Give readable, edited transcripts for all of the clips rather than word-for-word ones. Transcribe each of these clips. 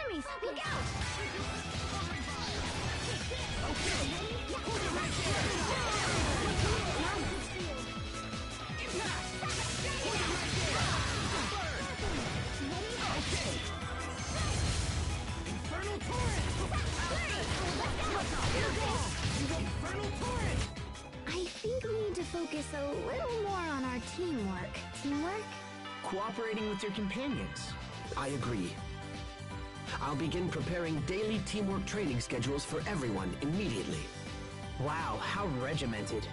Enemies! Look out! Infernal torrent! Infernal torrent! I think we need to focus a little more on our teamwork. Teamwork? Cooperating with your companions. I agree. I'll begin preparing daily teamwork training schedules for everyone immediately. Wow, how regimented.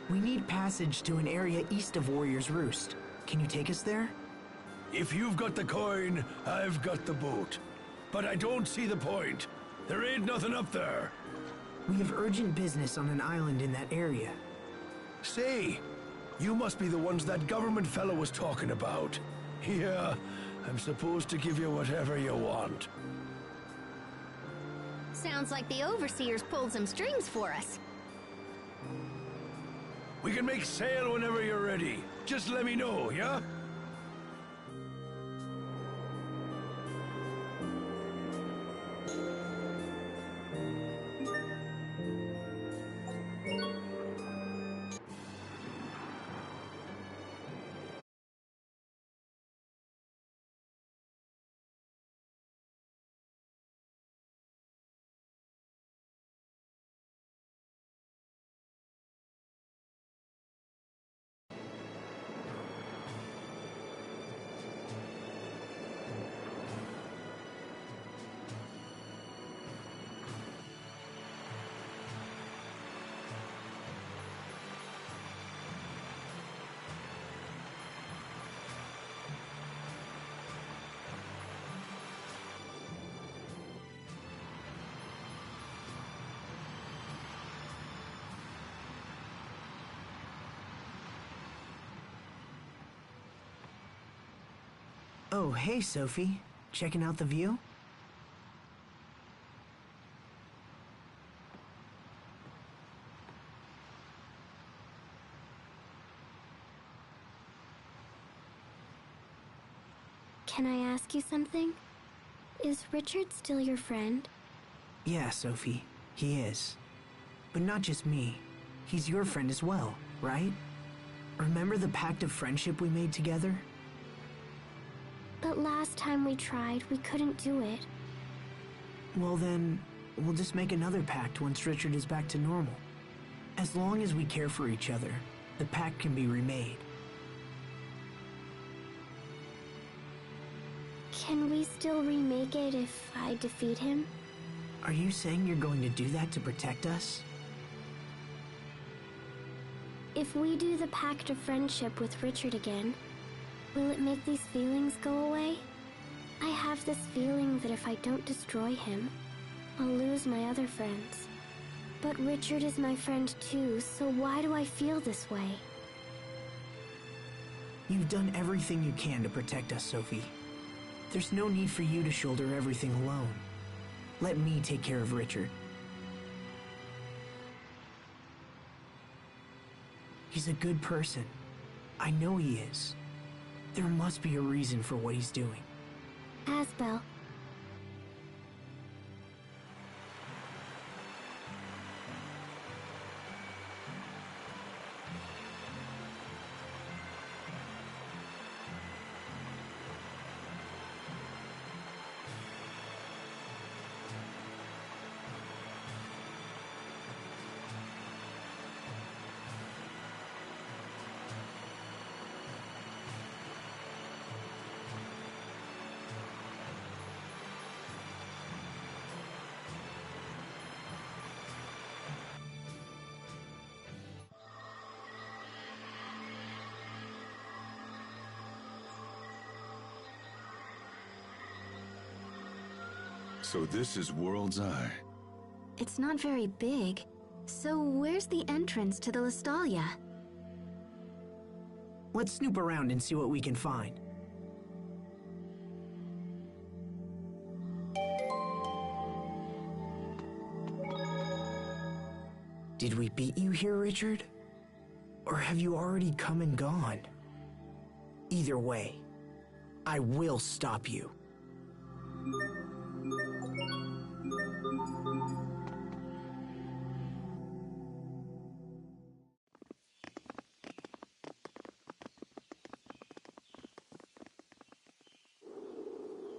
We need passage to an area east of Warrior's Roost. Can you take us there? If you've got the coin, I've got the boat. But I don't see the point. There ain't nothing up there. We have urgent business on an island in that area. Say, you must be the ones that government fellow was talking about. Yeah, I'm supposed to give you whatever you want. Sounds like the Overseers pulled some strings for us. We can make sail whenever you're ready. Just let me know, yeah? Oh, hey, Sophie. Checking out the view? Can I ask you something? Is Richard still your friend? Yeah, Sophie, he is. But not just me. He's your friend as well, right? Remember the pact of friendship we made together? But last time we tried, we couldn't do it. Well then, we'll just make another pact once Richard is back to normal. As long as we care for each other, the pact can be remade. Can we still remake it if I defeat him? Are you saying you're going to do that to protect us? If we do the pact of friendship with Richard again, will it make these feelings go away? I have this feeling that if I don't destroy him, I'll lose my other friends. But Richard is my friend too, so why do I feel this way? You've done everything you can to protect us, Sophie. There's no need for you to shoulder everything alone. Let me take care of Richard. He's a good person. I know he is. There must be a reason for what he's doing. Asbel. So this is World's Eye. It's not very big. So where's the entrance to the Lestalia? Let's snoop around and see what we can find. Did we beat you here, Richard? Or have you already come and gone? Either way, I will stop you.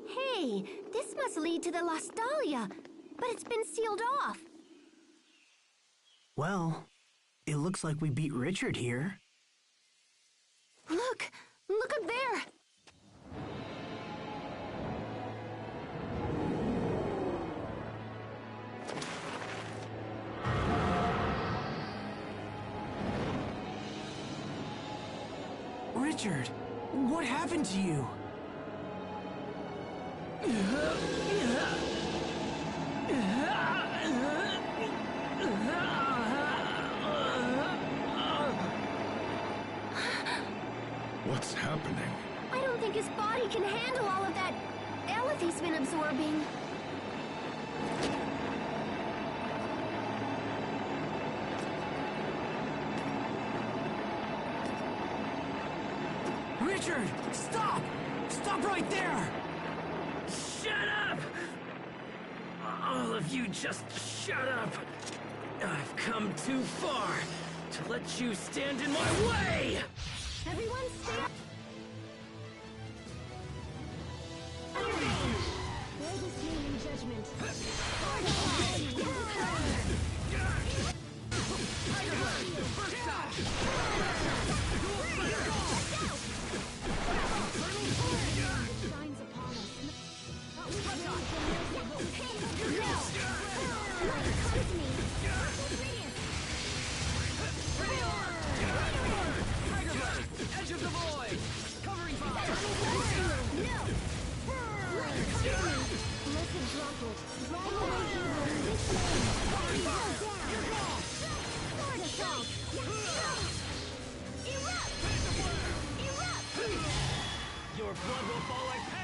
Hey, this must lead to the Lestalia, but it's been sealed off. Well, it looks like we beat Richard here. Look! Look up there! Richard, what happened to you? What's happening? I don't think his body can handle all of that Eleth he's been absorbing. Richard, stop! Stop right there! Shut up! All of you just shut up! I've come too far to let you stand in my way! Everyone stay up! There's a seeming judgment. Shines upon us. But we can Edge of the void! Covering fire! Blessed Drunkard, drive away evil in this name. Covering fire! Sword assault! Erupt! Erupt! Your blood will fall like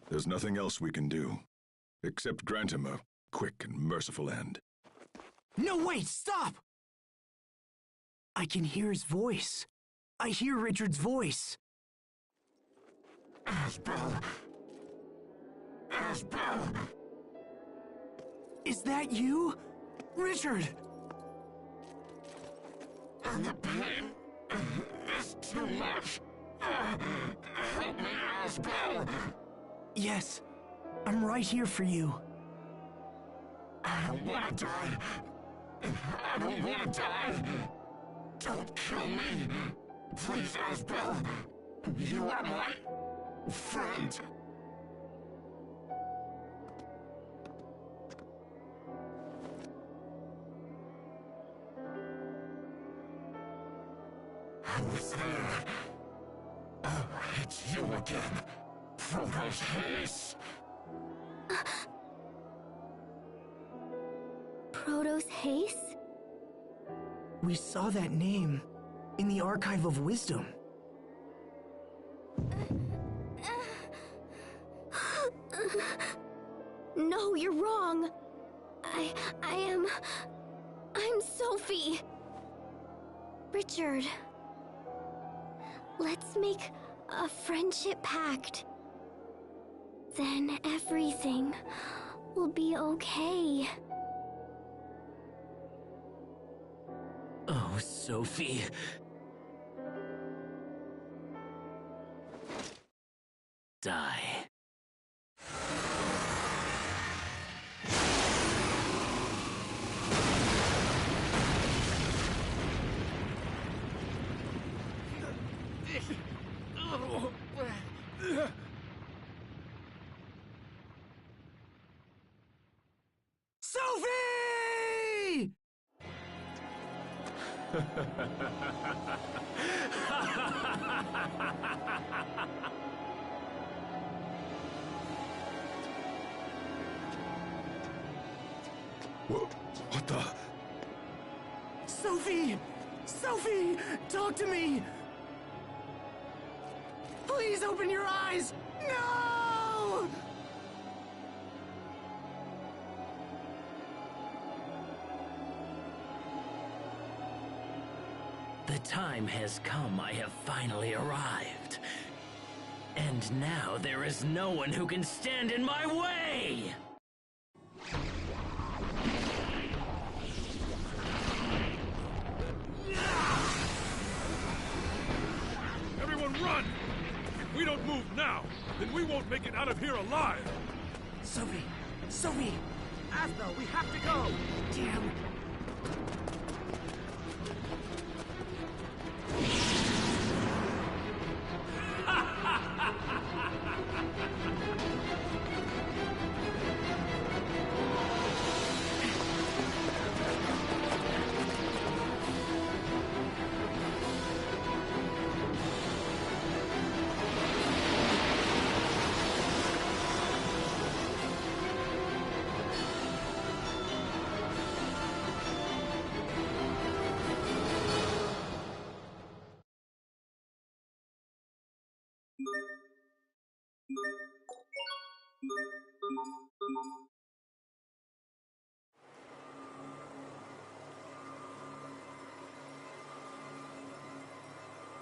There's nothing else we can do, except grant him a quick and merciful end. No, wait, stop! I can hear his voice. I hear Richard's voice. Asbel. Is that you? Richard! And the pain is too much. Help me, Asbel. Yes, I'm right here for you. I don't want to die. I don't want to die. Don't kill me. Please, Asbel. You are my friend. Who's there? Oh, it's you again. Frodo's Haze. Proto's Haste? We saw that name in the Archive of Wisdom. No, you're wrong. I'm Sophie. Richard. Let's make a friendship pact. Then everything will be okay. Oh, Sophie. Die. Sophie! What the? Sophie! Sophie! Talk to me! Please open your eyes! No! The time has come. I have finally arrived. And now there is no one who can stand in my way! Everyone run! If we don't move now, then we won't make it out of here alive! Sophie! Sophie! Asbel, we have to go! Damn!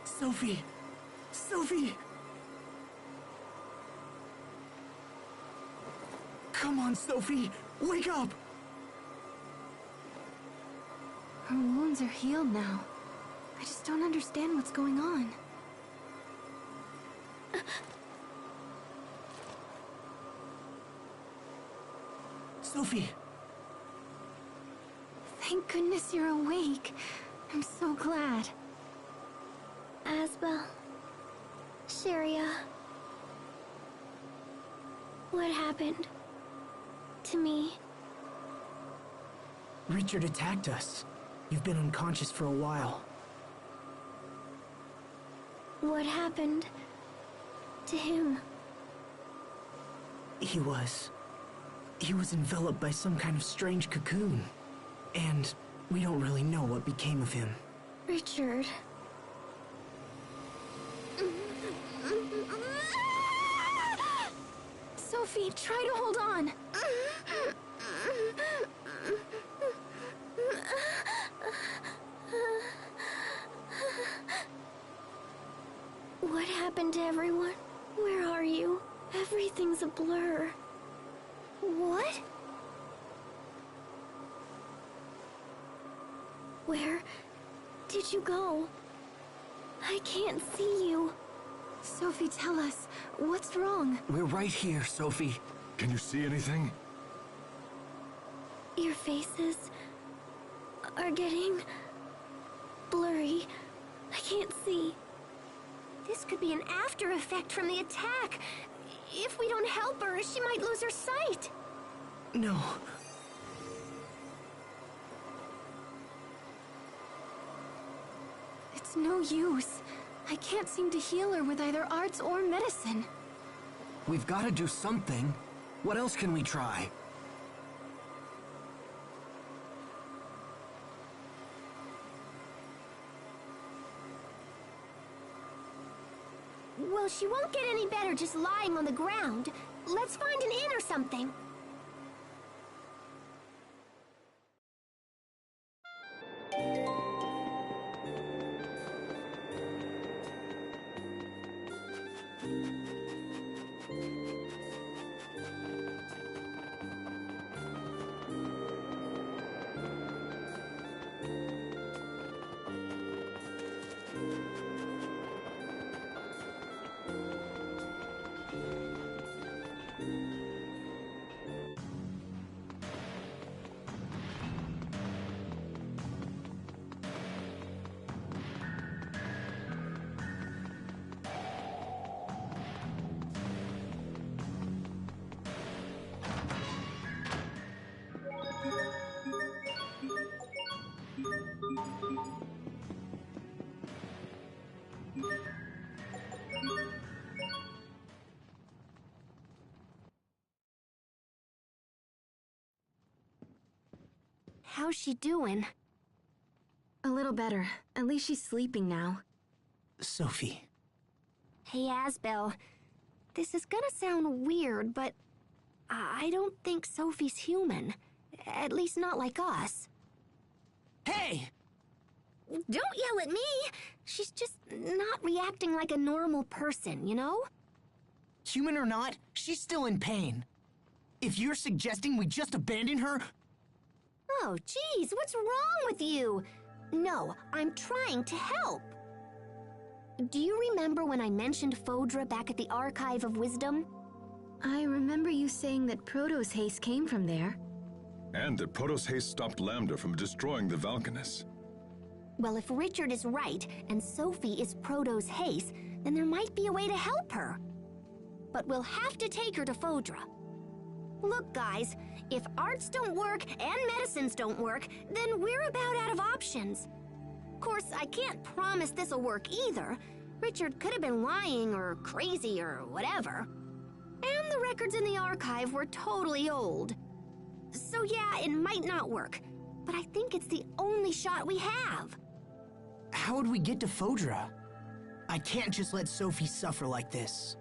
Sophie! Sophie! Come on, Sophie! Wake up! Her wounds are healed now. I just don't understand what's going on. Sophie! Thank goodness you're awake. I'm so glad. Asbel. Sharia. What happened? To me? Richard attacked us. You've been unconscious for a while. What happened to him? He was enveloped by some kind of strange cocoon. And we don't really know what became of him. Richard. Sophie, try to hold on. What happened to everyone? Where are you? Everything's a blur. What? Where did you go? I can't see you. Sophie, tell us, what's wrong? We're right here, Sophie. Can you see anything? Your faces are getting blurry. I can't see. This could be an after effect from the attack. If we don't help her, she might lose her sight. No. It's no use. I can't seem to heal her with either arts or medicine. We've got to do something. What else can we try? Well, she won't get any better just lying on the ground. Let's find an inn or something. How's she doing? A little better. At least she's sleeping now. Sophie. Hey, Asbel. This is gonna sound weird, but I don't think Sophie's human. At least not like us. Hey! Don't yell at me! She's just not reacting like a normal person, you know? Human or not, she's still in pain. If you're suggesting we just abandon her... Oh, geez, what's wrong with you? No, I'm trying to help. Do you remember when I mentioned Fodra back at the Archive of Wisdom? I remember you saying that Proto's haste came from there. And that Proto's haste stopped Lambda from destroying the Valkanus. Well, if Richard is right, and Sophie is Proto's haste, then there might be a way to help her. But we'll have to take her to Fodra. Look, guys, if arts don't work and medicines don't work, then we're about out of options. Of course, I can't promise this'll work either. Richard could have been lying or crazy or whatever. And the records in the archive were totally old. So yeah, it might not work, but I think it's the only shot we have. How would we get to Fodra? I can't just let Sophie suffer like this.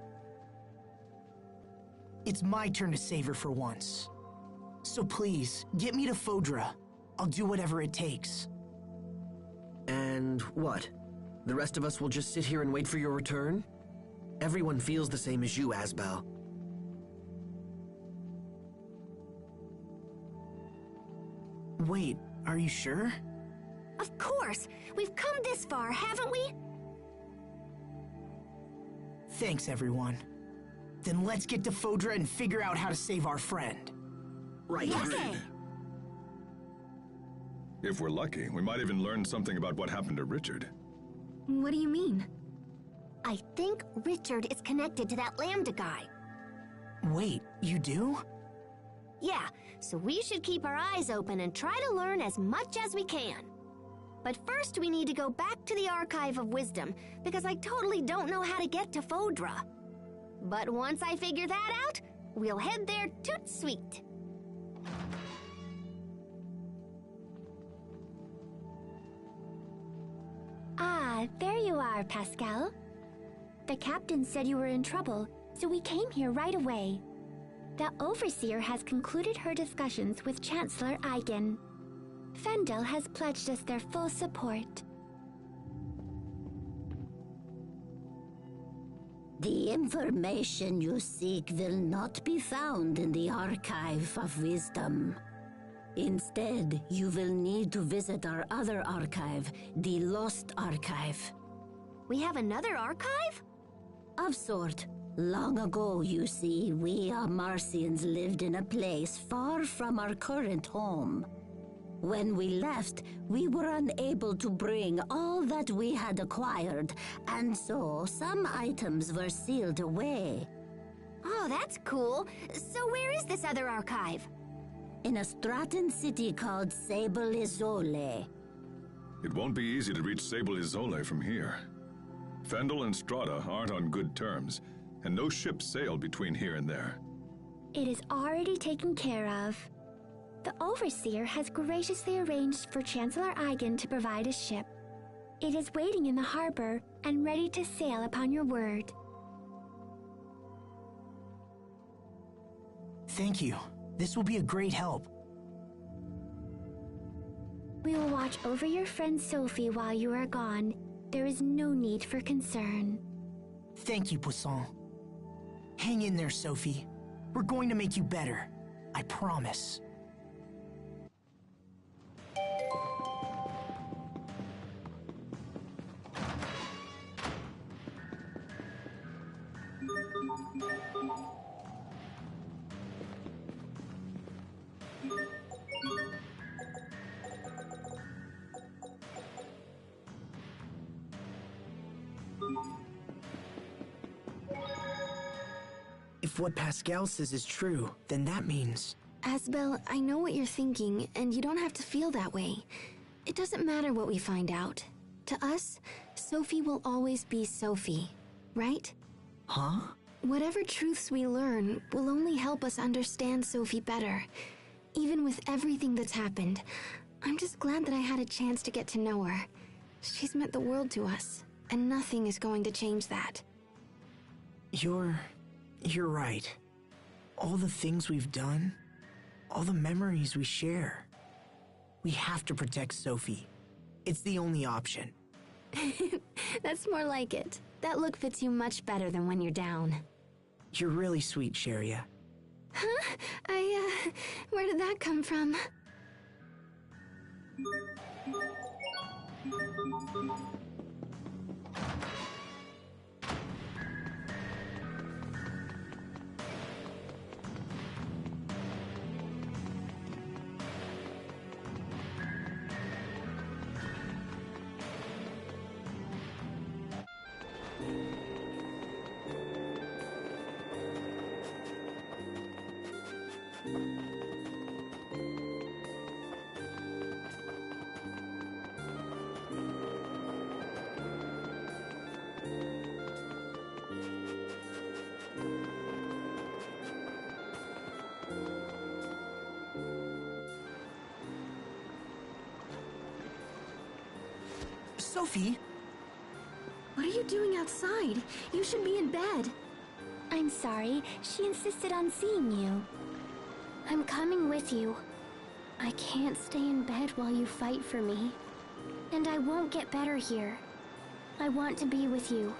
It's my turn to save her for once. So please, get me to Fodra. I'll do whatever it takes. And what? The rest of us will just sit here and wait for your return? Everyone feels the same as you, Asbel. Wait, are you sure? Of course! We've come this far, haven't we? Thanks, everyone. Then let's get to Fodra and figure out how to save our friend. Right. Okay. If we're lucky, we might even learn something about what happened to Richard. What do you mean? I think Richard is connected to that Lambda guy. Wait, you do? Yeah, so we should keep our eyes open and try to learn as much as we can. But first we need to go back to the Archive of Wisdom, because I totally don't know how to get to Fodra. But once I figure that out, we'll head there toot sweet. Ah, there you are, Pascal. The captain said you were in trouble, so we came here right away. The Overseer has concluded her discussions with Chancellor Eigen. Fendel has pledged us their full support. The information you seek will not be found in the Archive of Wisdom. Instead, you will need to visit our other archive, the Lost Archive. We have another archive? Of sort. Long ago, you see, we Marcians lived in a place far from our current home. When we left, we were unable to bring all that we had acquired, and so some items were sealed away. Oh, that's cool. So where is this other archive? In a Stratton city called Sable Isole. It won't be easy to reach Sable Isole from here. Fendel and Strata aren't on good terms, and no ships sail between here and there. It is already taken care of. The Overseer has graciously arranged for Chancellor Eigen to provide a ship. It is waiting in the harbor and ready to sail upon your word. Thank you. This will be a great help. We will watch over your friend Sophie while you are gone. There is no need for concern. Thank you, Poisson. Hang in there, Sophie. We're going to make you better. I promise. If what Pascal says is true, then that means... Asbel, I know what you're thinking, and you don't have to feel that way. It doesn't matter what we find out. To us, Sophie will always be Sophie, right? Huh? Whatever truths we learn will only help us understand Sophie better. Even with everything that's happened, I'm just glad that I had a chance to get to know her. She's meant the world to us, and nothing is going to change that. You're right. All the things we've done, all the memories we share. We have to protect Sophie. It's the only option. That's more like it. That look fits you much better than when you're down. You're really sweet, Sheria. Huh? Where did that come from? Sophie? What are you doing outside? You should be in bed. I'm sorry. She insisted on seeing you. I'm coming with you. I can't stay in bed while you fight for me. And I won't get better here. I want to be with you.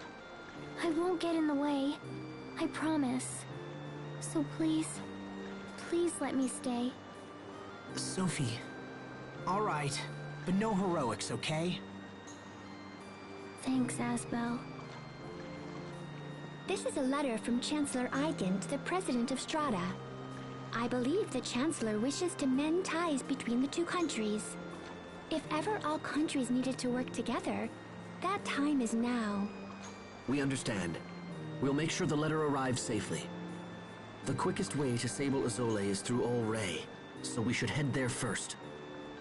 I won't get in the way. I promise. So please, please let me stay. Sophie. All right, but no heroics, okay? Thanks, Asbel. This is a letter from Chancellor Eigen to the President of Strata. I believe the Chancellor wishes to mend ties between the two countries. If ever all countries needed to work together, that time is now. We understand. We'll make sure the letter arrives safely. The quickest way to Sable Azole is through Ol Rey, so we should head there first.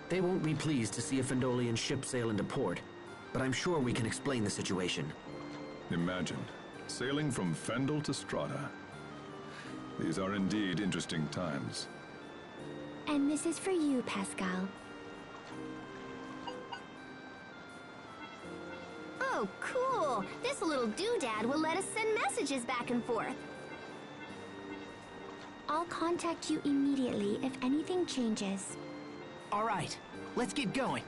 They won't be pleased to see a Fendolian ship sail into port, but I'm sure we can explain the situation. Imagine, sailing from Fendel to Strata. These are indeed interesting times. And this is for you, Pascal. Oh, cool! This little doodad will let us send messages back and forth. I'll contact you immediately if anything changes. All right, let's get going.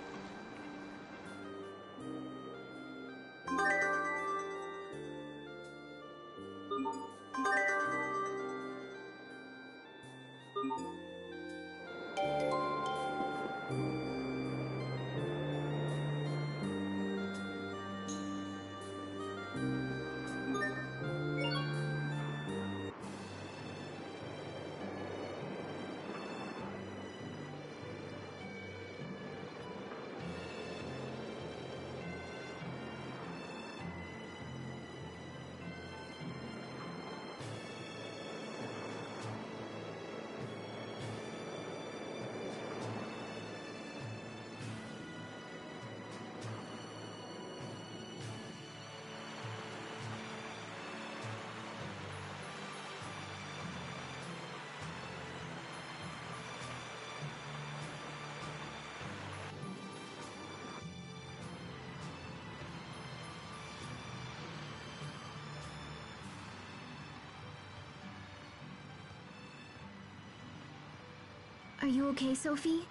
Are you okay, Sophie?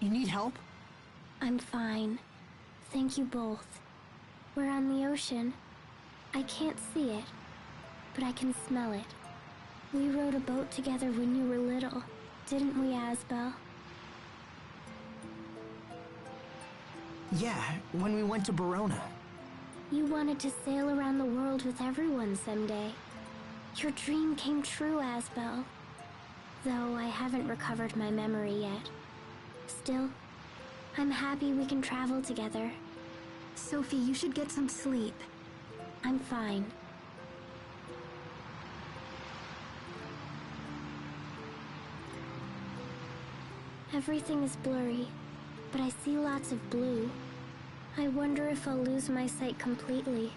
You need help? I'm fine. Thank you both. We're on the ocean. I can't see it, but I can smell it. We rowed a boat together when you were little, didn't we, Asbel? Yeah, when we went to Verona. You wanted to sail around the world with everyone someday. Your dream came true, Asbel. Though I haven't recovered my memory yet. Still, I'm happy we can travel together. Sophie, you should get some sleep. I'm fine. Everything is blurry, but I see lots of blue. I wonder if I'll lose my sight completely.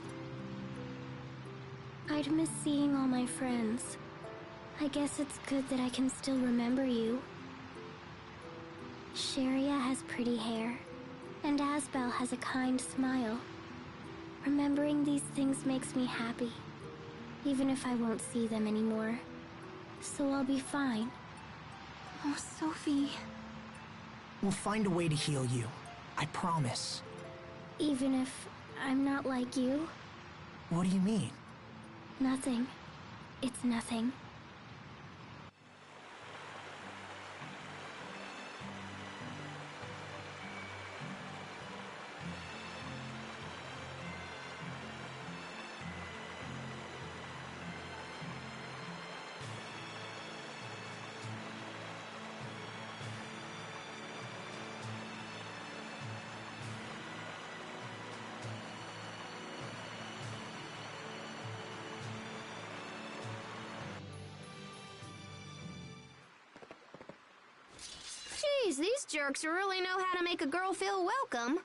I'd miss seeing all my friends. I guess it's good that I can still remember you. Sharia has pretty hair, and Asbel has a kind smile. Remembering these things makes me happy, even if I won't see them anymore. So I'll be fine. Oh, Sophie. We'll find a way to heal you. I promise. Even if I'm not like you? What do you mean? Nothing. It's nothing. Geez, these jerks really know how to make a girl feel welcome.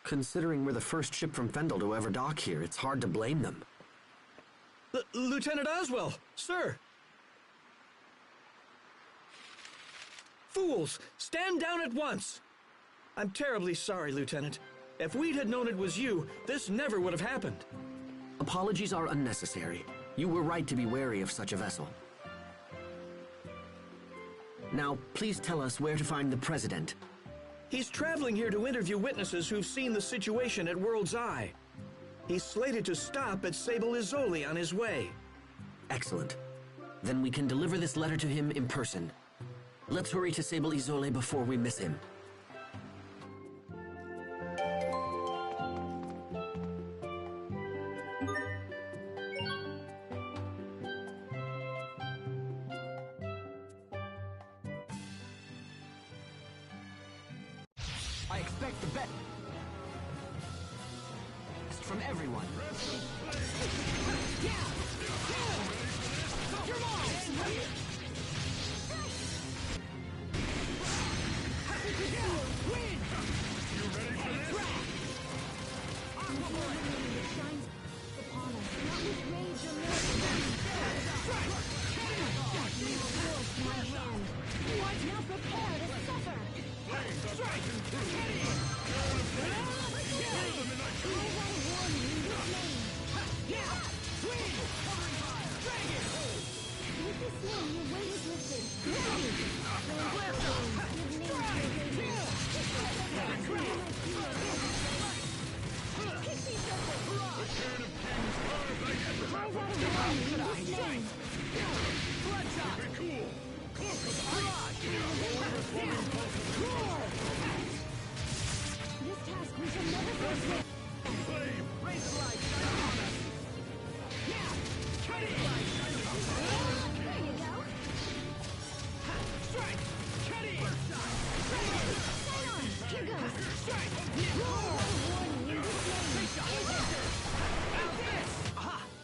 Considering we're the first ship from Fendel to ever dock here, it's hard to blame them. Lieutenant Oswell, sir! Fools! Stand down at once! I'm terribly sorry, Lieutenant. If we'd had known it was you, this never would have happened. Apologies are unnecessary. You were right to be wary of such a vessel. Now, please tell us where to find the President. He's traveling here to interview witnesses who've seen the situation at World's Eye. He's slated to stop at Sable Izoli on his way. Excellent. Then we can deliver this letter to him in person. Let's hurry to Sable Izoli before we miss him. I expect the best from everyone.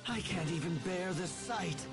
I can't even bear the sight.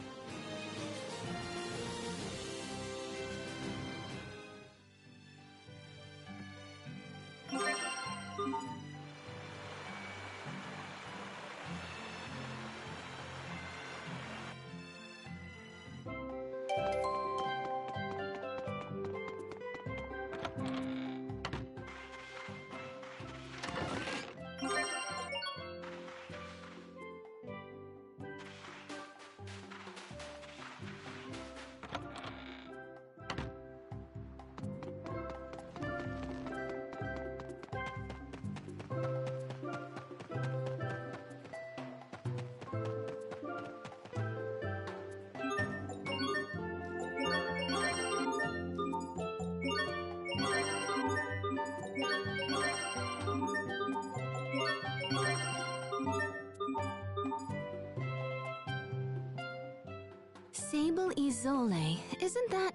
Sable Izole, isn't that...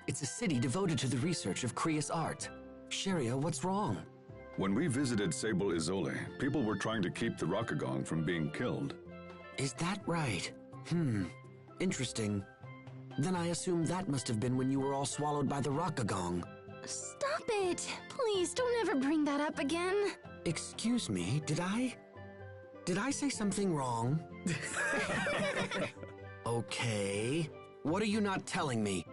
It's a city devoted to the research of Krius art. Sharia, what's wrong? When we visited Sable Izole, people were trying to keep the Rockagong from being killed. Is that right? Interesting. Then I assume that must have been when you were all swallowed by the Rockagong. Stop it! Please, don't ever bring that up again. Excuse me, did I say something wrong? Okay. What are you not telling me?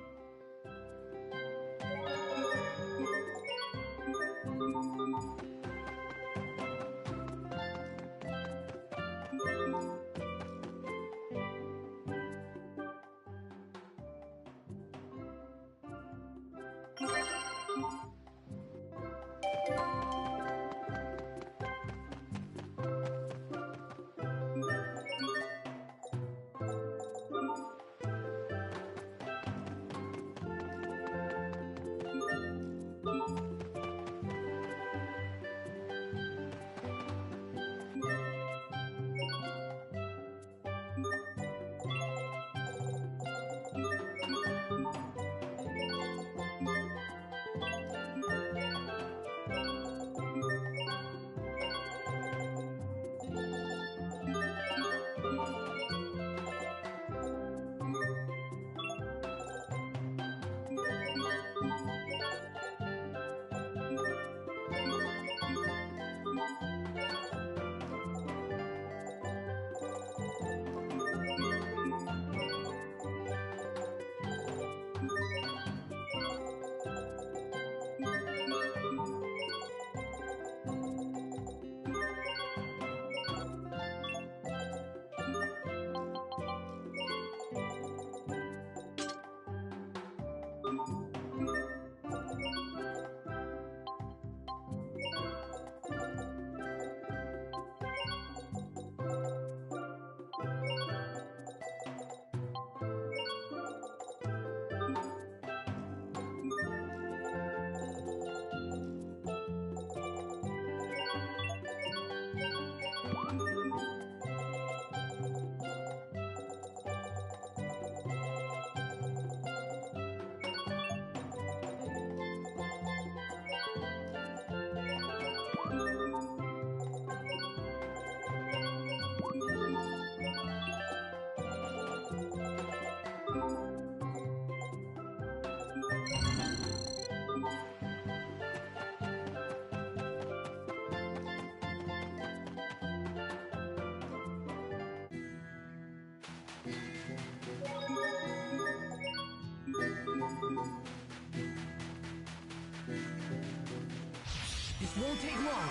This won't take long.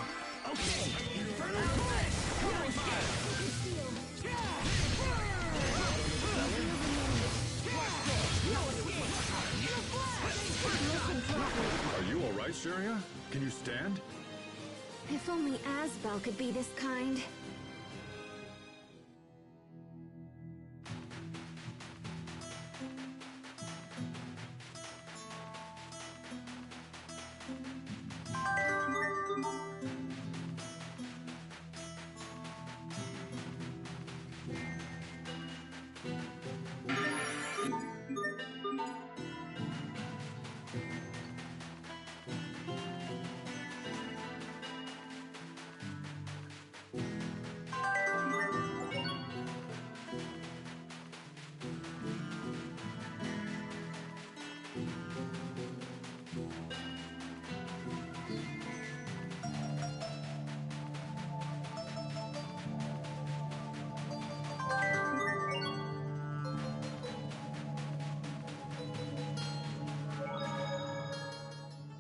Okay. Infernal Blitz! Covering fire! Are you all right, Syria? Can you stand? If only Asbel could be this kind.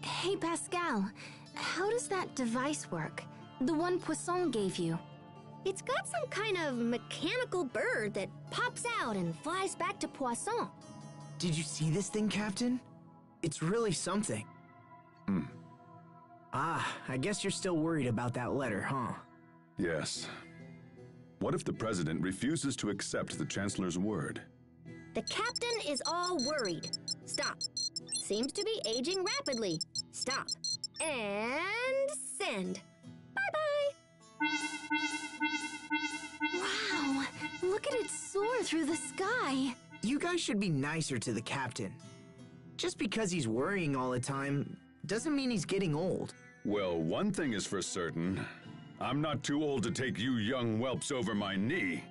Hey, Pascal, how does that device work? The one Poisson gave you. It's got some kind of mechanical bird that pops out and flies back to Poisson. Did you see this thing, Captain? It's really something. Ah, I guess you're still worried about that letter, huh? Yes. What if the President refuses to accept the Chancellor's word? The captain is all worried. Stop. Seems to be aging rapidly. Stop. And send. Bye-bye. Wow, look at it soar through the sky. You guys should be nicer to the captain. Just because he's worrying all the time doesn't mean he's getting old. Well, one thing is for certain. I'm not too old to take you young whelps over my knee.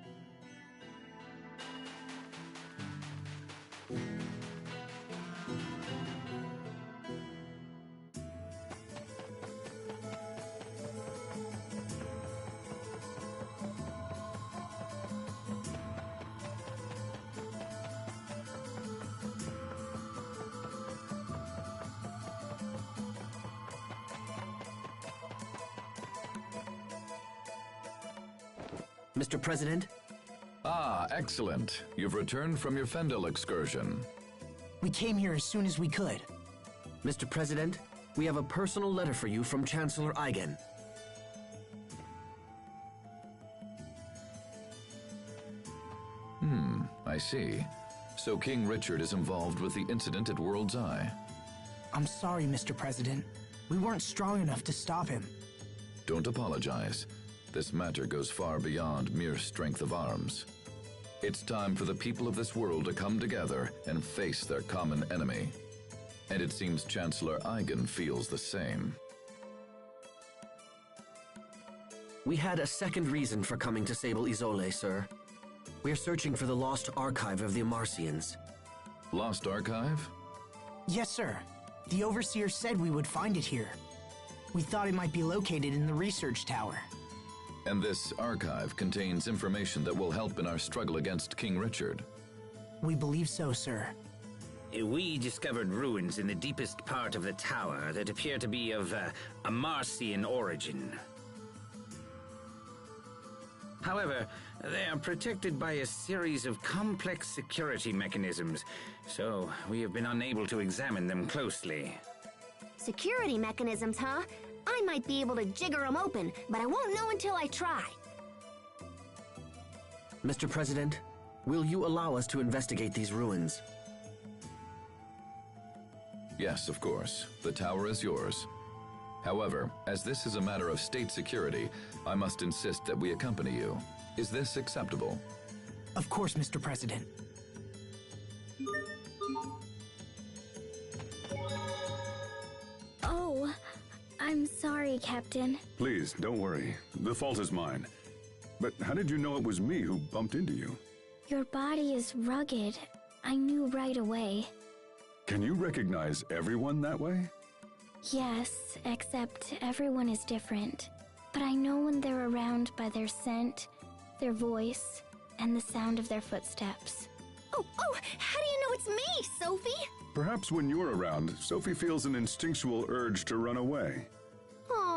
Mr. President? Ah, excellent. You've returned from your Fendel excursion. We came here as soon as we could. Mr. President, we have a personal letter for you from Chancellor Eigen. I see. So King Richard is involved with the incident at World's Eye. I'm sorry, Mr. President. We weren't strong enough to stop him. Don't apologize. This matter goes far beyond mere strength of arms. It's time for the people of this world to come together and face their common enemy. And it seems Chancellor Eigen feels the same. We had a second reason for coming to Sable Isole, sir. We're searching for the lost archive of the Amarcians. Lost archive? Yes, sir. The Overseer said we would find it here. We thought it might be located in the research tower. And this archive contains information that will help in our struggle against King Richard. We believe so, sir. We discovered ruins in the deepest part of the tower that appear to be of Amarcian origin. However, they are protected by a series of complex security mechanisms, so we have been unable to examine them closely. Security mechanisms, huh? I might be able to jigger them open, but I won't know until I try. Mr. President, will you allow us to investigate these ruins? Yes, of course. The tower is yours. However, as this is a matter of state security, I must insist that we accompany you. Is this acceptable? Of course, Mr. President. Oh, I'm sorry, Captain. Please, don't worry. The fault is mine. But how did you know it was me who bumped into you? Your body is rugged. I knew right away. Can you recognize everyone that way? Yes, except everyone is different. But I know when they're around by their scent, their voice, and the sound of their footsteps. Oh, how do you know it's me, Sophie? Perhaps when you're around, Sophie feels an instinctual urge to run away. Aw,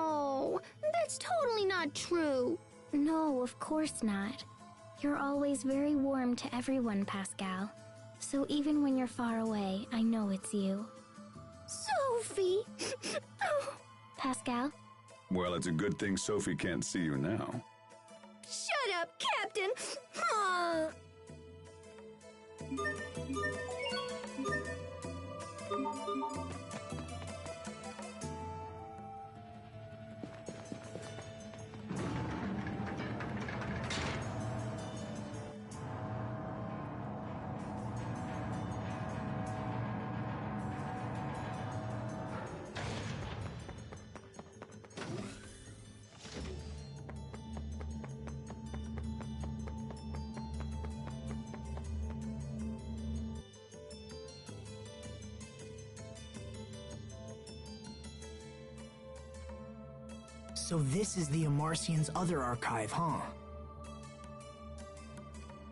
That's totally not true. No, of course not. You're always very warm to everyone, Pascal. So even when you're far away, I know it's you. Sophie! Pascal? Well, it's a good thing Sophie can't see you now. Shut up, Captain! So this is the Amarcian's other archive, huh?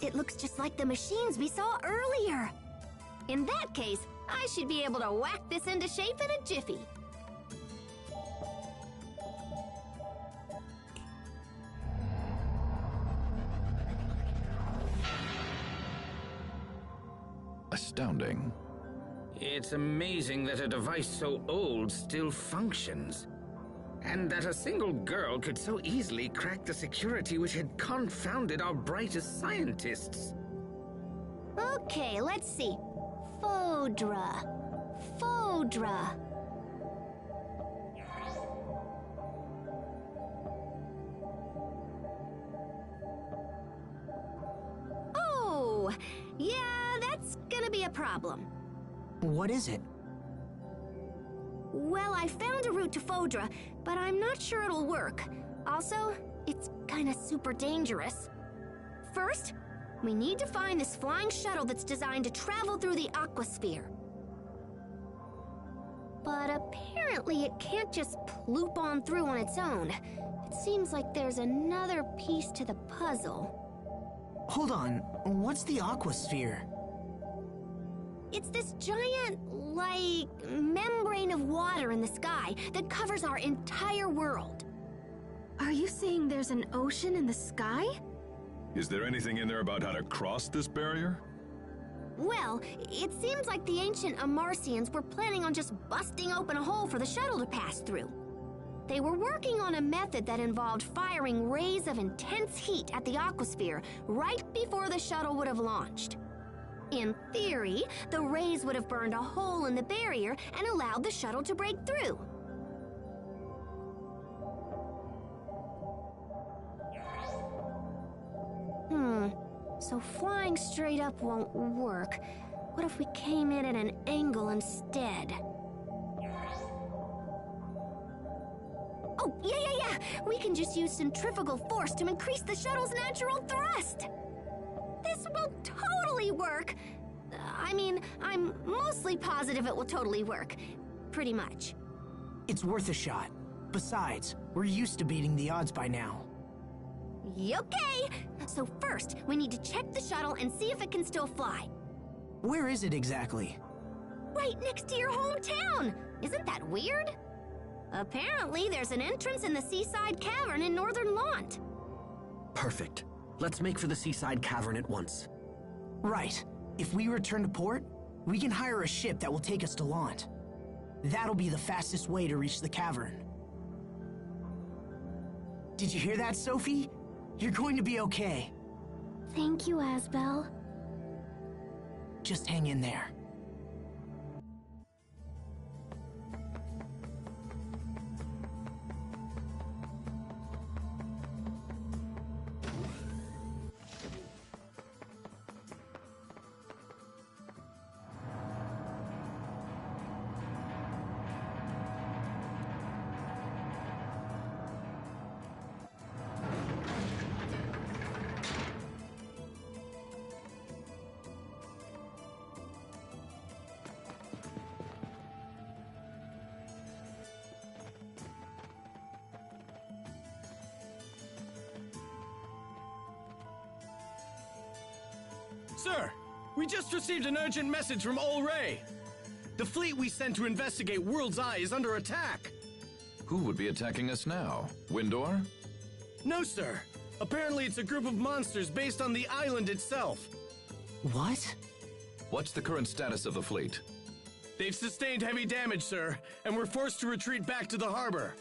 It looks just like the machines we saw earlier. In that case, I should be able to whack this into shape in a jiffy. Astounding. It's amazing that a device so old still functions. And that a single girl could so easily crack the security which had confounded our brightest scientists. Okay, let's see. Fodra. Oh, yeah, that's gonna be a problem. What is it? Well, I found a route to Fodra, but I'm not sure it'll work. Also, it's kinda super dangerous. First, we need to find this flying shuttle that's designed to travel through the aquasphere. But apparently it can't just ploop on through on its own. It seems like there's another piece to the puzzle. Hold on, what's the aquasphere? It's this giant, like, membrane of water in the sky that covers our entire world. Are you saying there's an ocean in the sky? Is there anything in there about how to cross this barrier? Well, it seems like the ancient Amarcians were planning on just busting open a hole for the shuttle to pass through. They were working on a method that involved firing rays of intense heat at the aquasphere right before the shuttle would have launched. In theory, the rays would have burned a hole in the barrier and allowed the shuttle to break through. So flying straight up won't work. What if we came in at an angle instead? Oh, yeah! We can just use centrifugal force to increase the shuttle's natural thrust! This will totally work! I mean, I'm mostly positive it will totally work. Pretty much. It's worth a shot. Besides, we're used to beating the odds by now. Okay! So first, we need to check the shuttle and see if it can still fly. Where is it exactly? Right next to your hometown! Isn't that weird? Apparently, there's an entrance in the seaside cavern in northern Lant. Perfect. Let's make for the seaside cavern at once. Right. If we return to port, we can hire a ship that will take us to Lant. That'll be the fastest way to reach the cavern. Did you hear that, Sophie? You're going to be okay. Thank you, Asbel. Just hang in there. Sir, we just received an urgent message from Ray. The fleet we sent to investigate World's Eye is under attack. Who would be attacking us now? Windor? No, sir. Apparently it's a group of monsters based on the island itself. What? What's the current status of the fleet? They've sustained heavy damage, sir, and we're forced to retreat back to the harbor.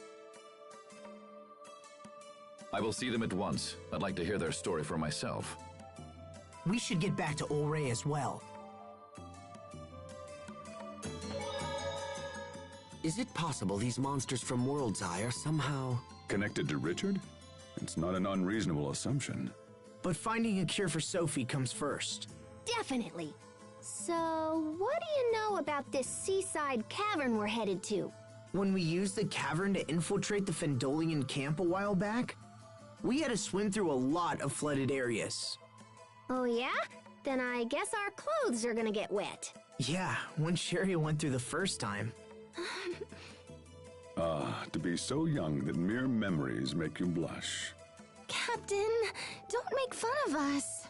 I will see them at once. I'd like to hear their story for myself. We should get back to Olray as well. Is it possible these monsters from World's Eye are somehow... Connected to Richard? It's not an unreasonable assumption. But finding a cure for Sophie comes first. Definitely. So, what do you know about this seaside cavern we're headed to? When we used the cavern to infiltrate the Fendolian camp a while back, we had to swim through a lot of flooded areas. Oh yeah? Then I guess our clothes are gonna get wet. Yeah, when Sherry went through the first time. To be so young that mere memories make you blush. Captain, don't make fun of us.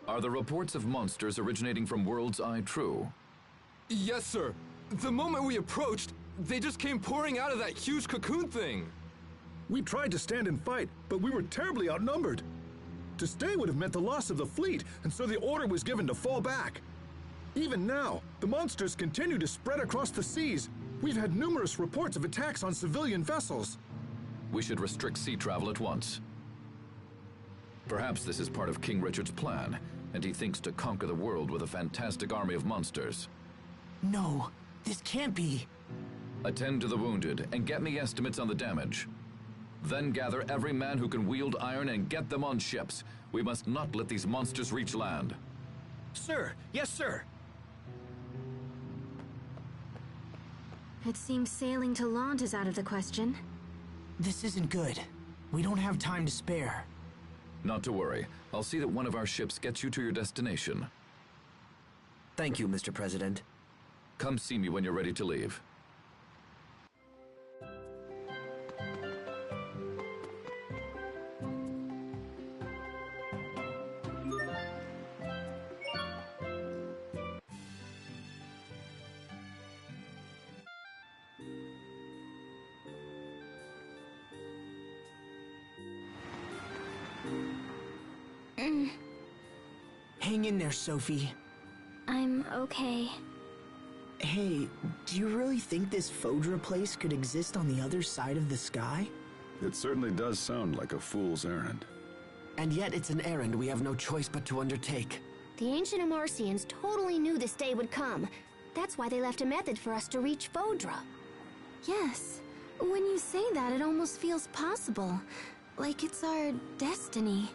Are the reports of monsters originating from World's Eye true? Yes, sir. The moment we approached, they just came pouring out of that huge cocoon thing. We tried to stand and fight, but we were terribly outnumbered. To stay would have meant the loss of the fleet, and so the order was given to fall back. Even now, the monsters continue to spread across the seas. We've had numerous reports of attacks on civilian vessels. We should restrict sea travel at once. Perhaps this is part of King Richard's plan, and he thinks to conquer the world with a fantastic army of monsters. No, this can't be. Attend to the wounded and get me estimates on the damage. Then gather every man who can wield iron and get them on ships. We must not let these monsters reach land. Sir, yes, sir. It seems sailing to Lond is out of the question. This isn't good. We don't have time to spare. Not to worry. I'll see that one of our ships gets you to your destination. Thank you, Mr. President. Come see me when you're ready to leave. Hang in there, Sophie. I'm okay. Hey, do you really think this Fodra place could exist on the other side of the sky? It certainly does sound like a fool's errand. And yet it's an errand we have no choice but to undertake. The ancient Amarcians totally knew this day would come. That's why they left a method for us to reach Fodra. Yes. When you say that, it almost feels possible. Like it's our destiny.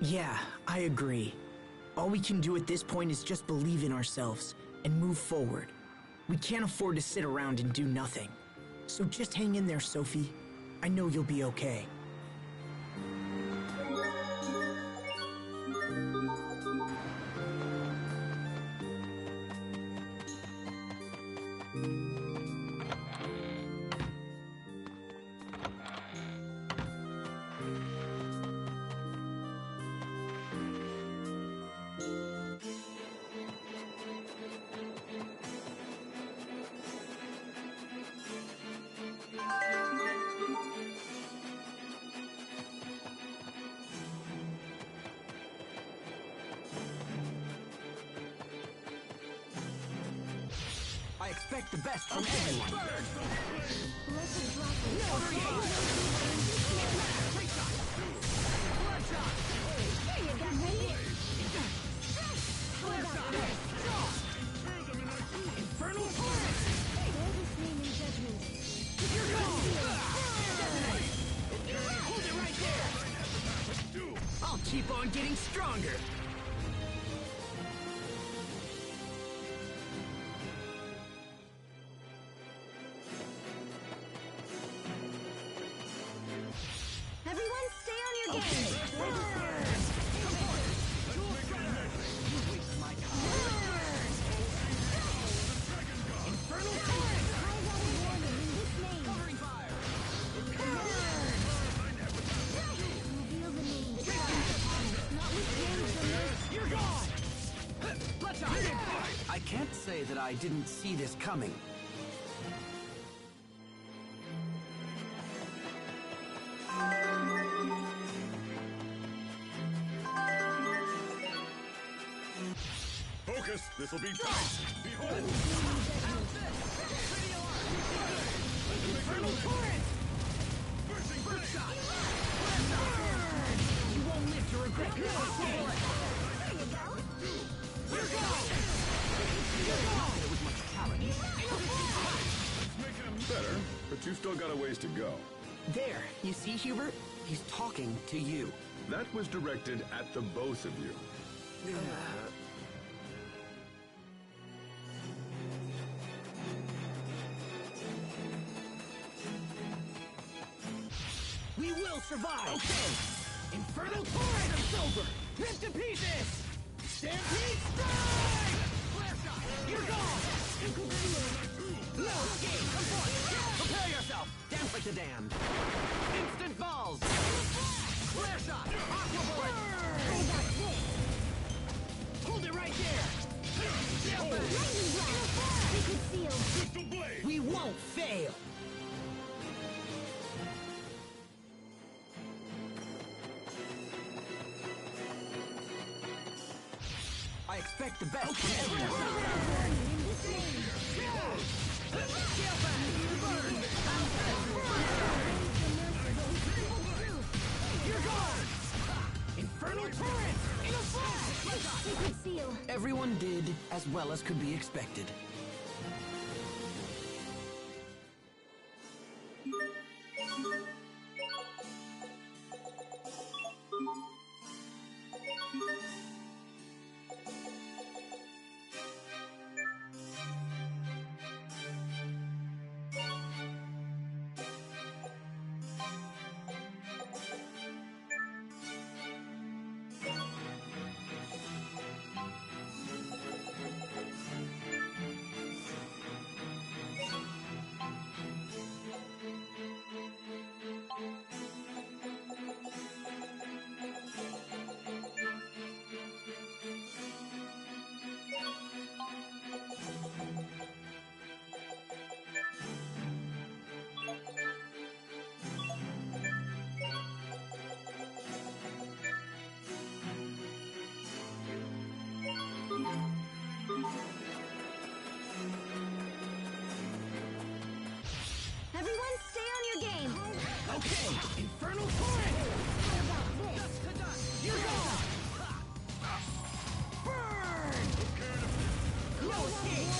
Yeah, I agree. All we can do at this point is just believe in ourselves and move forward. We can't afford to sit around and do nothing. So just hang in there, Sophie. I know you'll be okay. expect the best from everyone. Infernal torrent! You're gone! Hold it right there! I'll keep on getting stronger! Everyone stay on your game! Infernal torrent! Covering fire! You're gone! Let's I can't say that I didn't see this coming. Focus! This'll be tight! Behold! Infernal torrent! First shot! You won't live to regret this. You're gone! There was much challenge. It's making him better, but you've still got a ways to go. There, you see, Hubert? He's talking to you. That was directed at the both of you. We will survive! Okay! Infernal torrent is over! Ripped to pieces! Stampede strike! Flare shot! You're gone! No escape! Prepare yourself! Dance like the damned. Instant balls! Flare shot! Aqua bullet! Hold it right there! We won't fail! I expect the best from everyone. You're gone! Infernal torrent! In a flash! Everyone did as well as could be expected. Everyone stay on your game! Okay! Infernal torrent! Dust to dust! You're gone! Burn! No escape!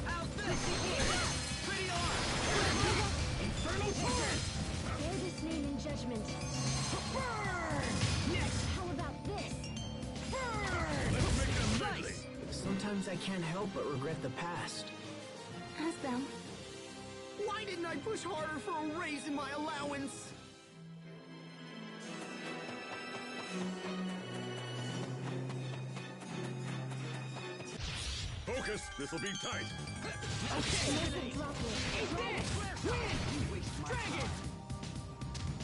How's this? Pretty alarm! Infernal torrent! Bear this name in judgment. Burn! Next! How about this? Burn! Nice! Sometimes I can't help but regret the past. As them. Why didn't I push harder for a raise in my allowance? Focus! This'll be tight! Okay! Eat this! Win! Dragon!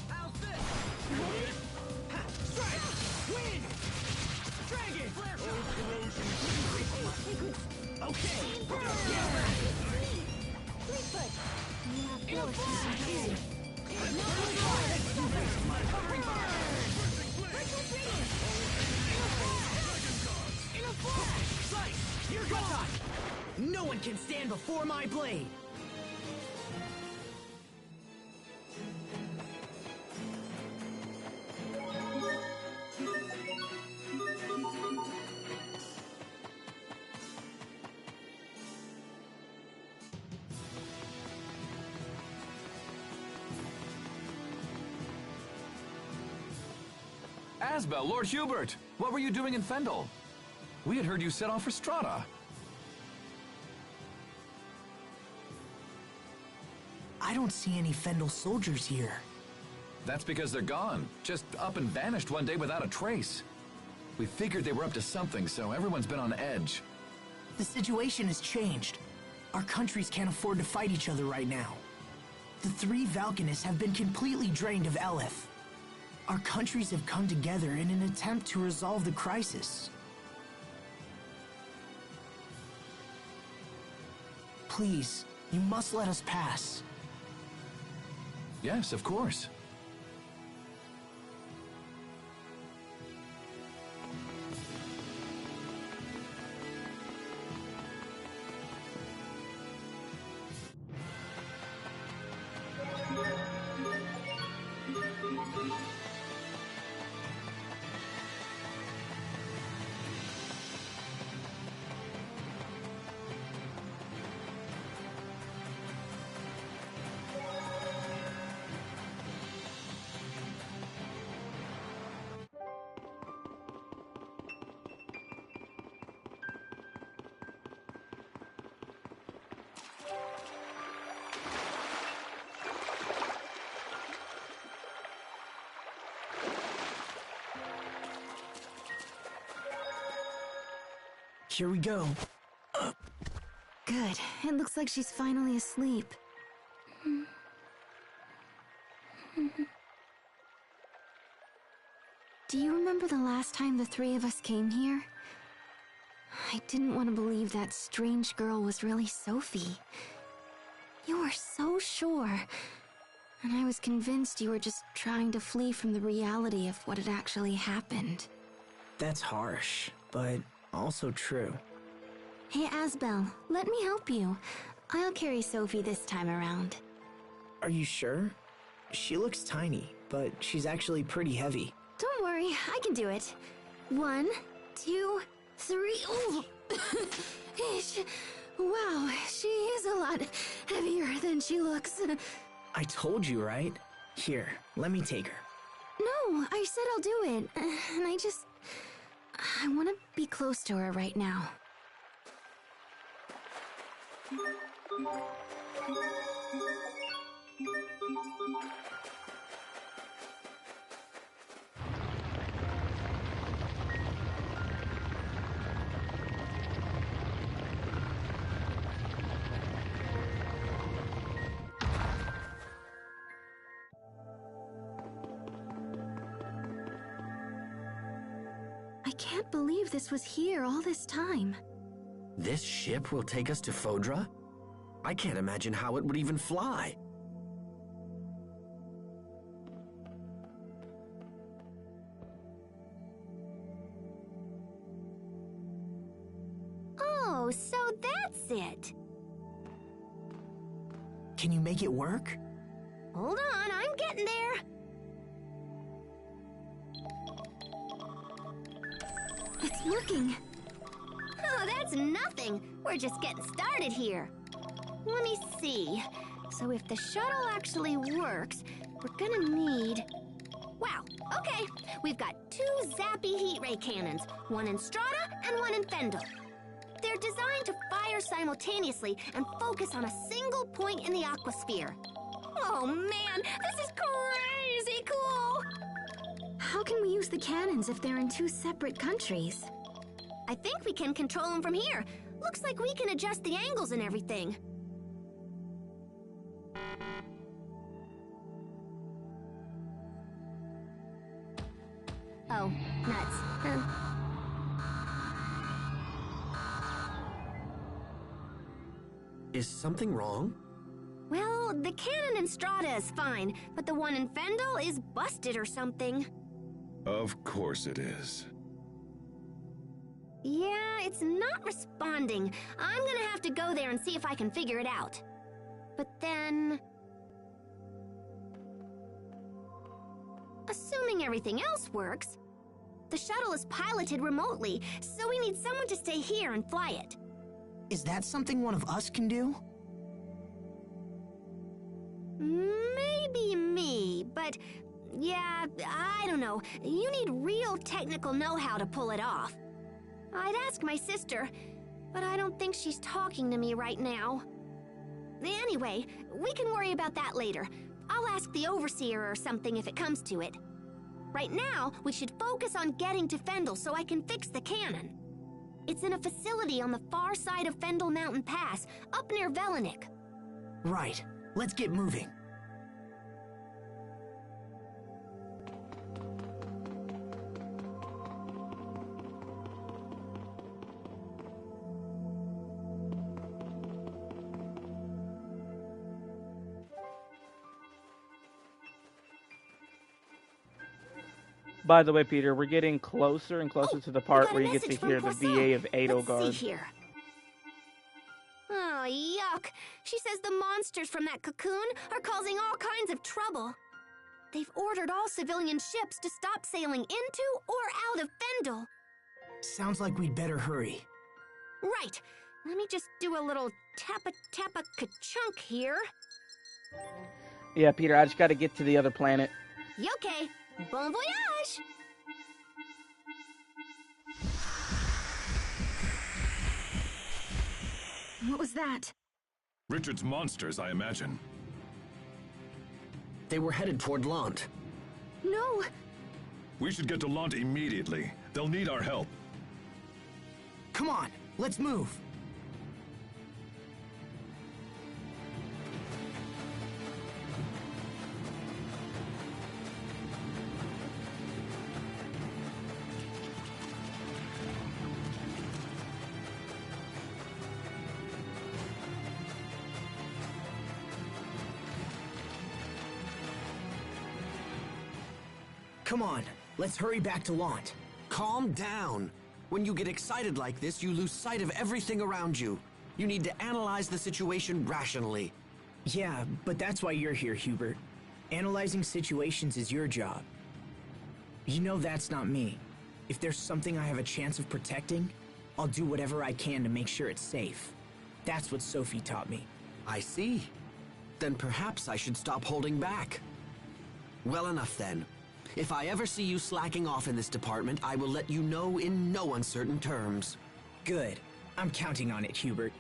How's this? Ha! Strike! Win! Dragon! Flare shot! Okay! Fleetfoot! In a flash! Covering fire! In a flash! can stand before my blade. Asbel, Lord Hubert, what were you doing in Fendel? We had heard you set off for Strata. I don't see any Fendel soldiers here. That's because they're gone. Just up and vanished one day without a trace. We figured they were up to something, so everyone's been on edge. The situation has changed. Our countries can't afford to fight each other right now. The three Valkanists have been completely drained of Eleth. Our countries have come together in an attempt to resolve the crisis. Please, you must let us pass. Yes, of course. Here we go. Good. It looks like she's finally asleep. Do you remember the last time the three of us came here? I didn't want to believe that strange girl was really Sophie. You were so sure. And I was convinced you were just trying to flee from the reality of what had actually happened. That's harsh, but also true. Hey, Asbel, let me help you. I'll carry Sophie this time around. Are you sure? She looks tiny, but she's actually pretty heavy. Don't worry, I can do it. 1, 2, 3. Ooh. Wow, she is a lot heavier than she looks. I told you, right? Here, let me take her. No, I said I'll do it. And I want to be close to her right now. I can't believe this was here all this time. This ship will take us to Fodra? I can't imagine how it would even fly. Oh, so that's it. Can you make it work? Hold on, I'm getting there. It's working. Oh, that's nothing. We're just getting started here. Let me see. So if the shuttle actually works, we're gonna need... Wow, okay. We've got 2 zappy heat ray cannons, one in Strata and one in Fendel. They're designed to fire simultaneously and focus on a single point in the aquasphere. Oh man, this is crazy cool! How can we use the cannons if they're in 2 separate countries? I think we can control them from here. Looks like we can adjust the angles and everything. Oh, nuts. Is something wrong? Well, the cannon in Strata is fine, but the one in Fendel is busted or something. Of course it is. Yeah, it's not responding. I'm gonna have to go there and see if I can figure it out. But then... assuming everything else works, the shuttle is piloted remotely, so we need someone to stay here and fly it. Is that something one of us can do? Maybe me, but yeah, I don't know. You need real technical know-how to pull it off. I'd ask my sister, but I don't think she's talking to me right now. Anyway, we can worry about that later. I'll ask the Overseer or something if it comes to it. Right now, we should focus on getting to Fendel so I can fix the cannon. It's in a facility on the far side of Fendel Mountain Pass, up near Velenik. Right. Let's get moving. By the way, Peter, we're getting closer and closer to the part where you get to hear the VA of Edelgard. Let's see here. Oh, yuck. She says the monsters from that cocoon are causing all kinds of trouble. They've ordered all civilian ships to stop sailing into or out of Fendel. Sounds like we'd better hurry. Right. Let me just do a little tappa-ka-chunk here. Yeah, Peter, I just gotta get to the other planet. Okay. Bon voyage! What was that? Richard's monsters, I imagine. They were headed toward Lant. No! We should get to Lant immediately. They'll need our help. Come on, let's move. Come on, let's hurry back to Lant. Calm down. When you get excited like this, you lose sight of everything around you. You need to analyze the situation rationally. Yeah, but that's why you're here, Hubert. Analyzing situations is your job. You know that's not me. If there's something I have a chance of protecting, I'll do whatever I can to make sure it's safe. That's what Sophie taught me. I see. Then perhaps I should stop holding back. Well enough then. If I ever see you slacking off in this department, I will let you know in no uncertain terms. Good. I'm counting on it, Hubert.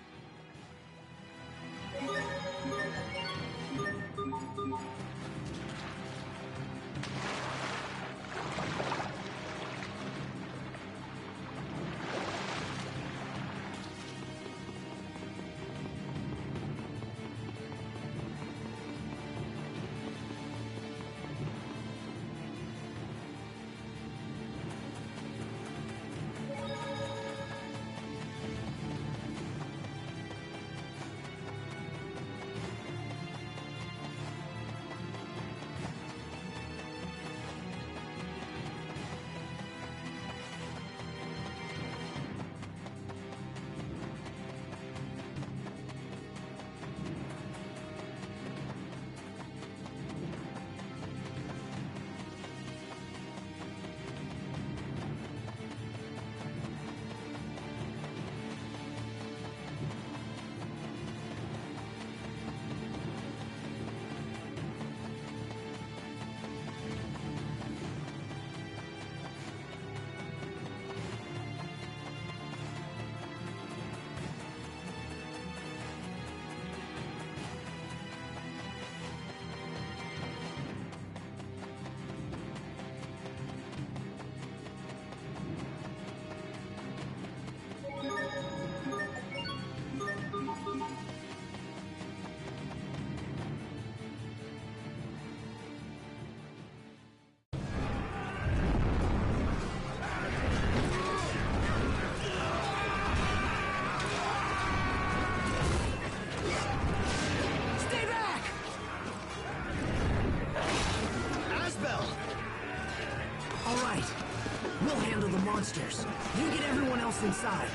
We'll handle the monsters. You get everyone else inside.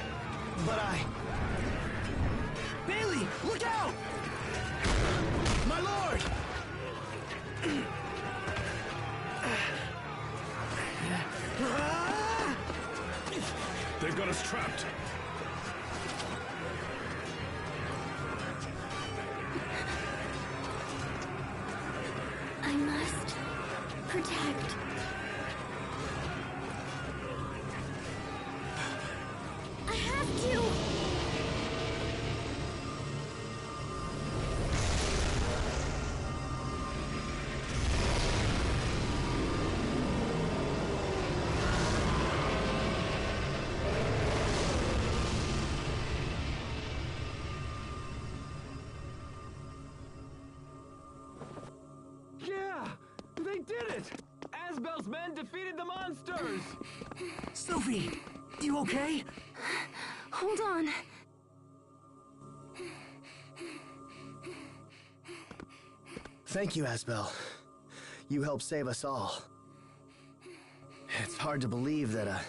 But Bailey, look out! My lord! They've got us trapped. I must protect. I have to! Yeah! They did it! Asbel's men defeated the monsters! Sophie, you okay? Hold on. Thank you, Asbel. You helped save us all. It's hard to believe that a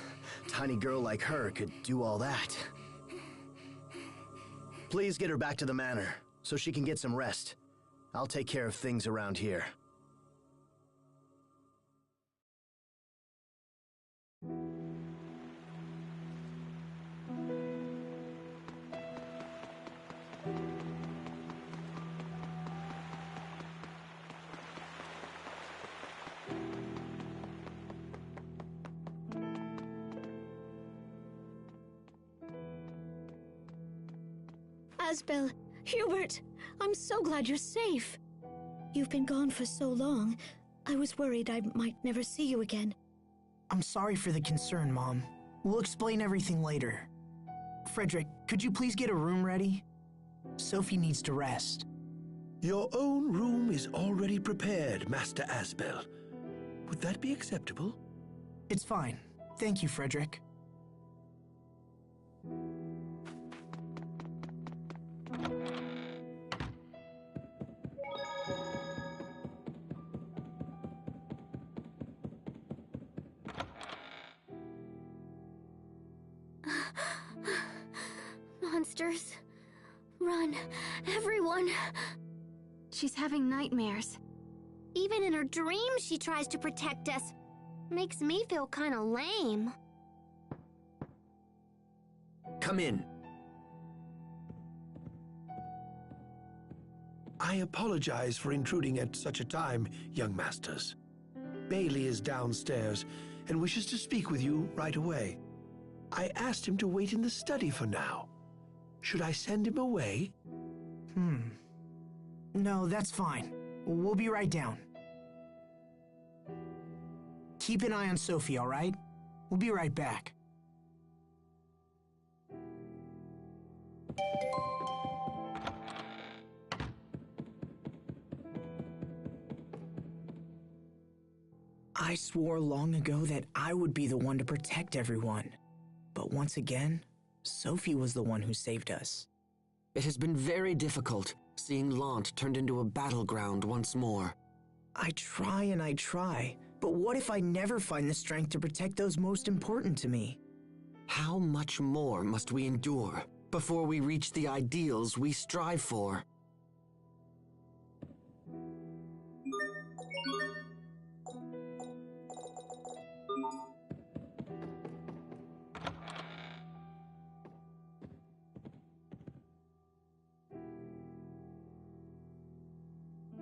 tiny girl like her could do all that. Please get her back to the manor, so she can get some rest. I'll take care of things around here. Asbel, Hubert, I'm so glad you're safe. You've been gone for so long. I was worried I might never see you again. I'm sorry for the concern, Mom. We'll explain everything later. Frederick, could you please get a room ready? Sophie needs to rest. Your own room is already prepared, Master Asbel. Would that be acceptable? It's fine. Thank you, Frederick. Monsters. Run, everyone. She's having nightmares. Even in her dreams, she tries to protect us. Makes me feel kind of lame. Come in. I apologize for intruding at such a time, young masters. Bailey is downstairs and wishes to speak with you right away. I asked him to wait in the study for now. Should I send him away? No, that's fine. We'll be right down. Keep an eye on Sophie, all right? We'll be right back. I swore long ago that I would be the one to protect everyone. But once again, Sophie was the one who saved us. It has been very difficult seeing Lant turned into a battleground once more. I try and I try, but what if I never find the strength to protect those most important to me? How much more must we endure before we reach the ideals we strive for?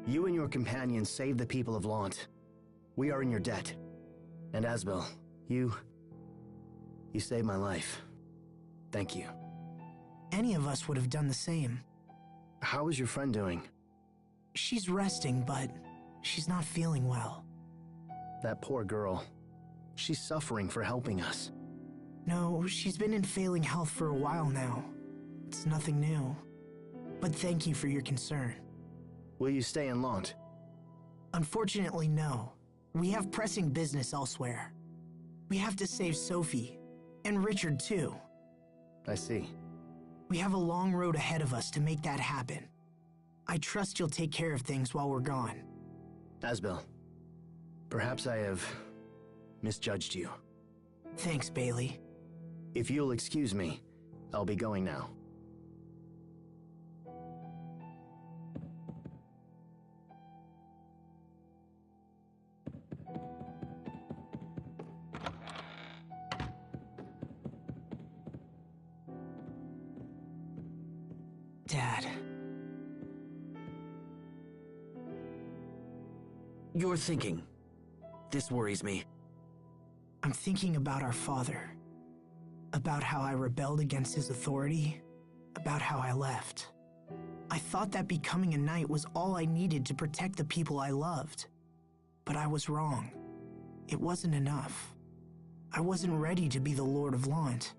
You and your companions saved the people of Lant. We are in your debt. And Asbel, you saved my life. Thank you. Any of us would have done the same. How is your friend doing? She's resting, but she's not feeling well. That poor girl. She's suffering for helping us. No, she's been in failing health for a while now. It's nothing new. But thank you for your concern. Will you stay in Lant? Unfortunately, no. We have pressing business elsewhere. We have to save Sophie. And Richard, too. I see. We have a long road ahead of us to make that happen. I trust you'll take care of things while we're gone. Asbel, perhaps I have misjudged you. Thanks, Bailey. If you'll excuse me, I'll be going now. Dad. You're thinking. This worries me. I'm thinking about our father. About how I rebelled against his authority. About how I left. I thought that becoming a knight was all I needed to protect the people I loved. But I was wrong. It wasn't enough. I wasn't ready to be the Lord of Lant.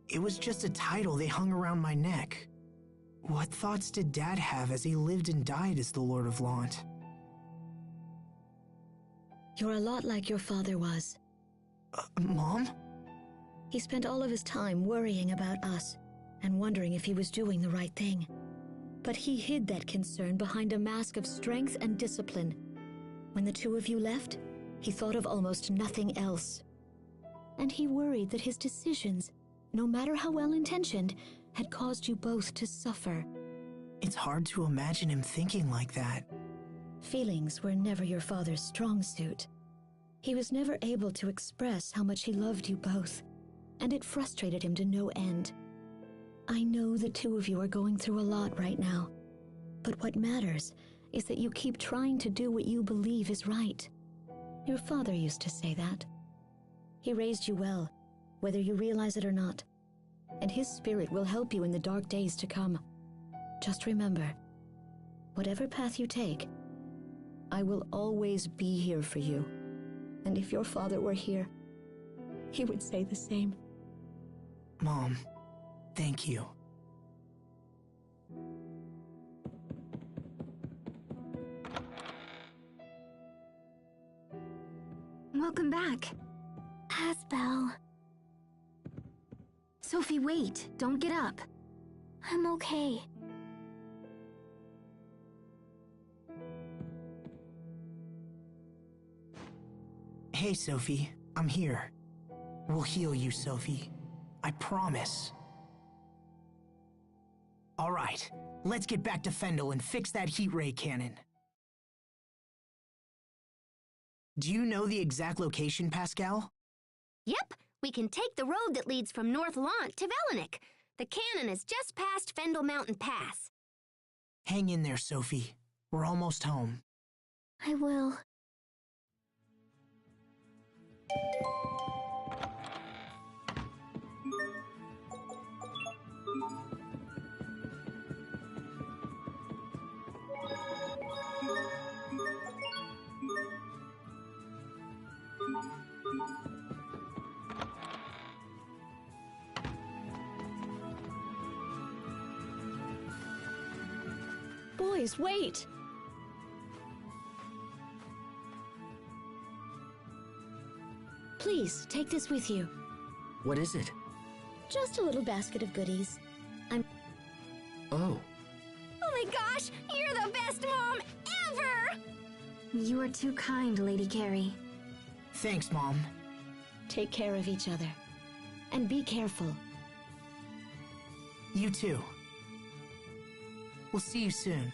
It was just a title they hung around my neck. What thoughts did Dad have as he lived and died as the Lord of Lant? You're a lot like your father was. Mom? He spent all of his time worrying about us and wondering if he was doing the right thing. But he hid that concern behind a mask of strength and discipline. When the two of you left, he thought of almost nothing else. And he worried that his decisions, no matter how well-intentioned, had caused you both to suffer. It's hard to imagine him thinking like that. Feelings were never your father's strong suit. He was never able to express how much he loved you both, and it frustrated him to no end. I know the two of you are going through a lot right now, but what matters is that you keep trying to do what you believe is right. Your father used to say that. He raised you well, whether you realize it or not, and his spirit will help you in the dark days to come. Just remember, whatever path you take, I will always be here for you. And if your father were here, he would say the same. Mom, thank you. Welcome back. Asbel. Sophie, wait. Don't get up. I'm okay. Hey, Sophie. I'm here. We'll heal you, Sophie. I promise. All right. Let's get back to Fendel and fix that heat ray cannon. Do you know the exact location, Pascal? Yep. We can take the road that leads from North Lant to Velenik. The cannon is just past Fendel Mountain Pass. Hang in there, Sophie. We're almost home. I will. Boys, wait! Please, take this with you. What is it? Just a little basket of goodies. Oh. Oh my gosh! You're the best mom ever! You are too kind, Lady Carrie. Thanks, Mom. Take care of each other. And be careful. You too. We'll see you soon.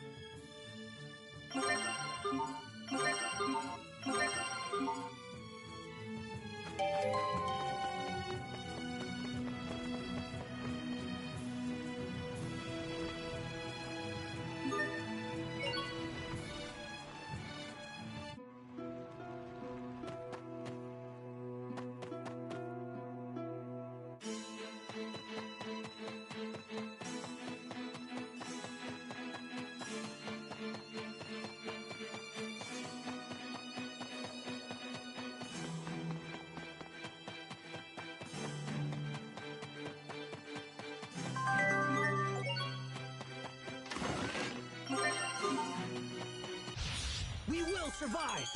We will survive!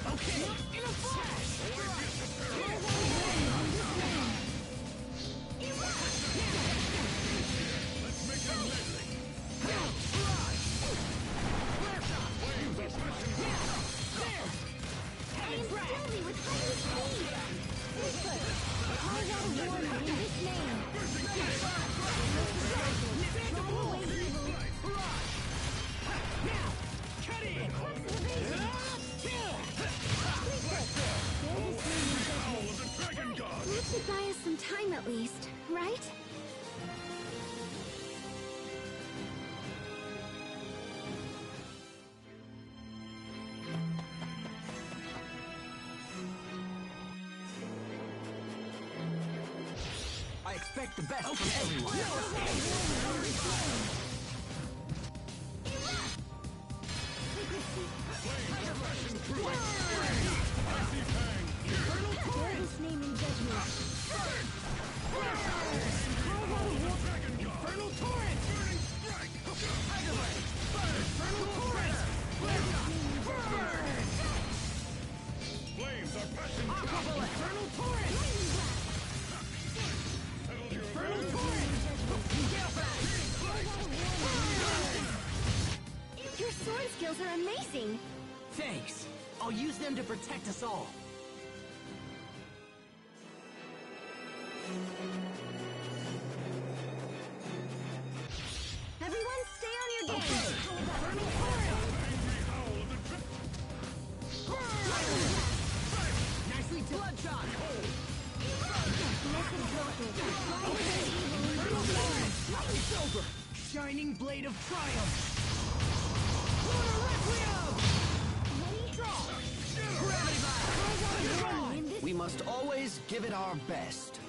Okay, in a flash! some time at least, right? I expect the best from everyone. His name in judgment. Infernal Torrent! Burning Strike! Tiger Blade! Infernal Torrent! Burn! Flames are passing Aqua Bullet! Infernal Torrent! Infernal Torrent! Gale Blast! Your sword skills are amazing! Thanks! I'll use them to protect us all. Everyone stay on your game! Nicely Bloodshot! It's over! Shining Blade of Triumph! Lunar Requiem! Gravity Blast! We must always give it our best.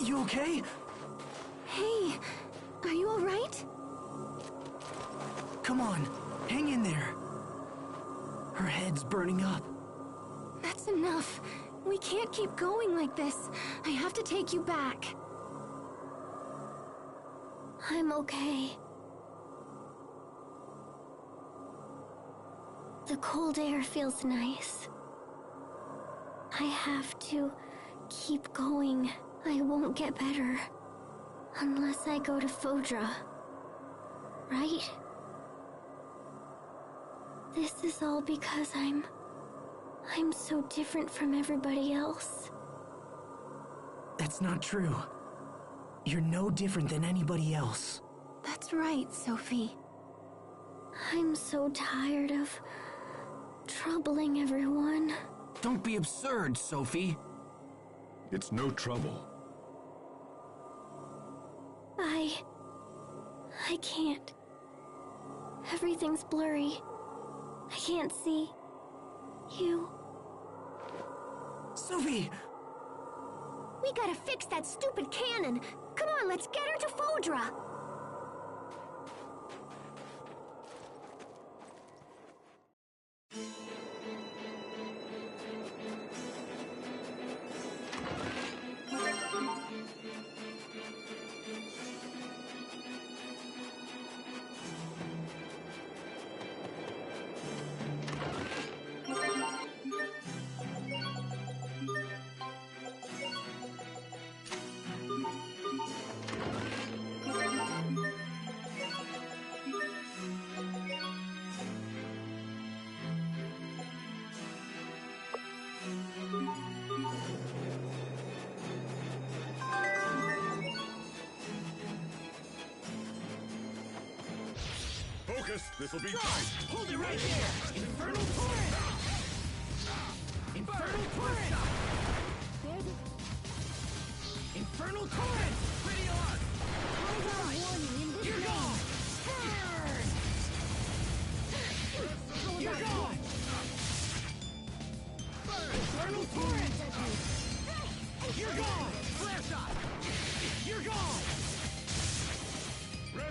You okay? Hey, are you all right? Come on, hang in there. Her head's burning up. That's enough. We can't keep going like this. I have to take you back. I'm okay. The cold air feels nice. I have to keep going. I won't get better unless I go to Fodra. Right? This is all because I'm so different from everybody else. That's not true. You're no different than anybody else. That's right, Sophie. I'm so tired of troubling everyone. Don't be absurd, Sophie. It's no trouble. I can't. Everything's blurry. I can't see you. Sophie! We gotta fix that stupid cannon! Come on, let's get her to Fodra! Focus! This'll be tight! Hold it right there! Infernal Torrent! Infernal Torrent! Infernal Torrent! Pretty arc! You're gone! Burn! You're gone! Infernal Torrent! You're gone! Flare shot! You're gone!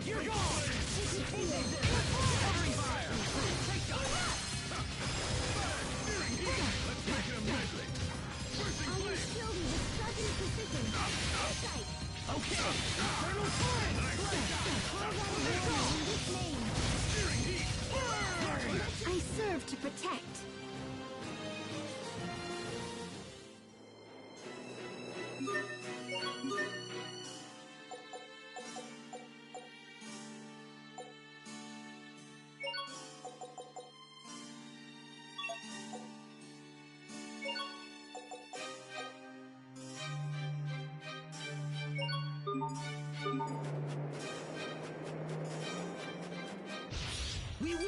You're gone! Covering fire! Take shot! Let's make it immediately! Bursting flame! Okay! Infernal Torrent! Searing heat! I serve to protect.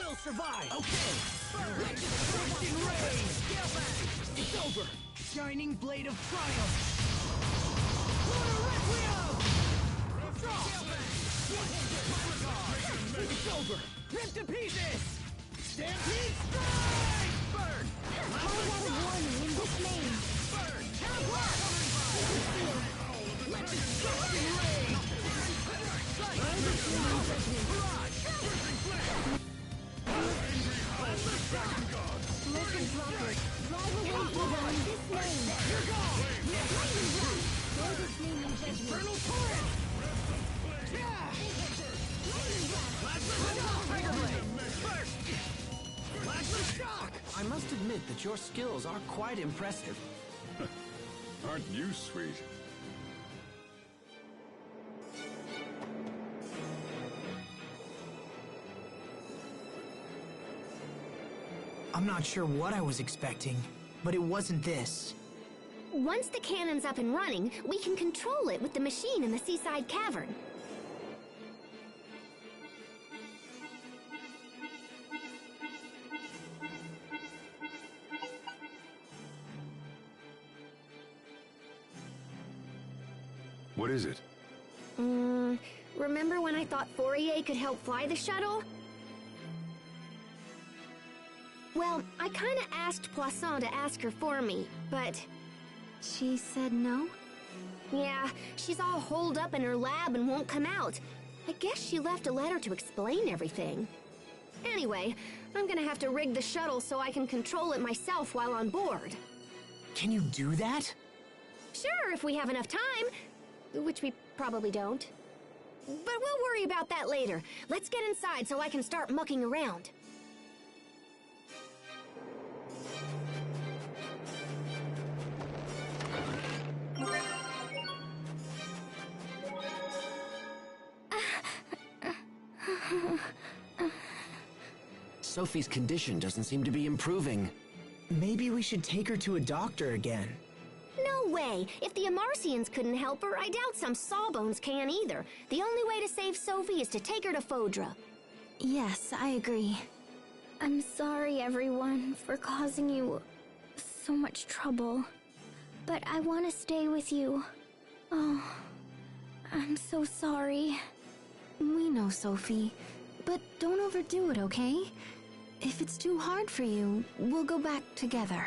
will survive! Okay! Let destruction rain! Scale back! It's over! Shining blade of triumph! Lunar Requiem! Scale back! It's over! Rip to pieces! Stampede strike! Burn! Call out a warning in this name. Burn! Let destruction rain! Listen, Dropper. Drive away evil in this name. You're gone! Lightning Blast. Bear this name in judgment. Infernal torrent! Tiger blade! First! Plasma shock! I must admit that your skills are quite impressive. Aren't you sweet? I'm not sure what I was expecting, but it wasn't this. Once the cannon's up and running, we can control it with the machine in the seaside cavern. What is it? Remember when I thought Fourier could help fly the shuttle? Well, I kinda asked Poisson to ask her for me, but... She said no? Yeah, she's all holed up in her lab and won't come out. I guess she left a letter to explain everything. Anyway, I'm gonna have to rig the shuttle so I can control it myself while on board. Can you do that? Sure, if we have enough time. Which we probably don't. But we'll worry about that later. Let's get inside so I can start mucking around. Sophie's condition doesn't seem to be improving. Maybe we should take her to a doctor again. No way! If the Amarcians couldn't help her, I doubt some sawbones can either. The only way to save Sophie is to take her to Fodra. Yes, I agree. I'm sorry, everyone, for causing you so much trouble. But I want to stay with you. Oh, I'm so sorry. We know, Sophie. But don't overdo it, okay? If it's too hard for you, we'll go back together.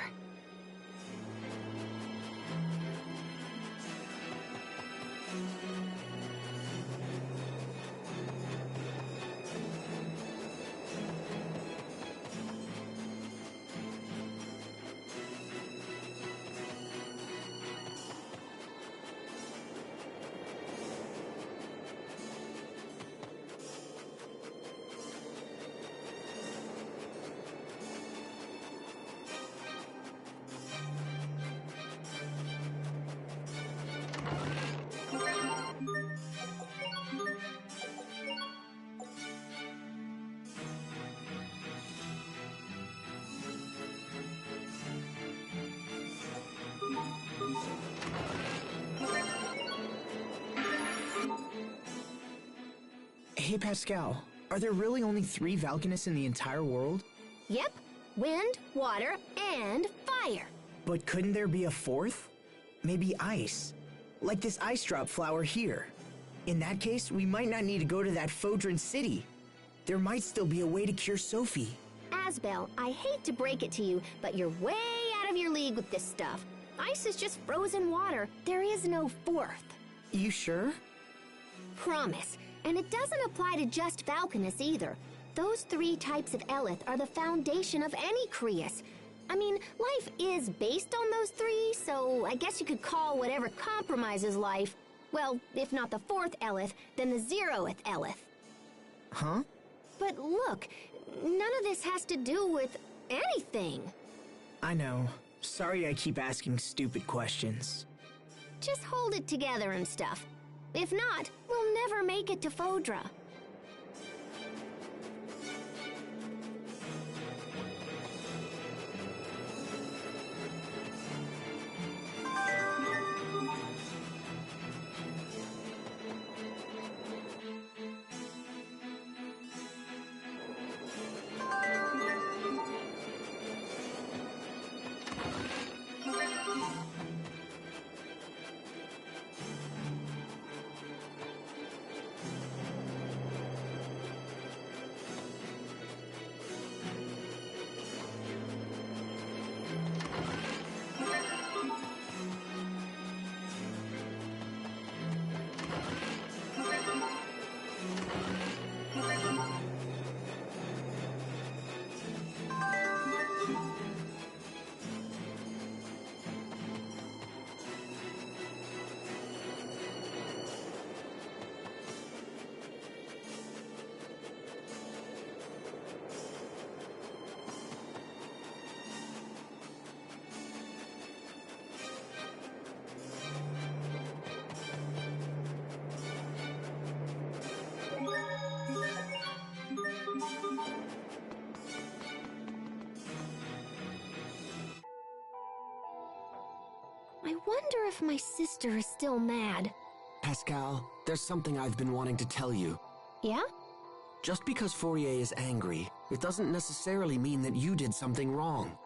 Hey, Pascal, are there really only 3 Valkanists in the entire world? Yep. Wind, water, and fire. But couldn't there be a 4th? Maybe ice. Like this ice drop flower here. In that case, we might not need to go to that Fodran city. There might still be a way to cure Sophie. Asbel, I hate to break it to you, but you're way out of your league with this stuff. Ice is just frozen water. There is no 4th. You sure? Promise. And it doesn't apply to just Valkanists either. Those 3 types of Eleth are the foundation of any Creus. I mean, life is based on those 3, so I guess you could call whatever compromises life, well, if not the 4th Eleth, then the 0th Eleth. Huh? But look, none of this has to do with anything. I know. Sorry I keep asking stupid questions. Just hold it together and stuff. If not, we'll never make it to Fodra. I wonder if my sister is still mad. Pascal, there's something I've been wanting to tell you. Yeah? Just because Fourier is angry, it doesn't necessarily mean that you did something wrong.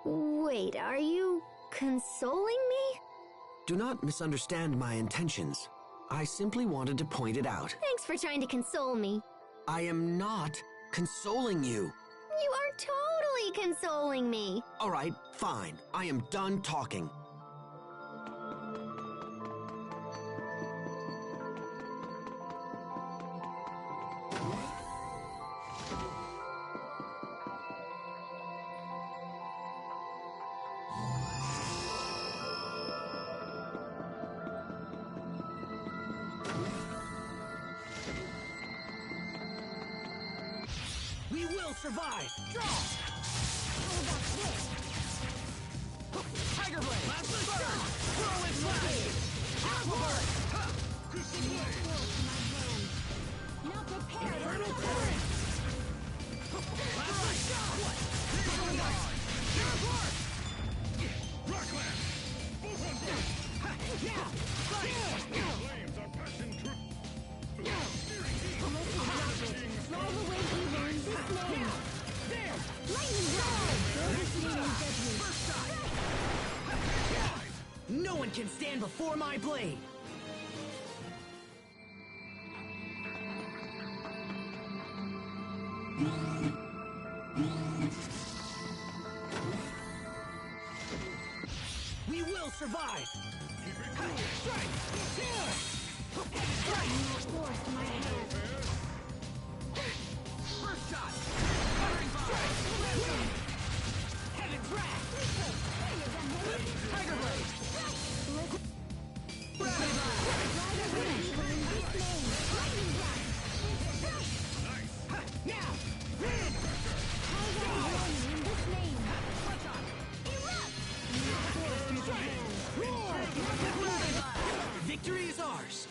Wait, are you consoling me? Do not misunderstand my intentions. I simply wanted to point it out. Thanks for trying to console me. I am not consoling you. You are totally consoling me. All right, fine. I am done talking. We will survive! Draw! How about this? Tiger Blade! Last shot! Whirlwind Flash! Aquabird! Crystal Blade! Now prepare. Infernal Torrent! Last shot! Jaguar! Rockland! Both on burst! Yeah! Fight! Flames are passing through! Roll away evil in this name. There! Lightning Rod! First shot! No one can stand before my blade! We will survive! Strike! Force my hand. First shot! Firing strike! Heaven's Wrath! Tiger Blade! Now! Victory is ours!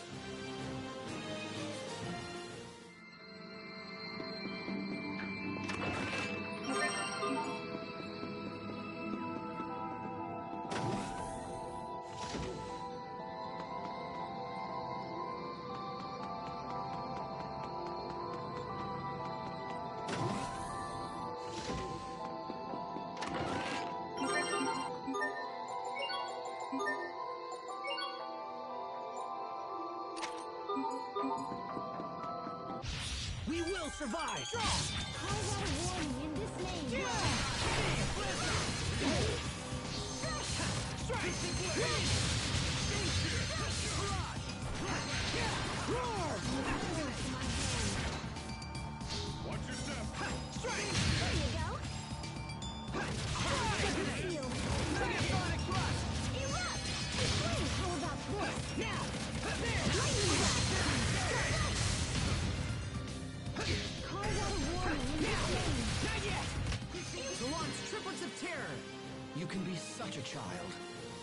We will survive! Draw! How about a warning in this name? Watch your step! Strike! There you go. Megaphonic thrust! Erupt! Wait, how about this? Now! There! Lightning blast! Call out a warning in this name. Not yet! To launch triplets of terror! You can be such a child.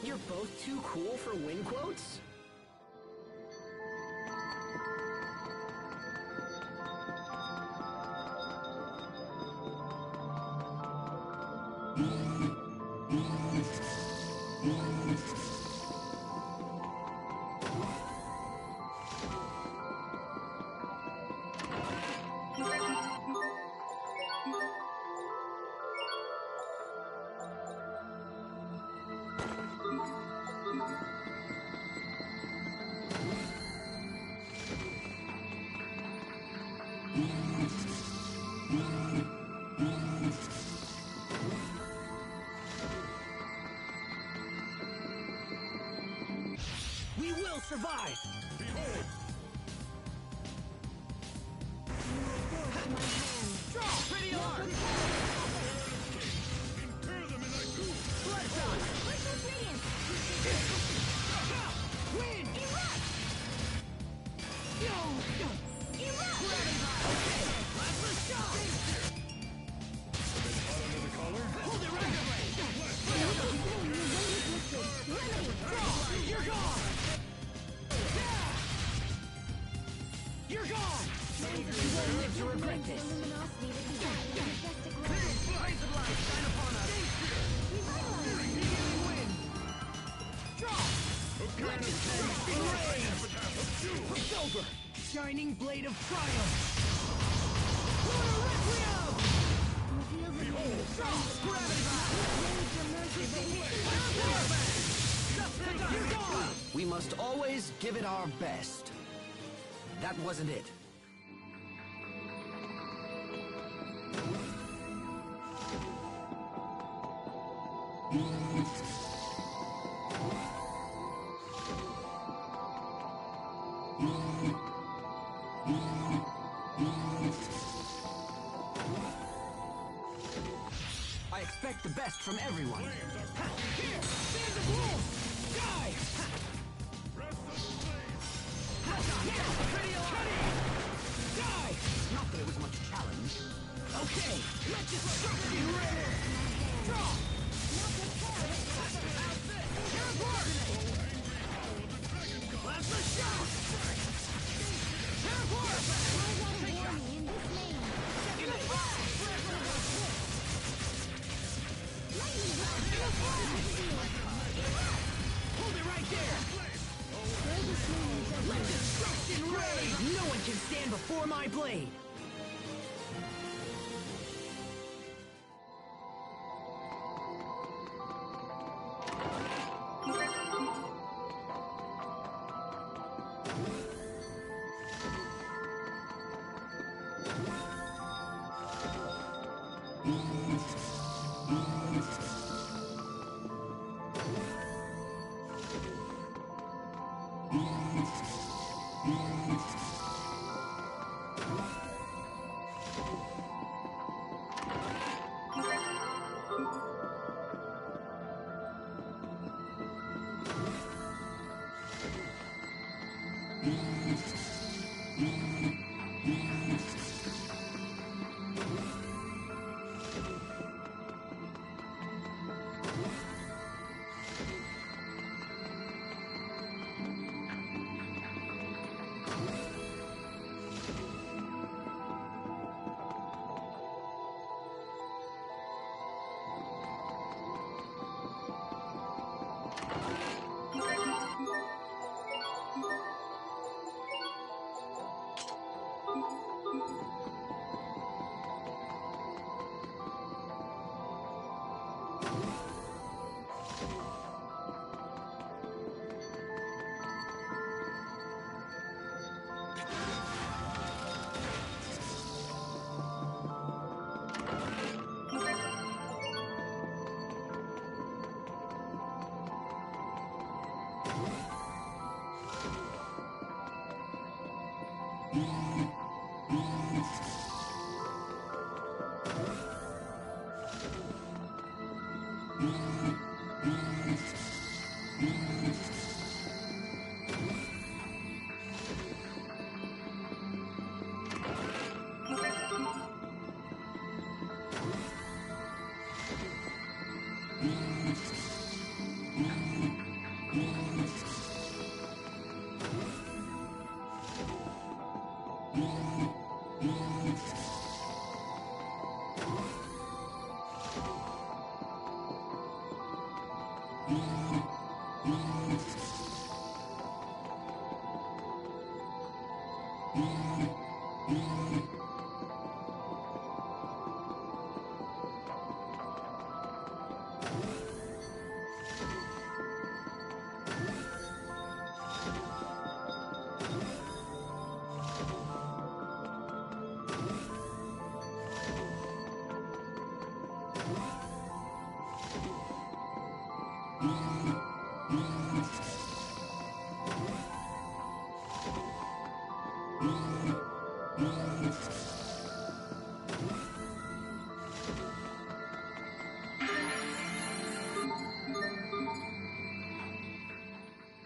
You're both too cool for win quotes? We will survive! Behold! Draw! Pretty alarm! Incur them in thy tomb! Bloodshot! Crystal Radiance! Wind! Erupt! Erupt! Last shot! Hot under the collar? Hold it right away! Remedy! Draw! You're gone! You're gone! You won't live to regret this. Luminosity that began in majestic shining blade of triumph! Fodra Requiem! Behold, You're gone! We must always give it our best. That wasn't it. I expect the best from everyone. Here! Stand of wolf! Die! Die! Not that it was much challenge. Okay, let destruction reign! Draw! Plasma shot! Teleport! In a flash! Hold it right there! Let destruction reign! No one can stand before my blade!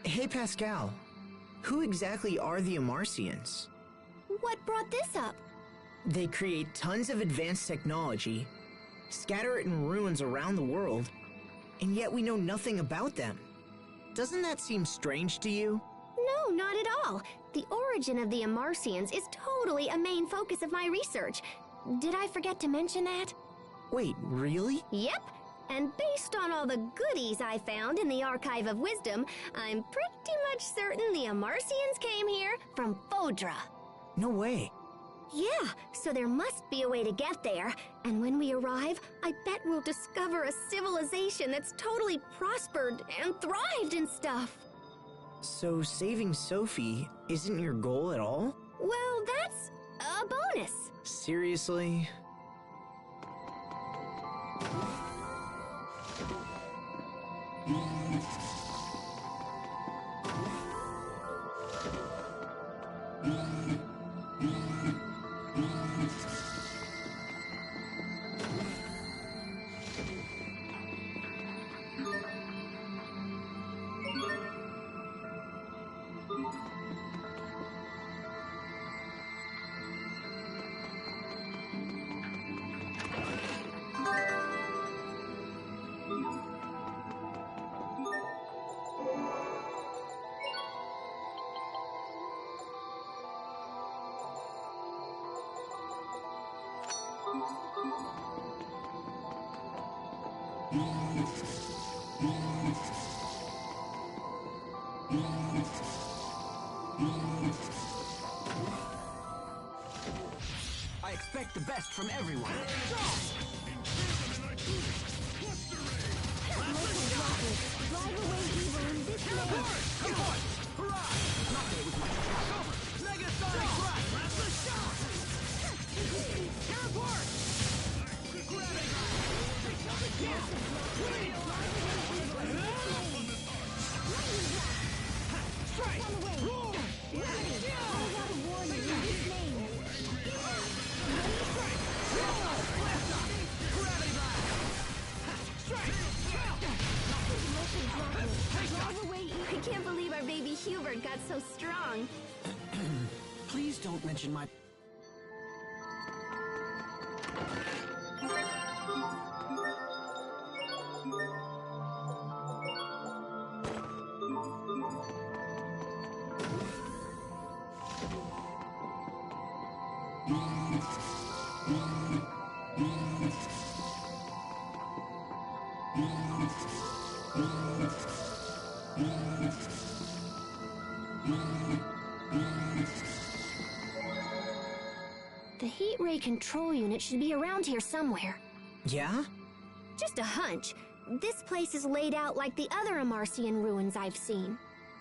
Hey, Pascal. Who exactly are the Amarcians? What brought this up? They create tons of advanced technology, scatter it in ruins around the world, and yet we know nothing about them. Doesn't that seem strange to you? No, not at all. The origin of the Amarcians is totally a main focus of my research. Did I forget to mention that? Wait, really? Yep. And based on all the goodies I found in the Archive of Wisdom, I'm pretty much certain the Amarcians came here from Fodra. No way. Yeah, so there must be a way to get there. And when we arrive, I bet we'll discover a civilization that's totally prospered and thrived and stuff. So saving Sophie isn't your goal at all? Well, that's a bonus. Seriously? I expect the best from everyone. Drive away evil in this land. Come on! Hurrah! Not that it was much trouble. Mega Sonic Rush! Blast the shot! Tear apart! Gravity! Yeah! Wait! Strike! Roll! I got a warning in his name. Strike! Roll! Blast off! Gravity blast! Strike! I can't believe our baby Hubert got so strong. Please don't mention my... The heat ray control unit should be around here somewhere. Yeah? Just a hunch. This place is laid out like the other Amarcian ruins I've seen.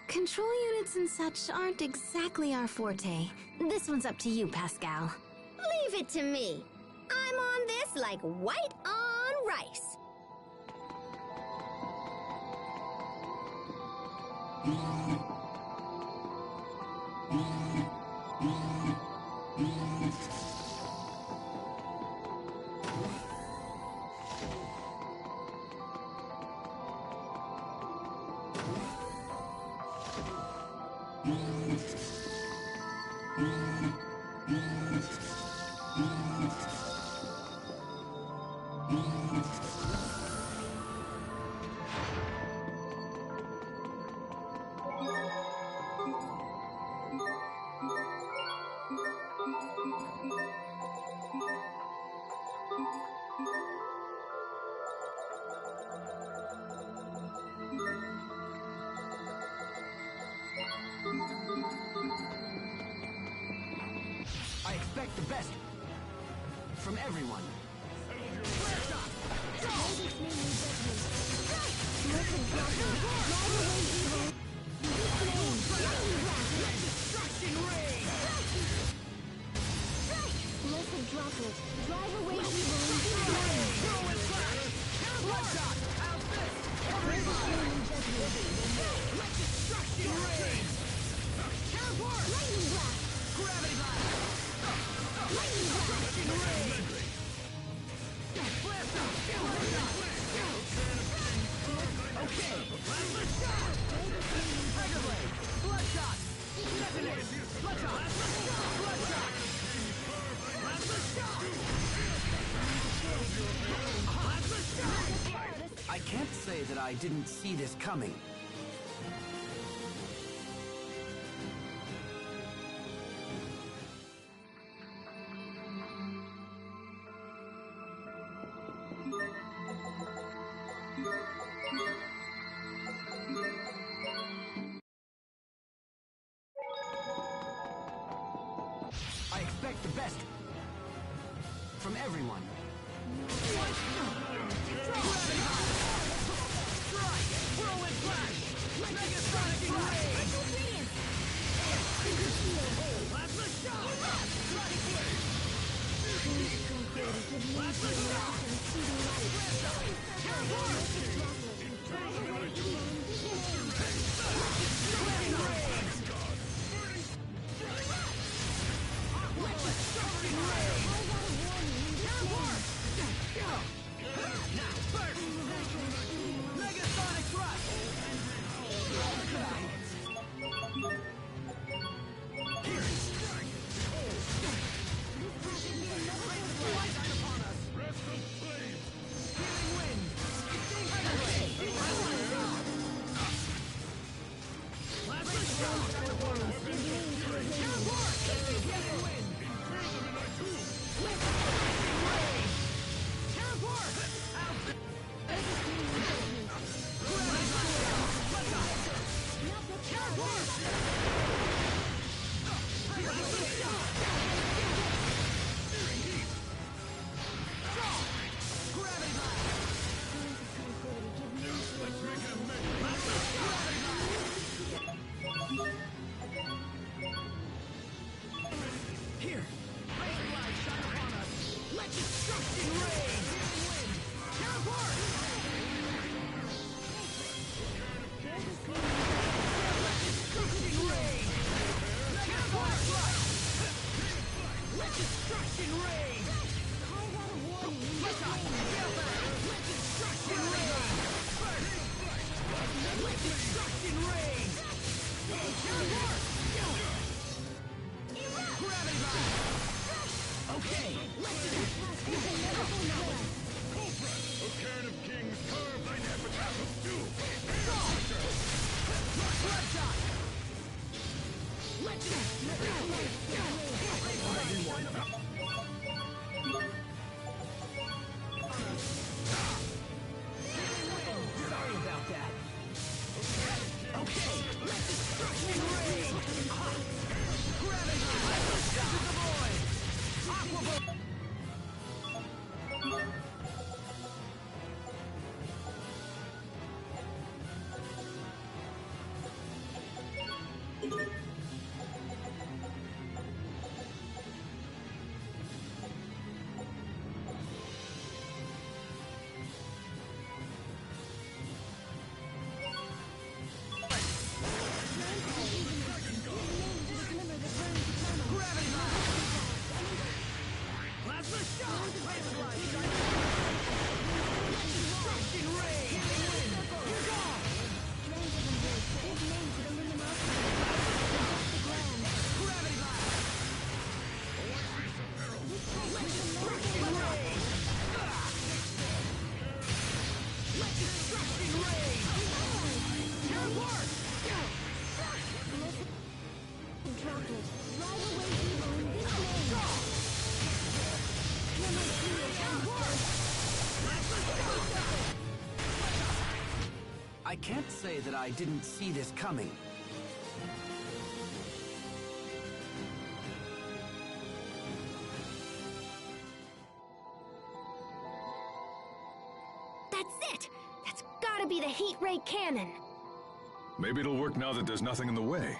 Control units and such aren't exactly our forte. This one's up to you, Pascal. Leave it to me. I'm on this like white on rice. I expect the best from everyone. Blessed droplet, drive away evil in this land. Bloodshot, out fist, everybody. Let destruction reign. Teleport, lightning blast, gravity blast, lightning blast, destruction reign. Blast off, okay, blast the shot. Tiger blade, bloodshot, detonate, bloodshot, bloodshot. I can't say that I didn't see this coming. expect the best from everyone. Whirlwind flash! Mega sonic ray! Plasma shot! Sonic blade! Plasma shot! Mega sonic thrust! Here! Razor light shine upon us! Let destruction reign! Teleport! Let destruction reign! Mega sonic thrust! Let destruction reign! Let destruction reign! Let destruction reign! Teleport! Gravity Blast! Okay, let's do this! Cobra! A cairn of kings carve thine epitaph of doom! Bloodshot! Let's Sorry about that. Okay, let destruction reign! Gravity! To the void! Aqua Bolt! Gravity Blast! Plasma shot! Razor blade! Destruction ray! You're gone! Gravity blast! Let destruction ray! Let destruction ray! Teleport! Droplet, drive away evil in this name. I can't say that I didn't see this coming. That's it! That's gotta be the heat ray cannon! Maybe it'll work now that there's nothing in the way.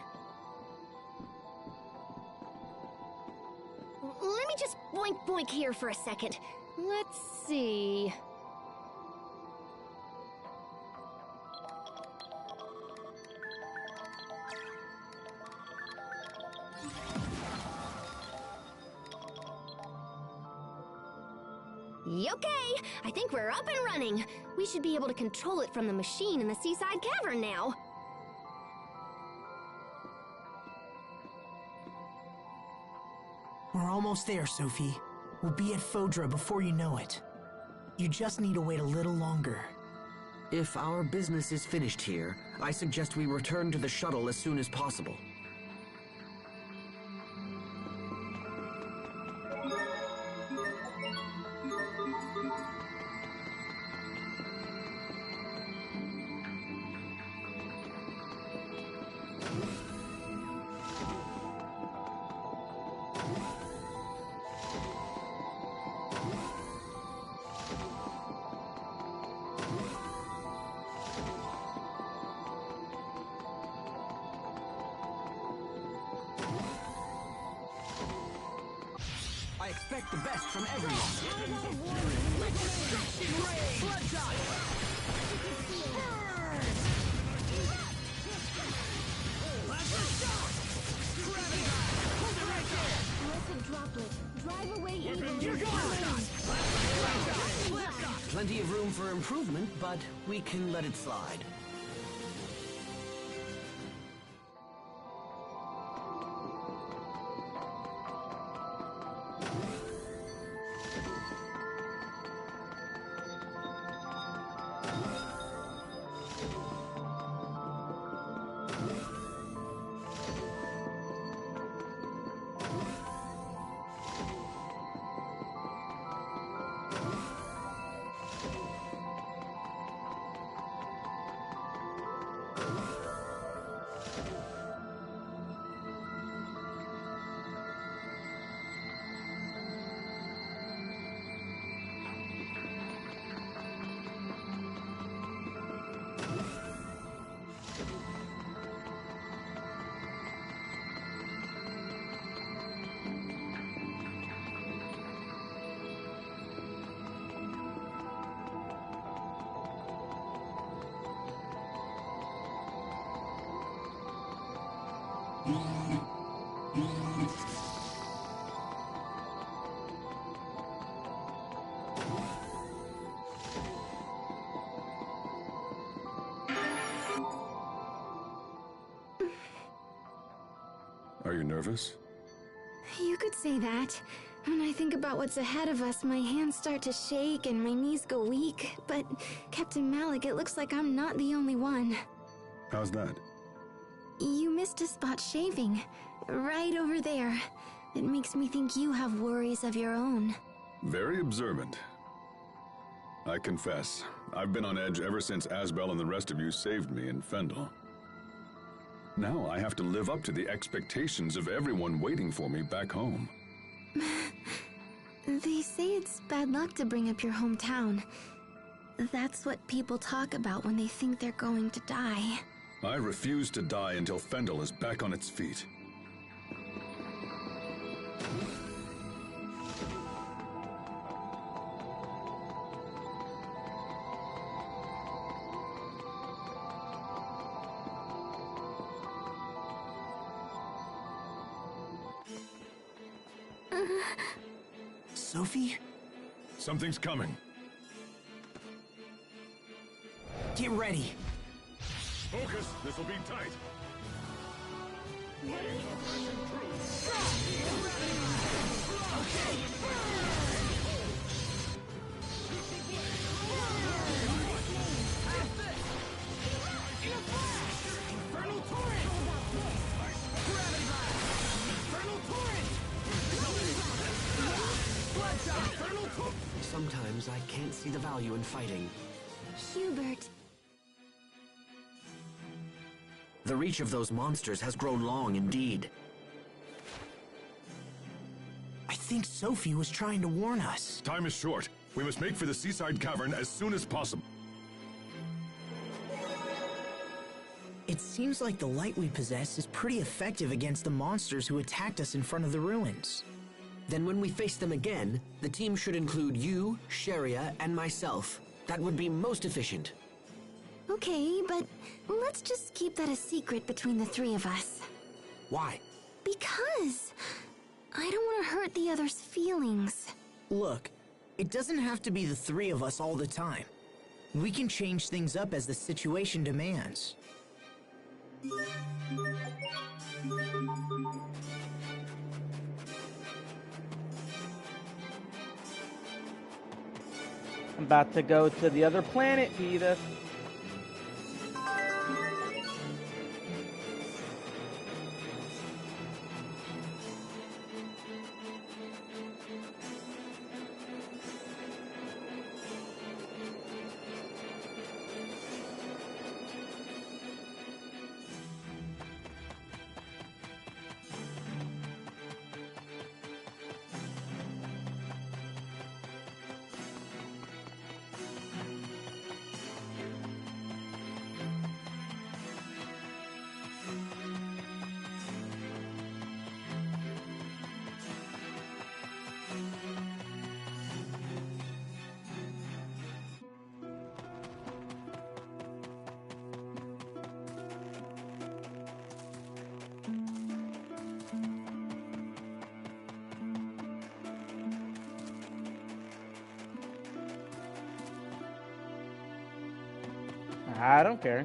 Let me just boink boink here for a second. Let's see... Okay, I think we're up and running. We should be able to control it from the machine in the seaside cavern now. We're almost there, Sophie. We'll be at Fodra before you know it. You just need to wait a little longer. If our business is finished here, I suggest we return to the shuttle as soon as possible. expect the best from everyone. Blessed droplet, drive away evil. You're gone! Plenty of room for improvement, but we can let it slide. Are you nervous? You could say that. When I think about what's ahead of us, my hands start to shake and my knees go weak. But, Captain Malik, it looks like I'm not the only one. How's that? You missed a spot shaving. Right over there. It makes me think you have worries of your own. Very observant. I confess, I've been on edge ever since Asbel and the rest of you saved me in Fendel. Now I have to live up to the expectations of everyone waiting for me back home. They say it's bad luck to bring up your hometown. That's what people talk about when they think they're going to die. I refuse to die until Fendel is back on its feet. Sophie? Something's coming. Get ready. Focus, this'll be tight. Infernal torrent! Gravity blast! Infernal torrent! Blood shot! Infernal torrent! Sometimes I can't see the value in fighting. Hubert. The reach of those monsters has grown long indeed. I think Sophie was trying to warn us. Time is short. We must make for the seaside cavern as soon as possible. It seems like the light we possess is pretty effective against the monsters who attacked us in front of the ruins. Then when we face them again, the team should include you, Sharia, and myself. That would be most efficient. Okay, but let's just keep that a secret between the three of us. Why? Because I don't want to hurt the others' feelings. Look, it doesn't have to be the three of us all the time. We can change things up as the situation demands. I'm about to go to the other planet, Peter. I don't care.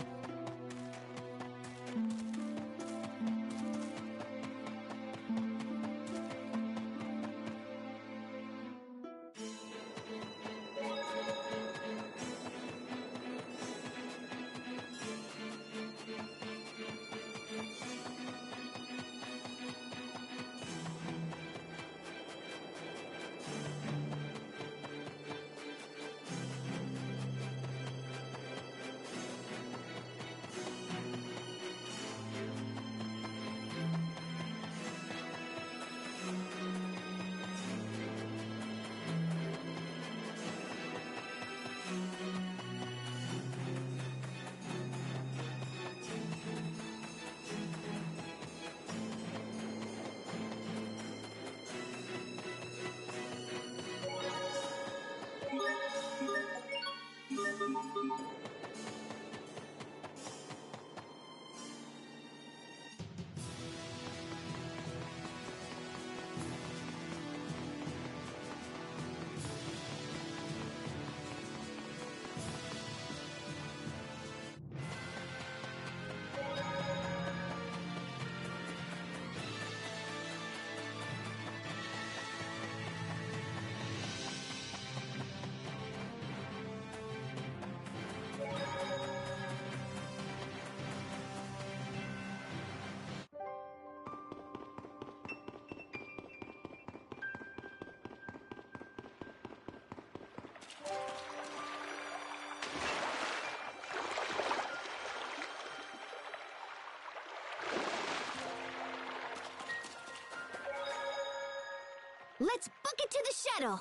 Let's book it to the shuttle!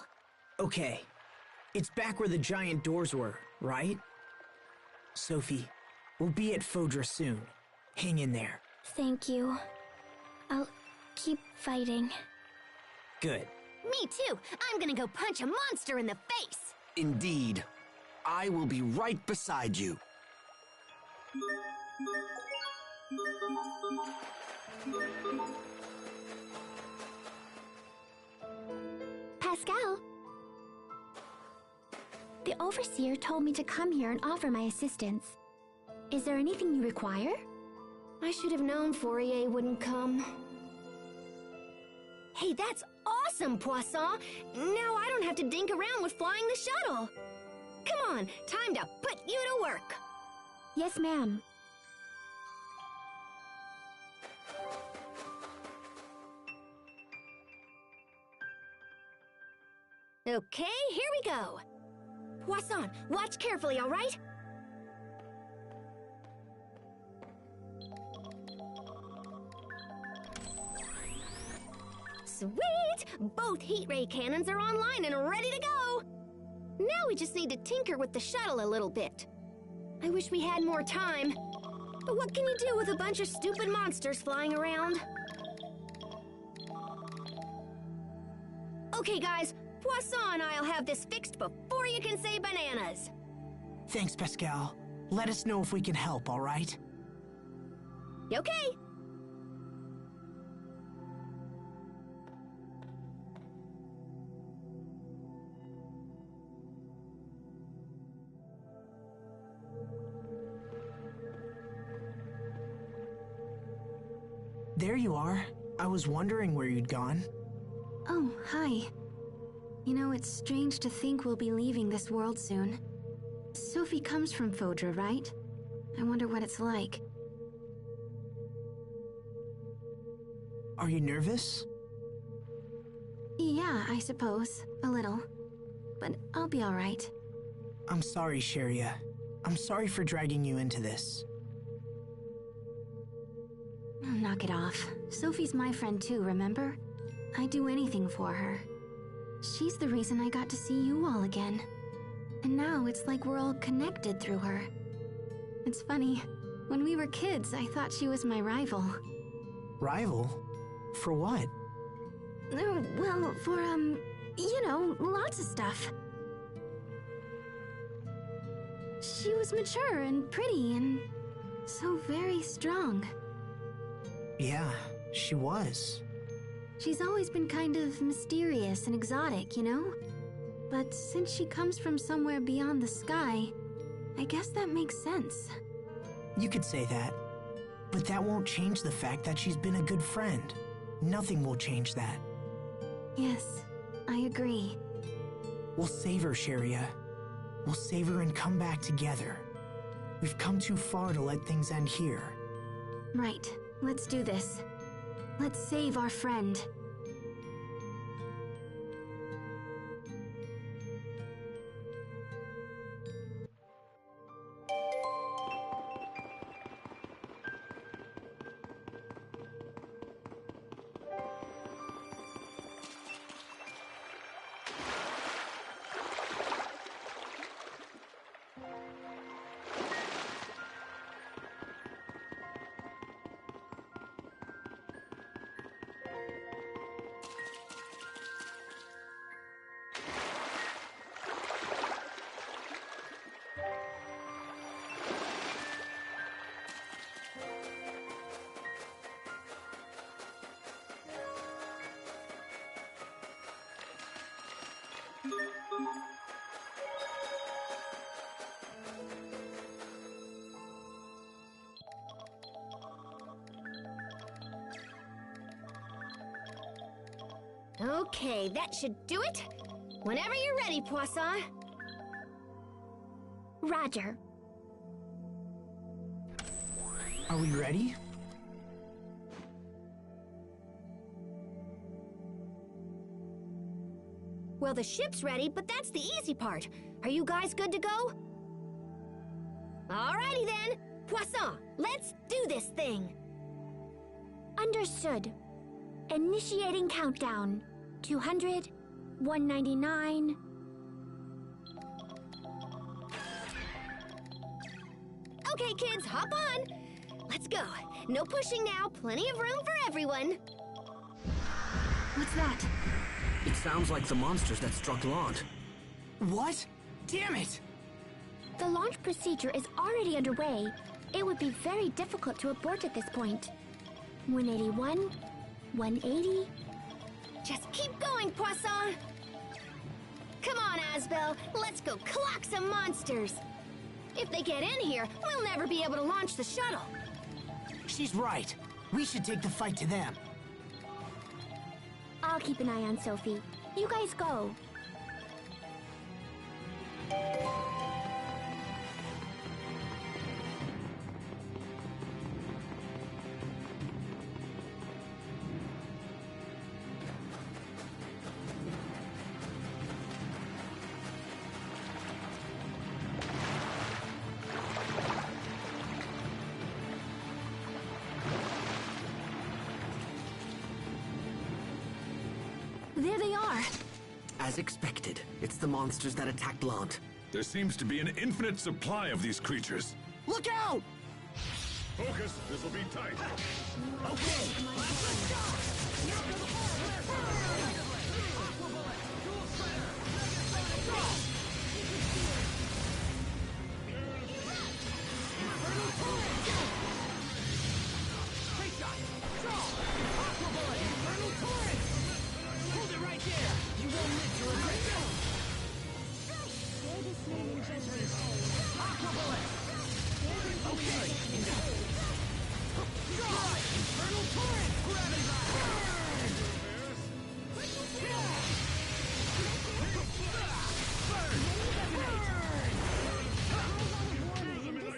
Okay. It's back where the giant doors were, right? Sophie, we'll be at Fodra soon. Hang in there. Thank you. I'll keep fighting. Good. Me too! I'm gonna go punch a monster in the face! Indeed. I will be right beside you. Pascal? The Overseer told me to come here and offer my assistance. Is there anything you require? I should have known Fourier wouldn't come. Hey, that's awesome, Poisson! Now I don't have to dink around with flying the shuttle! Come on, time to put you to work! Yes, ma'am. Okay, here we go! Poisson, watch carefully, all right? Sweet! Both heat ray cannons are online and ready to go! Now we just need to tinker with the shuttle a little bit. I wish we had more time. But what can you do with a bunch of stupid monsters flying around? Okay, guys. Poisson and I'll have this fixed before you can say bananas. Thanks, Pascal. Let us know if we can help, all right? Okay. There you are. I was wondering where you'd gone. Oh, hi. You know, it's strange to think we'll be leaving this world soon. Sophie comes from Fodra, right? I wonder what it's like. Are you nervous? Yeah, I suppose. A little. But I'll be alright. I'm sorry, Sheria. I'm sorry for dragging you into this. Oh, knock it off. Sophie's my friend too, remember? I'd do anything for her. She's the reason I got to see you all again. And now it's like we're all connected through her. It's funny. When we were kids, I thought she was my rival. Rival? For what? Well, for, you know, lots of stuff. She was mature and pretty and so very strong. Yeah, she was. She's always been kind of mysterious and exotic, you know? But since she comes from somewhere beyond the sky, I guess that makes sense. You could say that, but that won't change the fact that she's been a good friend. Nothing will change that. Yes, I agree. We'll save her, Sharia. We'll save her and come back together. We've come too far to let things end here. Right, let's do this. Let's save our friend. Okay, that should do it. Whenever you're ready, Poisson. Roger. Are we ready? Well, the ship's ready, but that's the easy part. Are you guys good to go? Alrighty then. Poisson, let's do this thing. Understood. Initiating countdown. 200, 199... Okay, kids, hop on. Let's go. No pushing now. Plenty of room for everyone. What's that? It sounds like the monsters that struck Lant. What? Damn it! The launch procedure is already underway. It would be very difficult to abort at this point. 181, 180... Just keep going, Poisson! Come on, Asbel, let's go clock some monsters! If they get in here, we'll never be able to launch the shuttle. She's right. We should take the fight to them. I'll keep an eye on Sophie. You guys go. There they are. As expected, it's the monsters that attacked Lant. There seems to be an infinite supply of these creatures. Look out! Focus, this'll be tight. Okay, let's go!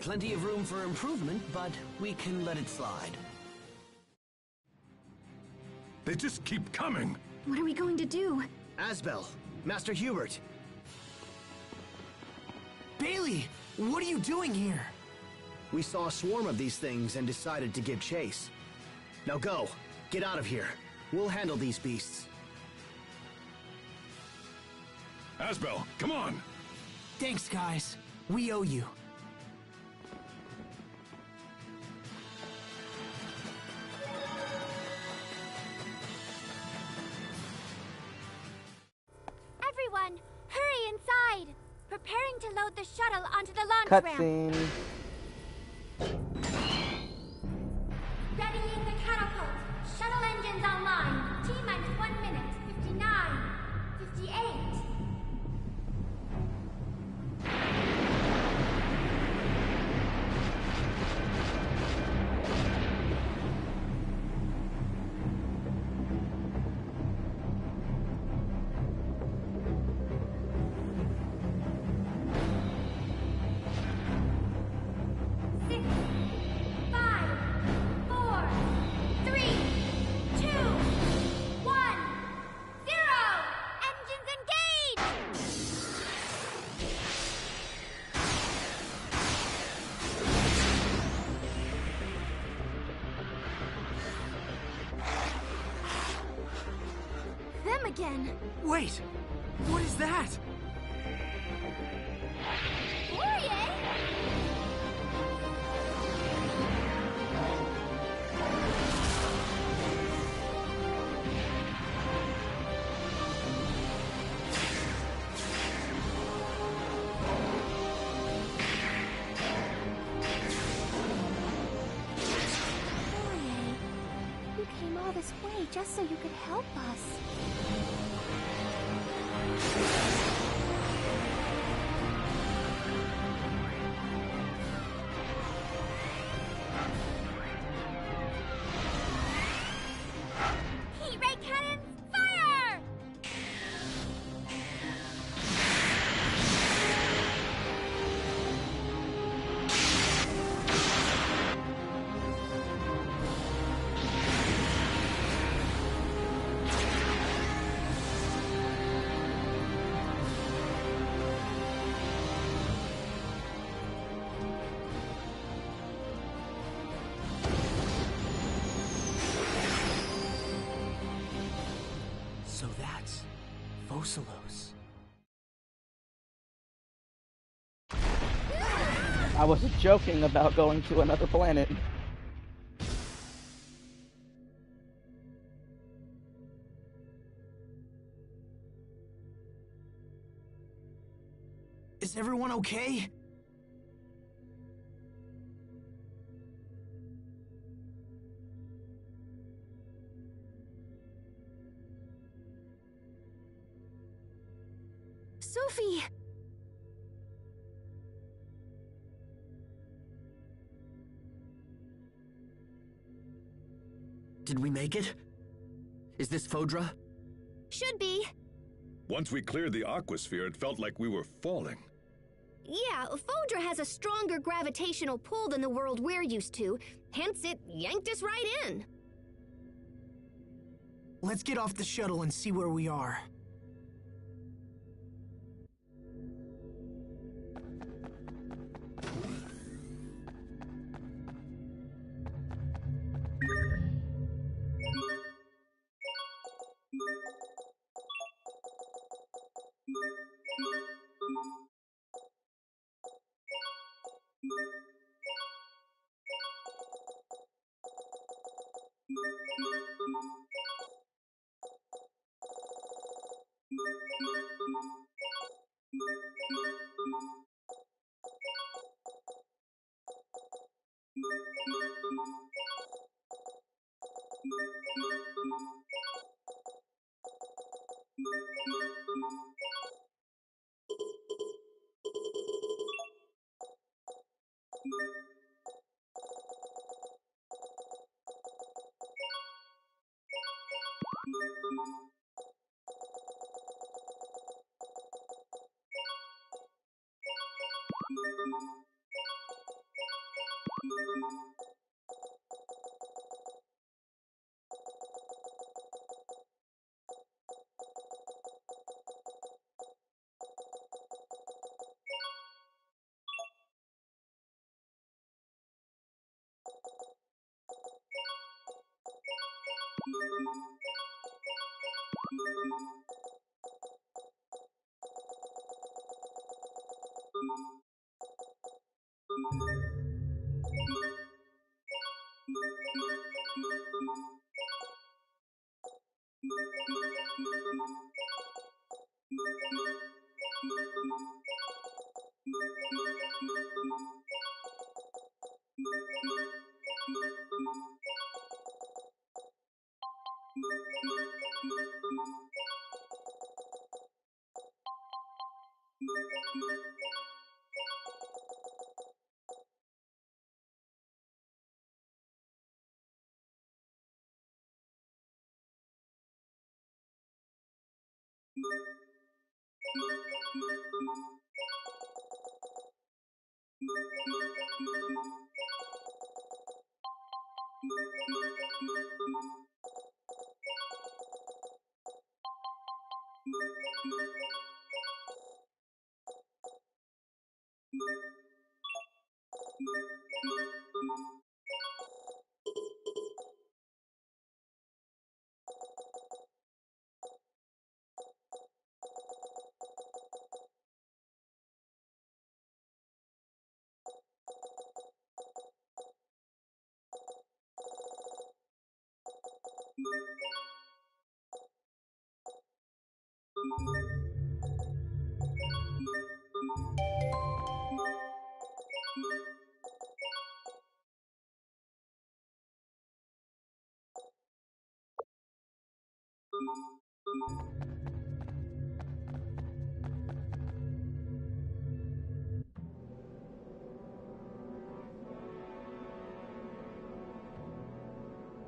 Plenty of room for improvement, but we can let it slide. They just keep coming. What are we going to do? Asbel, Master Hubert. Bailey, what are you doing here? We saw a swarm of these things and decided to give chase. Now go. Get out of here. We'll handle these beasts. Asbel, come on! Thanks, guys. We owe you. Everyone, hurry inside! Preparing to load the shuttle onto the launch ramp. Cutscene. Readying the catapult. Shuttle engines online. T-minus 1 minute. 59. 58. again. Wait! What is that? You came all this way just so you could help us. Heat ray cannons, fire! So that's Fossilos. I was joking about going to another planet. Is everyone okay? Sophie! Did we make it? Is this Fodra? Should be. Once we cleared the aquasphere, it felt like we were falling. Yeah, Fodra has a stronger gravitational pull than the world we're used to, hence it yanked us right in. Let's get off the shuttle and see where we are.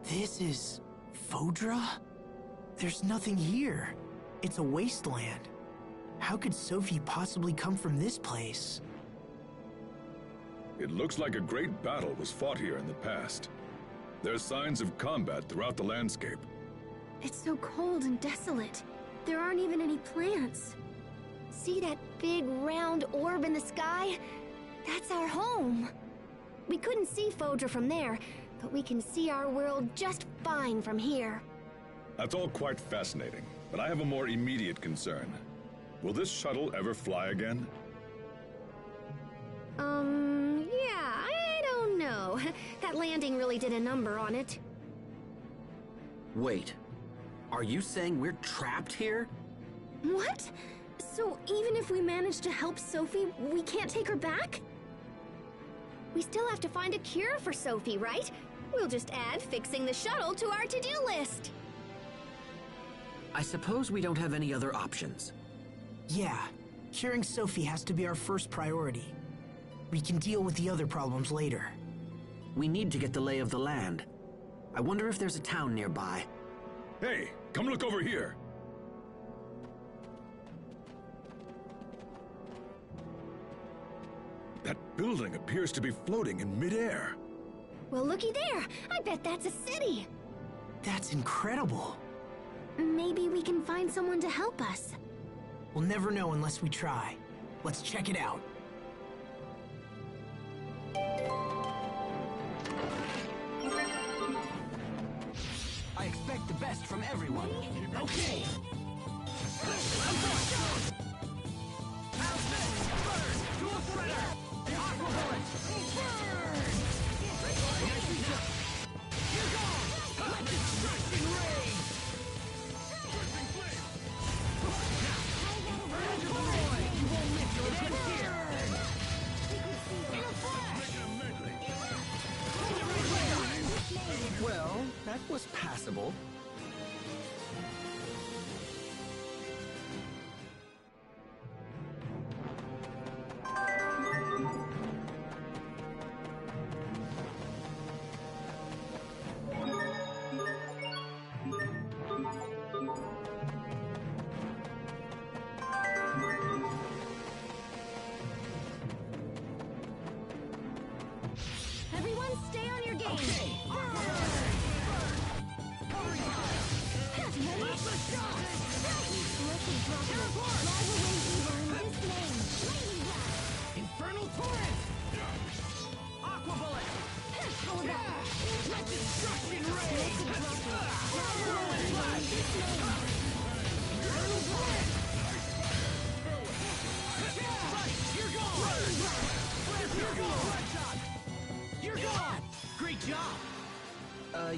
This is Fodra? There's nothing here. It's a wasteland. How could Sophie possibly come from this place? It looks like a great battle was fought here in the past. There's signs of combat throughout the landscape. It's so cold and desolate. There aren't even any plants. See that big round orb in the sky? That's our home. We couldn't see Fodra from there, but we can see our world just fine from here. That's all quite fascinating, but I have a more immediate concern. Will this shuttle ever fly again? Yeah, I don't know. That landing really did a number on it. Wait, are you saying we're trapped here? What? So even if we manage to help Sophie, we can't take her back? We still have to find a cure for Sophie, right? We'll just add fixing the shuttle to our to-do list. I suppose we don't have any other options. Yeah, curing Sophie has to be our first priority. We can deal with the other problems later. We need to get the lay of the land. I wonder if there's a town nearby. Hey, come look over here! That building appears to be floating in midair. Well, looky there. I bet that's a city. That's incredible. Maybe we can find someone to help us. We'll never know unless we try. Let's check it out. I expect the best from everyone. Okay. Dual shredder! Aqua bullet! Burn! Nicely done! You're gone! Let destruction reign! You won't lift your head here! In a flash! Well, that was passable. Everyone stay on your game. Okay. Infernal torrent! Aqua bullet! Let destruction reign! Infernal torrent! You're gone! You're gone! You're gone! Great job!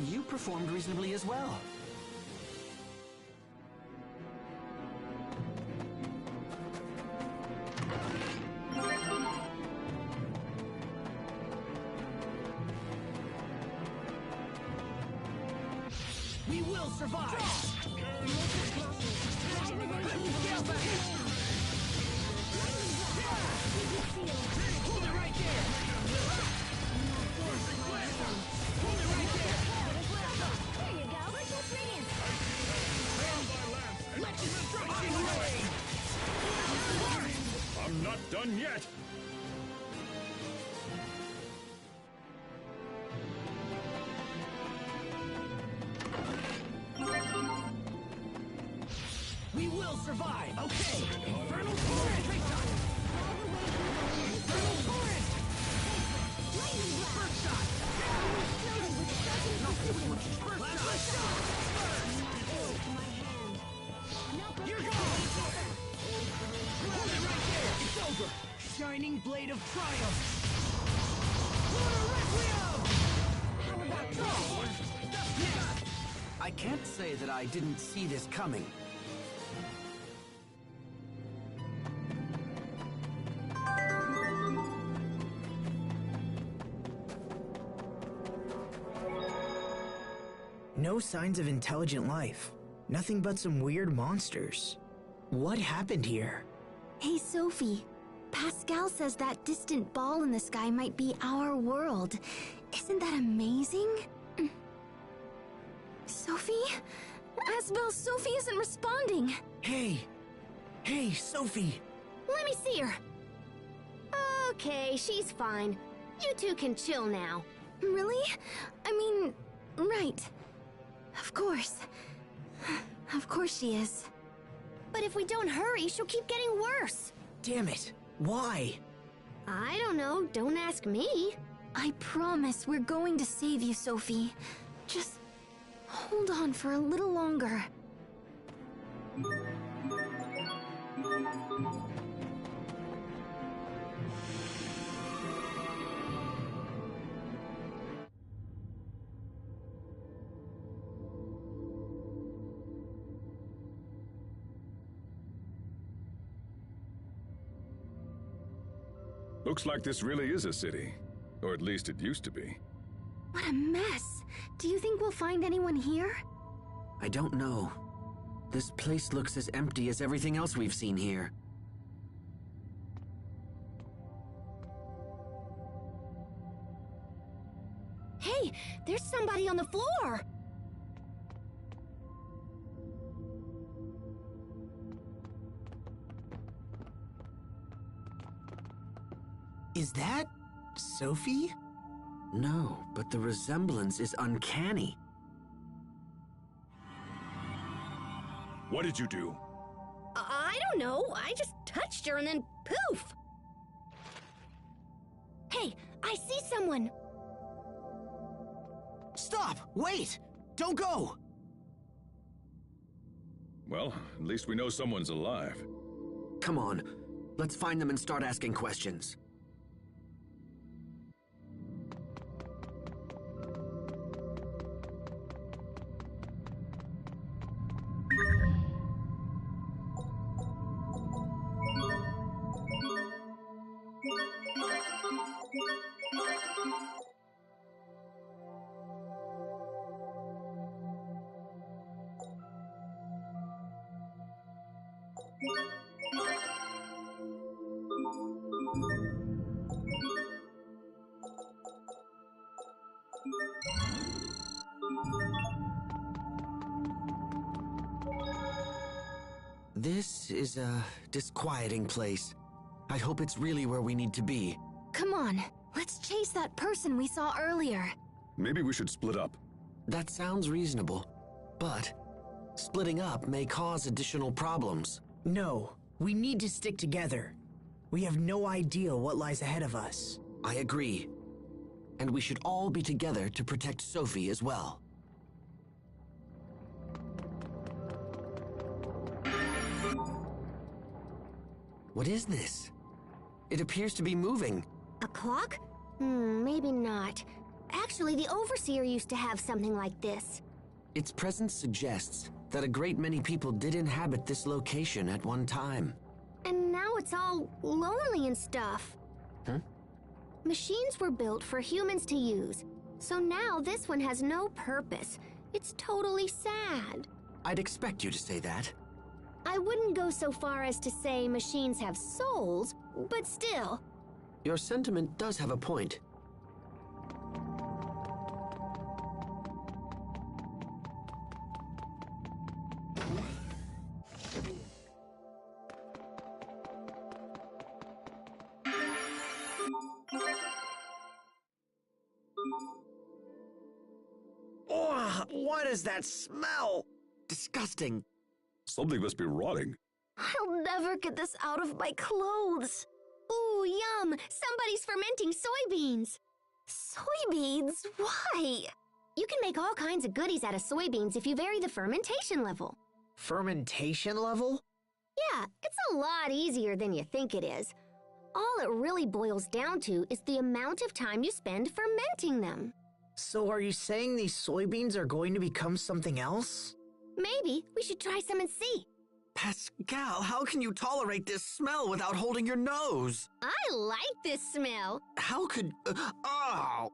You performed reasonably as well. We will survive! Hold it right there! Hold it right there! There you go. Just radiance. Let destruction reign! I'm not done yet! We will survive! Okay! Infernal torrent! Infernal torrent! First shot! First shot! You're gone! Hold it right there! It's over! Shining blade of triumph! Lunar Requiem! How about can't say that I didn't see this coming. No signs of intelligent life. Nothing but some weird monsters. What happened here? Hey, Sophie. Pascal says that distant ball in the sky might be our world. Isn't that amazing? Sophie? Asbel, Sophie isn't responding. Hey, Sophie. Let me see her. Okay, she's fine. You two can chill now. Really? I mean, right. Of course. Of course she is. But if we don't hurry, she'll keep getting worse. Damn it. Why? I don't know. Don't ask me. I promise we're going to save you, Sophie. Just hold on for a little longer. Looks like this really is a city. Or at least it used to be. What a mess. Do you think we'll find anyone here? I don't know. This place looks as empty as everything else we've seen here. Hey, there's somebody on the floor! Is that Sophie? No, but the resemblance is uncanny. What did you do? I don't know. I just touched her and then poof! Hey, I see someone! Stop! Wait! Don't go! Well, at least we know someone's alive. Come on, let's find them and start asking questions. This is a disquieting place. I hope it's really where we need to be. Come on, let's chase that person we saw earlier. Maybe we should split up. That sounds reasonable, but splitting up may cause additional problems. No, we need to stick together. We have no idea what lies ahead of us. I agree. And we should all be together to protect Sophie as well. What is this? It appears to be moving. A clock? Maybe not. Actually, the Overseer used to have something like this. Its presence suggests that a great many people did inhabit this location at one time. And now it's all lonely and stuff. Huh? Machines were built for humans to use, so now this one has no purpose. It's totally sad. I'd expect you to say that. I wouldn't go so far as to say machines have souls, but still. Your sentiment does have a point. Oh, what is that smell? Disgusting. Something must be rotting. I'll never get this out of my clothes. Ooh, yum! Somebody's fermenting soybeans! Soybeans? Why? You can make all kinds of goodies out of soybeans if you vary the fermentation level. Fermentation level? Yeah, it's a lot easier than you think it is. All it really boils down to is the amount of time you spend fermenting them. So are you saying these soybeans are going to become something else? Maybe we should try some and see. Pascal, how can you tolerate this smell without holding your nose? I like this smell. How could... oh!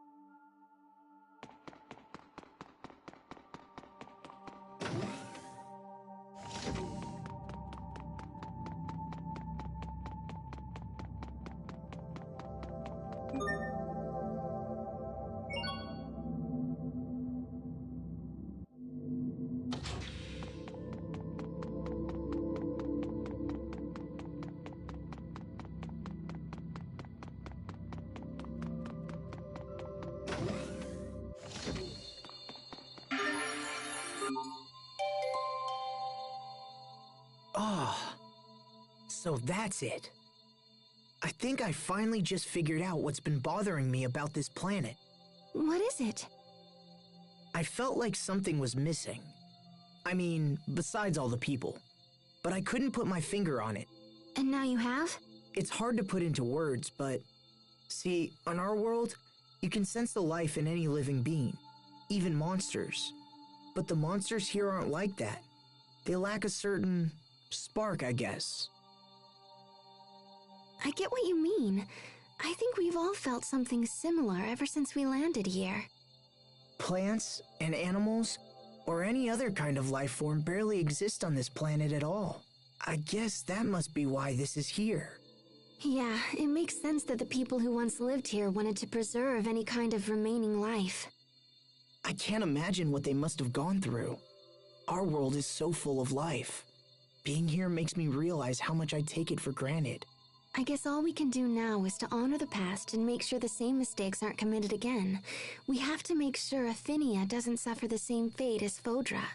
Oh, so that's it. I think I finally just figured out what's been bothering me about this planet. What is it? I felt like something was missing. I mean, besides all the people. But I couldn't put my finger on it. And now you have? It's hard to put into words, but... See, on our world, you can sense the life in any living being, even monsters. But the monsters here aren't like that. They lack a certain... spark, I guess. I get what you mean. I think we've all felt something similar ever since we landed here. Plants and animals, or any other kind of life form barely exist on this planet at all. I guess that must be why this is here. Yeah, it makes sense that the people who once lived here wanted to preserve any kind of remaining life. I can't imagine what they must have gone through. Our world is so full of life. Being here makes me realize how much I take it for granted. I guess all we can do now is to honor the past and make sure the same mistakes aren't committed again. We have to make sure Afinia doesn't suffer the same fate as Fodra.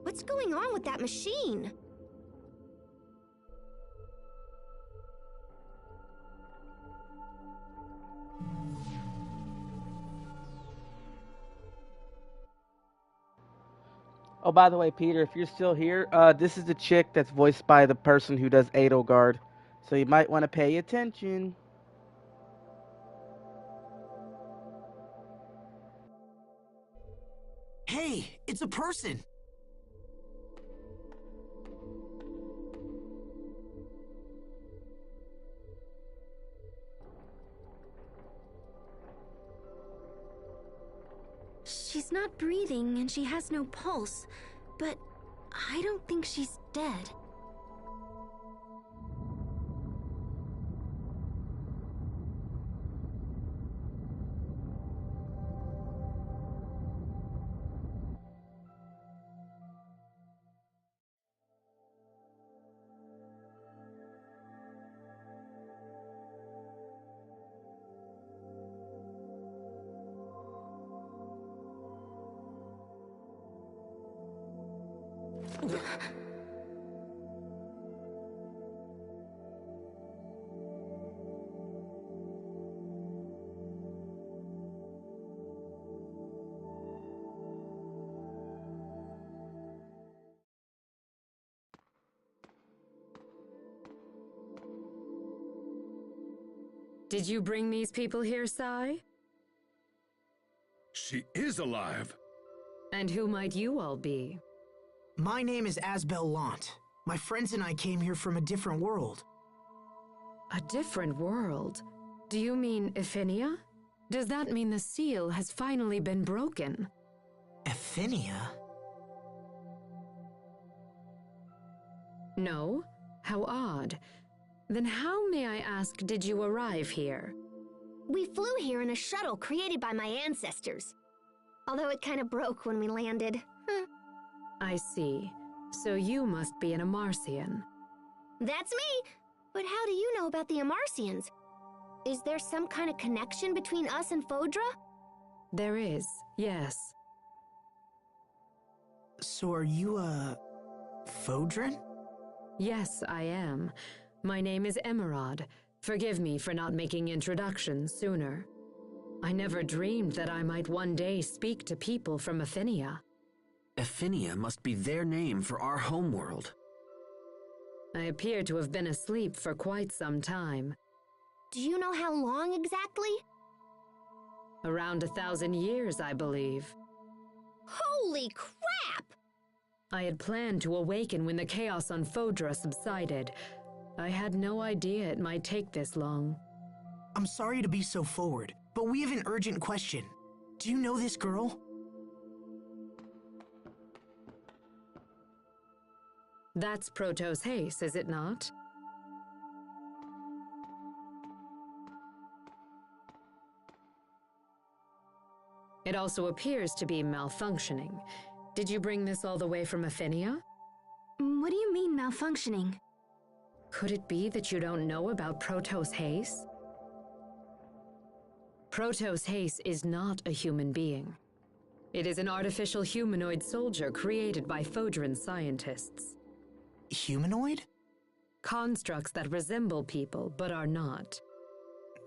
What's going on with that machine? Oh, by the way, Peter, if you're still here, this is the chick that's voiced by the person who does Edelgard. So you might want to pay attention. Hey, it's a person! She's not breathing and she has no pulse, but I don't think she's dead. Did you bring these people here, Sai? She is alive. And who might you all be? My name is Asbel Lant. My friends and I came here from a different world. A different world? Do you mean Ephinia? Does that mean the seal has finally been broken? Ephinia? No? How odd. Then how, may I ask, did you arrive here? We flew here in a shuttle created by my ancestors. Although it kind of broke when we landed. I see. So you must be an Amarcian. That's me! But how do you know about the Amarcians? Is there some kind of connection between us and Fodra? There is, yes. So are you a Fodran? Yes, I am. My name is Emerald. Forgive me for not making introductions sooner. I never dreamed that I might one day speak to people from Ephinia. Ephinia must be their name for our homeworld. I appear to have been asleep for quite some time. Do you know how long exactly? Around 1,000 years, I believe. Holy crap! I had planned to awaken when the chaos on Fodra subsided. I had no idea it might take this long. I'm sorry to be so forward, but we have an urgent question. Do you know this girl? That's Protos Hace, is it not? It also appears to be malfunctioning. Did you bring this all the way from Ephinia? What do you mean, malfunctioning? Could it be that you don't know about Protos Hace? Protos Hace is not a human being. It is an artificial humanoid soldier created by Fodran scientists. Humanoid? Constructs that resemble people, but are not.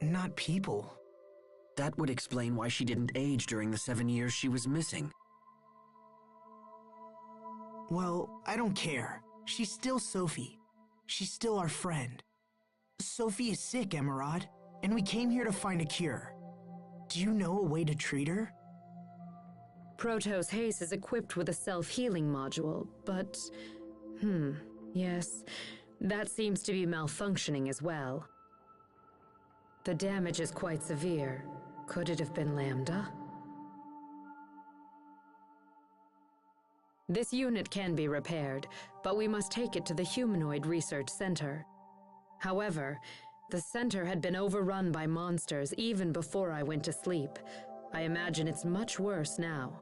Not people. That would explain why she didn't age during the 7 years she was missing. Well, I don't care. She's still Sophie. She's still our friend. Sophie is sick, Emerald, and we came here to find a cure. Do you know a way to treat her? Protos Hace is equipped with a self-healing module, but... yes, that seems to be malfunctioning as well. The damage is quite severe. Could it have been Lambda? This unit can be repaired, but we must take it to the Humanoid Research Center. However, the center had been overrun by monsters even before I went to sleep. I imagine it's much worse now.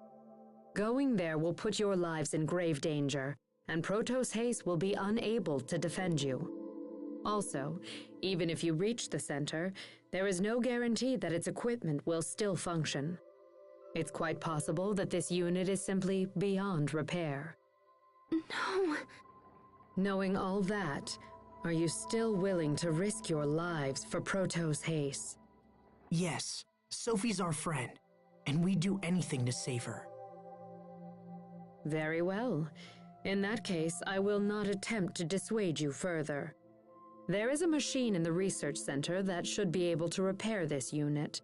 Going there will put your lives in grave danger, and Protos Hace will be unable to defend you. Also, even if you reach the center, there is no guarantee that its equipment will still function. It's quite possible that this unit is simply beyond repair. No. Knowing all that, are you still willing to risk your lives for Protos Hace? Yes, Sophie's our friend, and we'd do anything to save her. Very well. In that case, I will not attempt to dissuade you further. There is a machine in the research center that should be able to repair this unit,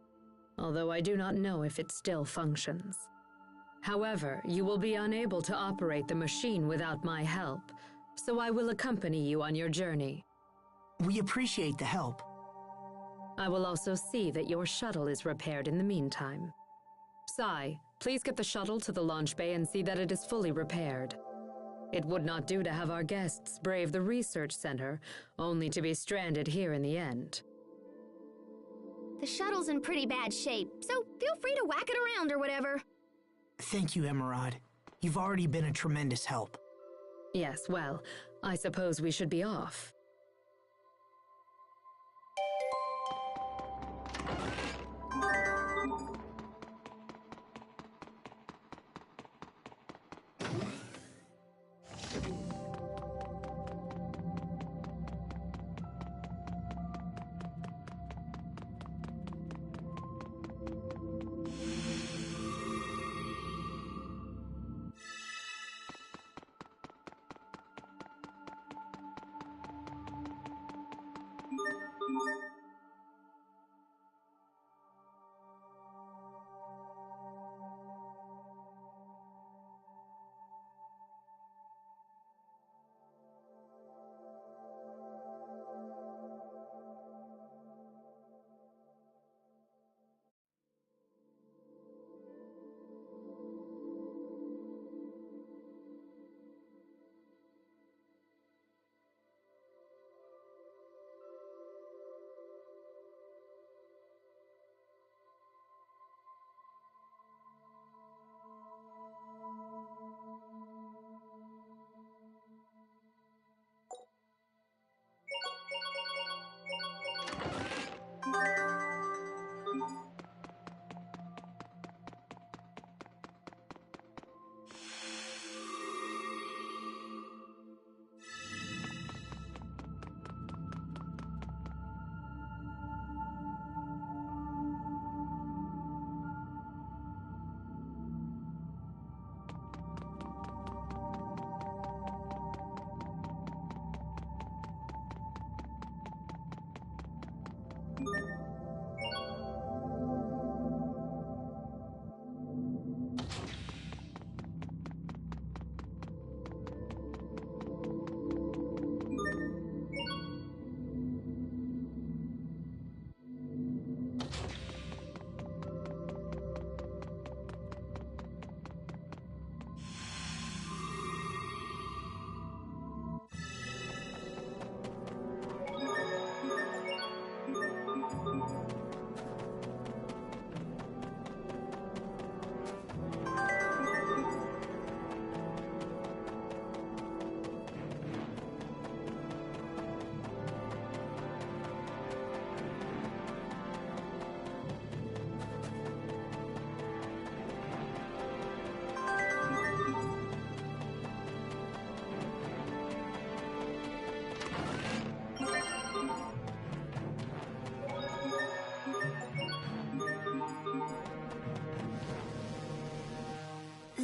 although I do not know if it still functions. However, you will be unable to operate the machine without my help, so I will accompany you on your journey. We appreciate the help. I will also see that your shuttle is repaired in the meantime. Sai, please get the shuttle to the launch bay and see that it is fully repaired. It would not do to have our guests brave the research center, only to be stranded here in the end. The shuttle's in pretty bad shape, so feel free to whack it around or whatever. Thank you, Emerald. You've already been a tremendous help. Yes, well, I suppose we should be off.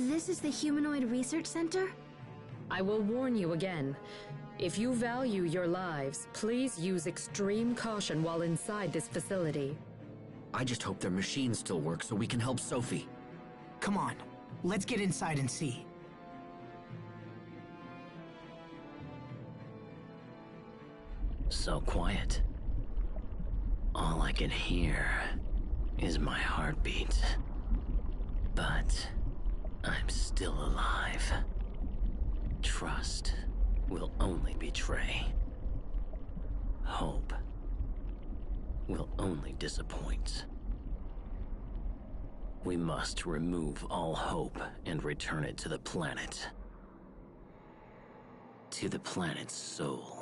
This is the Humanoid Research Center? I will warn you again. If you value your lives, please use extreme caution while inside this facility. I just hope their machines still work so we can help Sophie. Come on, let's get inside and see. So quiet. All I can hear is my heartbeat. But I'm still alive. Trust will only betray. Hope will only disappoint. We must remove all hope and return it to the planet. To the planet's soul,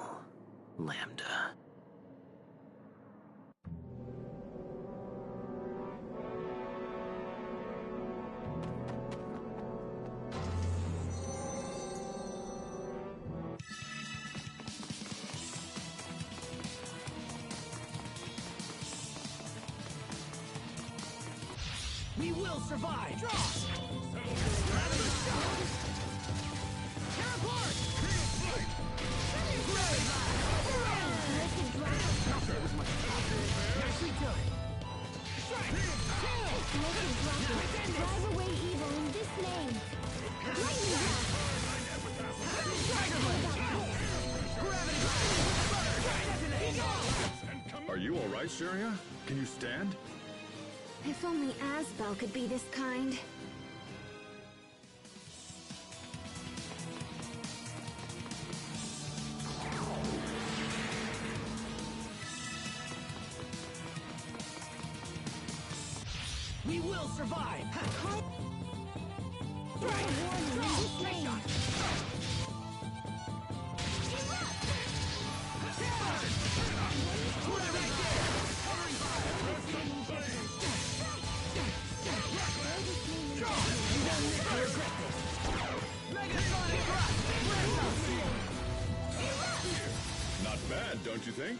Lambda. We will survive! Draw! Tear apart! Nicely done! Strike! Kill! Drive away evil in this name. Lightning Are you all right, Sheria? Can you stand? If only Asbel could be this kind. We will survive! Not bad, don't you think?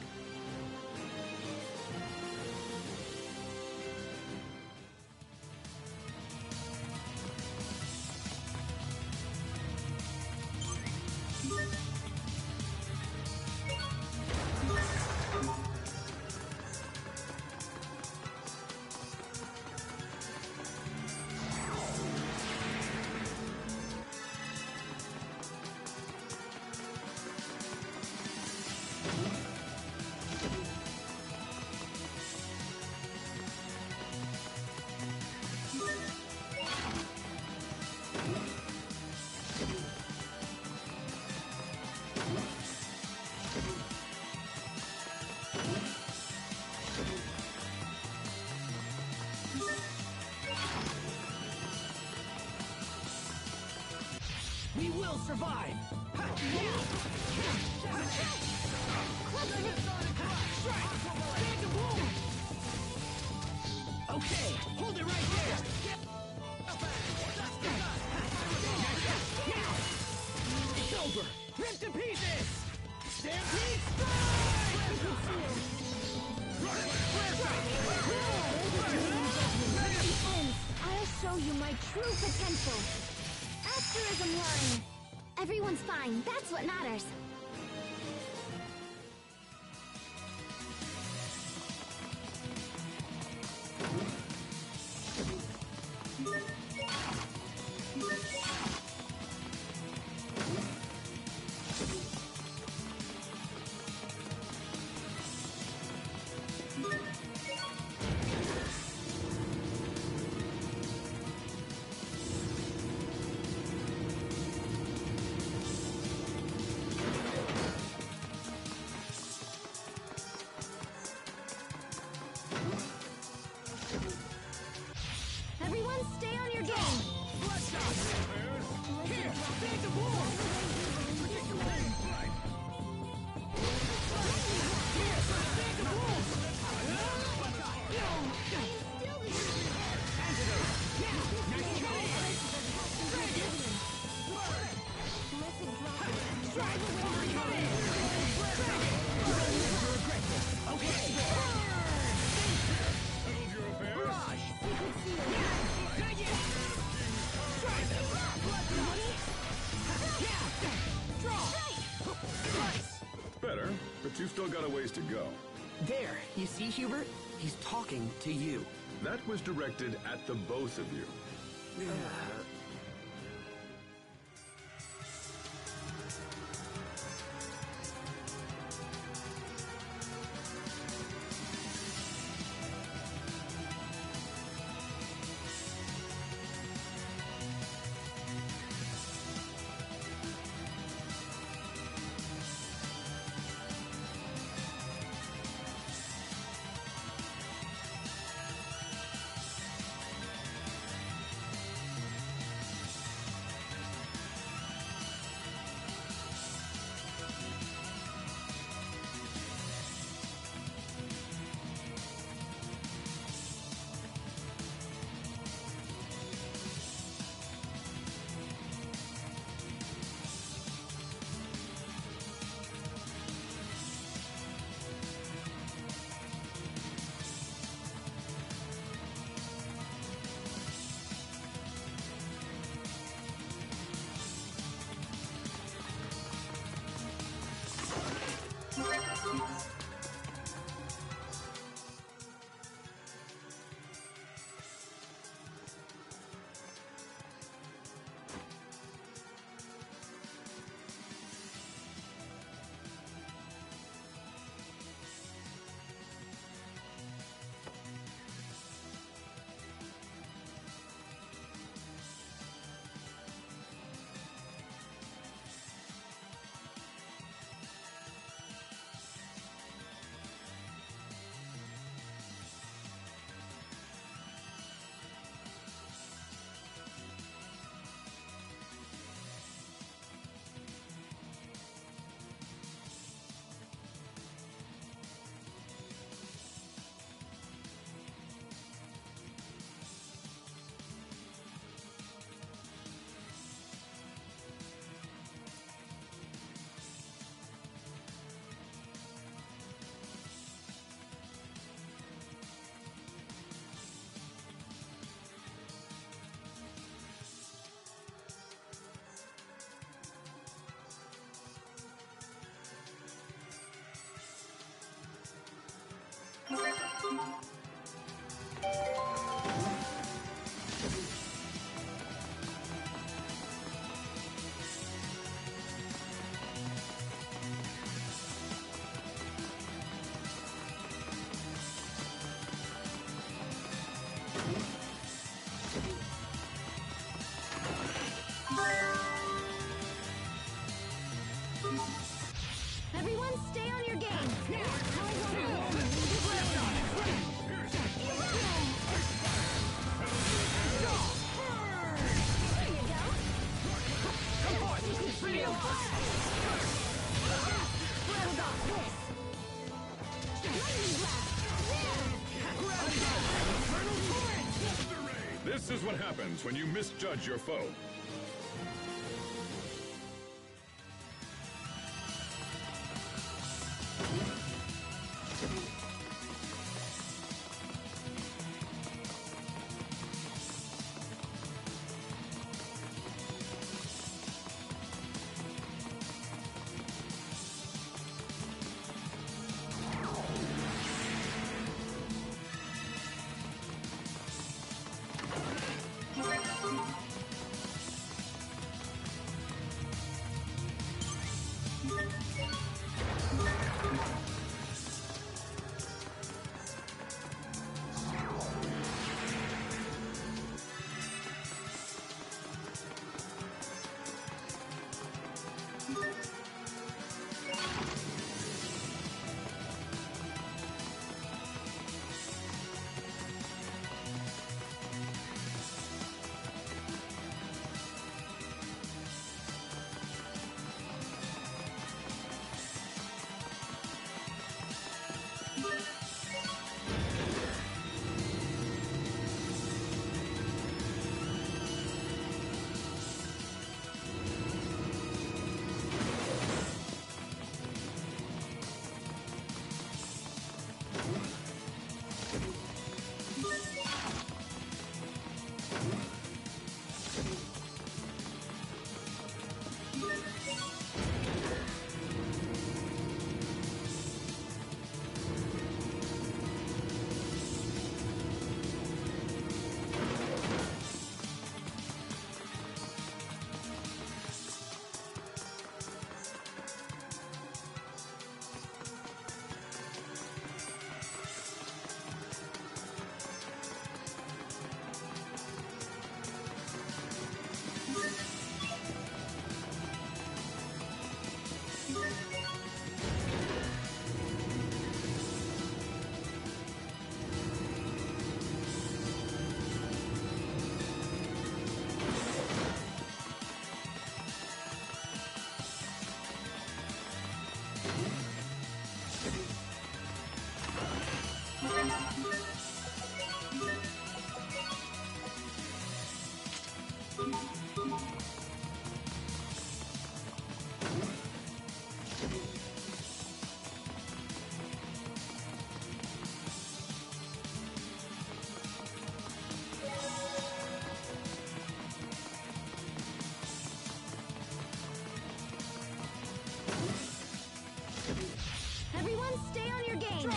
We will survive! Okay, hold it right there! It's over! Rip to pieces! Stampede I'll show you my true potential. Asterism line. Everyone's fine. That's what matters. you've still got a ways to go. There, you see, Hubert? He's talking to you. That was directed at the both of you. Everyone stay on your game. This is what happens when you misjudge your foe. Everyone stay on your game!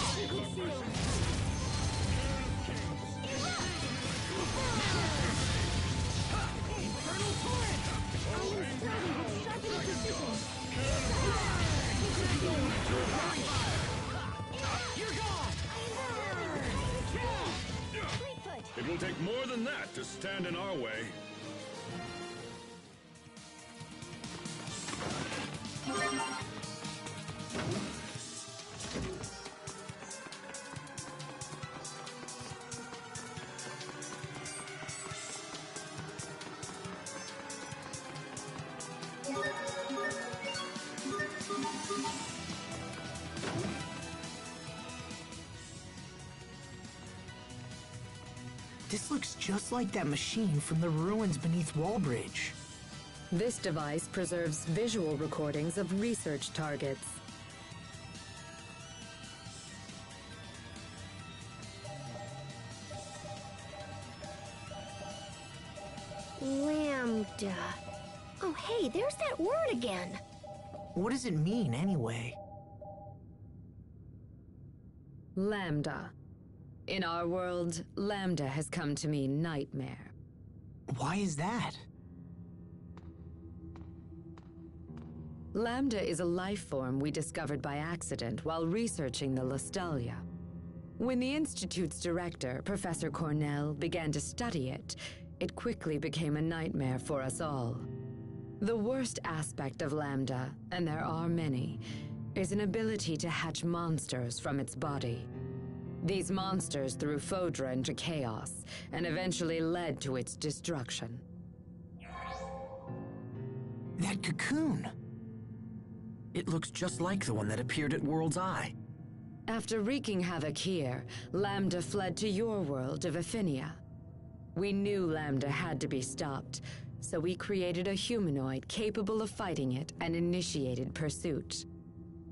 Infernal torrent! I am starting with sharpen precision! You're gone! It will take more than that to stand in our way. This looks just like that machine from the ruins beneath Wallbridge. This device preserves visual recordings of research targets. Lambda. Oh, hey, there's that word again. What does it mean, anyway? Lambda. In our world, Lambda has come to mean nightmare. Why is that? Lambda is a life form we discovered by accident while researching the Lustalia. When the Institute's director, Professor Cornell, began to study it, it quickly became a nightmare for us all. The worst aspect of Lambda, and there are many, is an ability to hatch monsters from its body. These monsters threw Fodra into chaos, and eventually led to its destruction. That cocoon! It looks just like the one that appeared at World's Eye. After wreaking havoc here, Lambda fled to your world of Aphinia. We knew Lambda had to be stopped, so we created a humanoid capable of fighting it and initiated pursuit.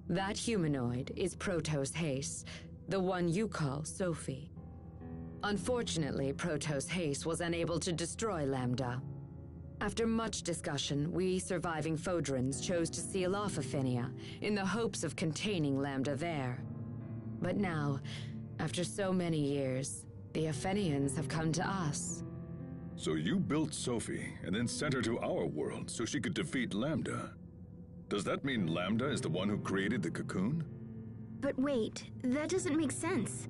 That humanoid is Protos Hace, the one you call Sophie. Unfortunately, Protos Hace was unable to destroy Lambda. After much discussion, we surviving Fodrans chose to seal off Aphinia in the hopes of containing Lambda there. But now, after so many years, the Aphenians have come to us. So you built Sophie and then sent her to our world so she could defeat Lambda. Does that mean Lambda is the one who created the cocoon? But wait, that doesn't make sense.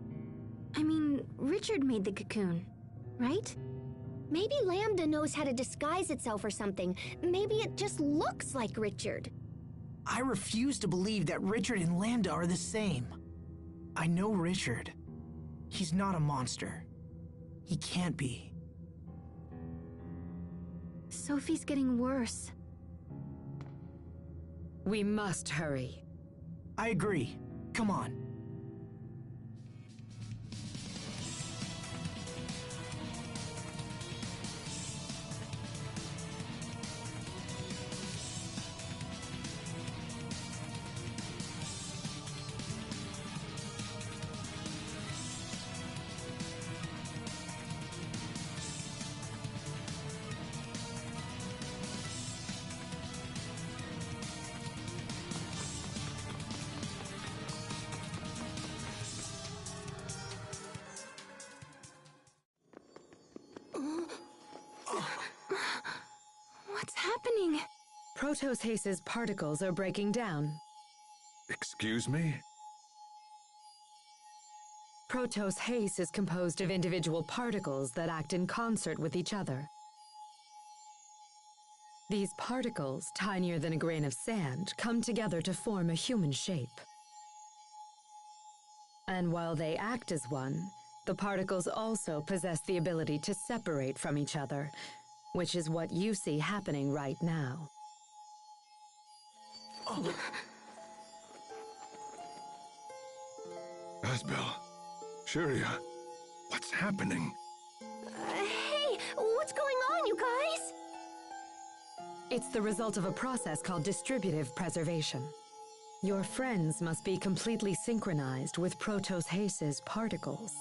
I mean, Richard made the cocoon, right? Maybe Lambda knows how to disguise itself or something. Maybe it just looks like Richard. I refuse to believe that Richard and Lambda are the same. I know Richard. He's not a monster. He can't be. Sophie's getting worse. We must hurry. I agree. Come on. What's happening? Protos Hace's particles are breaking down. Excuse me? Protos Hace is composed of individual particles that act in concert with each other. These particles, tinier than a grain of sand, come together to form a human shape. And while they act as one, the particles also possess the ability to separate from each other, which is what you see happening right now. Asbel, Sharia, what's happening? Hey, what's going on, you guys? It's the result of a process called distributive preservation. Your friends must be completely synchronized with Protos Haste's particles.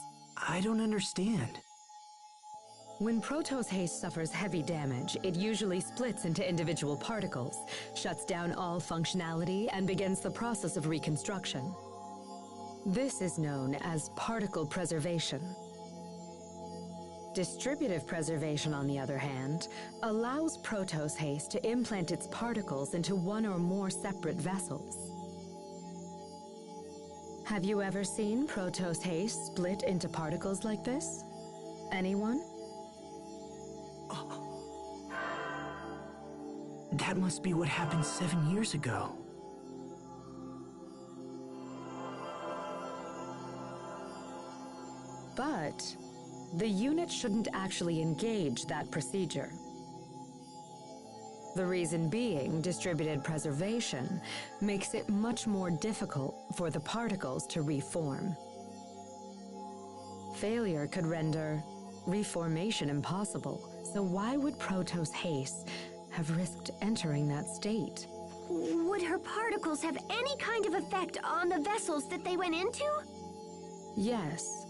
I don't understand. When Protos Haste suffers heavy damage, it usually splits into individual particles, shuts down all functionality, and begins the process of reconstruction. This is known as particle preservation. Distributive preservation, on the other hand, allows Protos Haste to implant its particles into one or more separate vessels. Have you ever seen Protos Haste split into particles like this? Anyone? That must be what happened 7 years ago. But the unit shouldn't actually engage that procedure. The reason being, distributed preservation makes it much more difficult for the particles to reform. Failure could render reformation impossible, so why would Protos Haste have risked entering that state? Would her particles have any kind of effect on the vessels that they went into? Yes.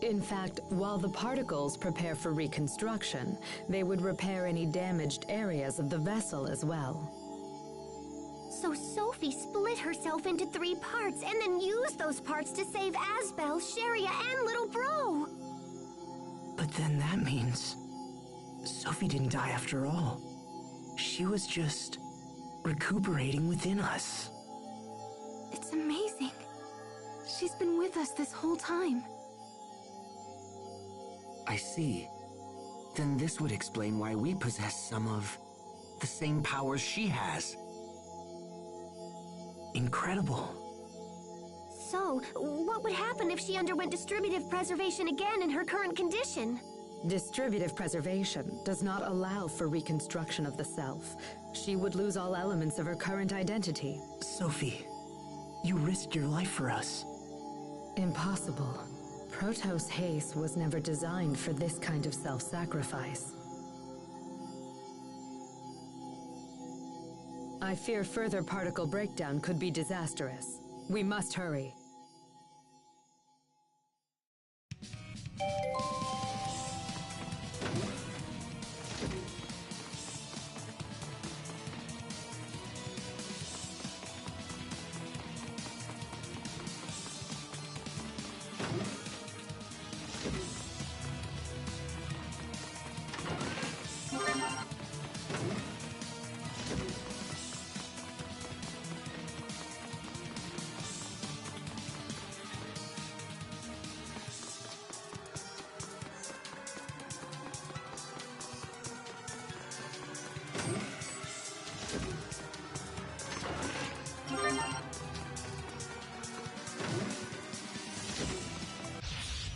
In fact, while the particles prepare for reconstruction, they would repair any damaged areas of the vessel as well. So Sophie split herself into 3 parts and then used those parts to save Asbel, Sharia, and Little Bro. But then that means Sophie didn't die after all. She was just recuperating within us. It's amazing. She's been with us this whole time. I see. Then this would explain why we possess some of the same powers she has. Incredible. So, what would happen if she underwent distributive preservation again in her current condition? Distributive preservation does not allow for reconstruction of the self. She would lose all elements of her current identity. Sophie, you risked your life for us. Impossible. Protos Haste was never designed for this kind of self-sacrifice. I fear further particle breakdown could be disastrous. We must hurry.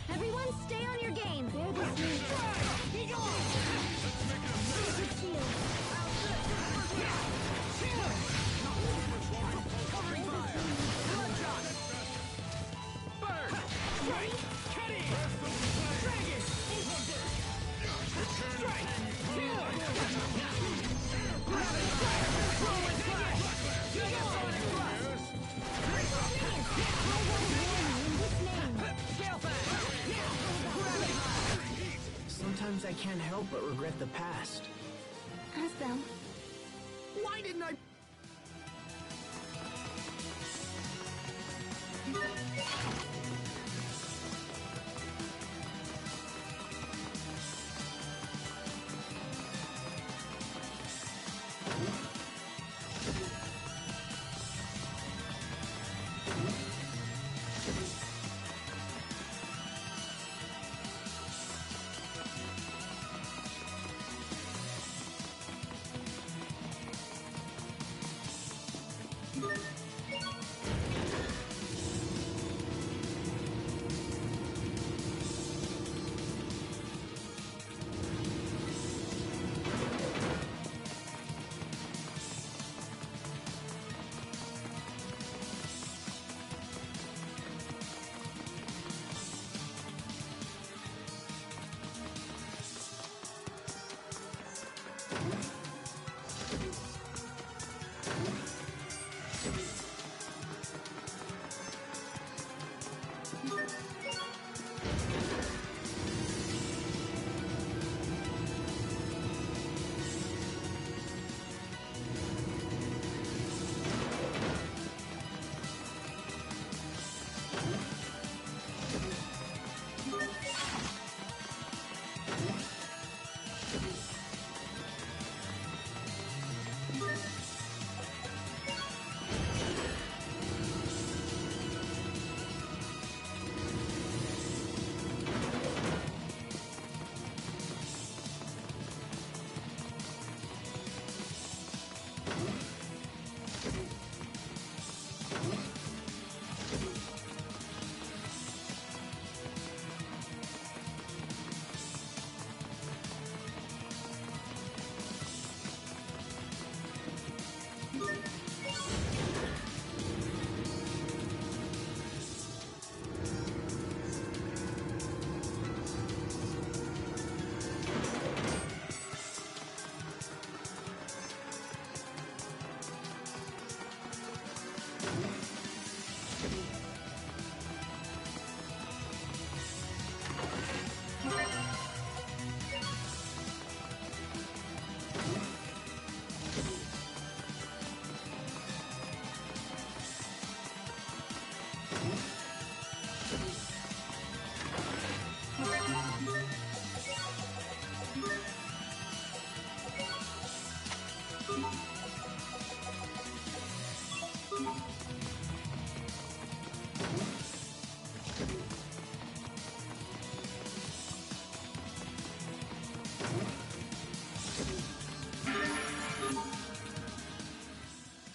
Everyone stay on your game. There this means. Be gone! Covering fire! Bloodshot! Bird! Strike! Kenny! Dragon! Strike! Kill! Rapid fire! Whirlwind flash! Gigasonic thrust! Scale fast! Gravity! Sometimes I can't help but regret the past. Asbel. Why didn't I...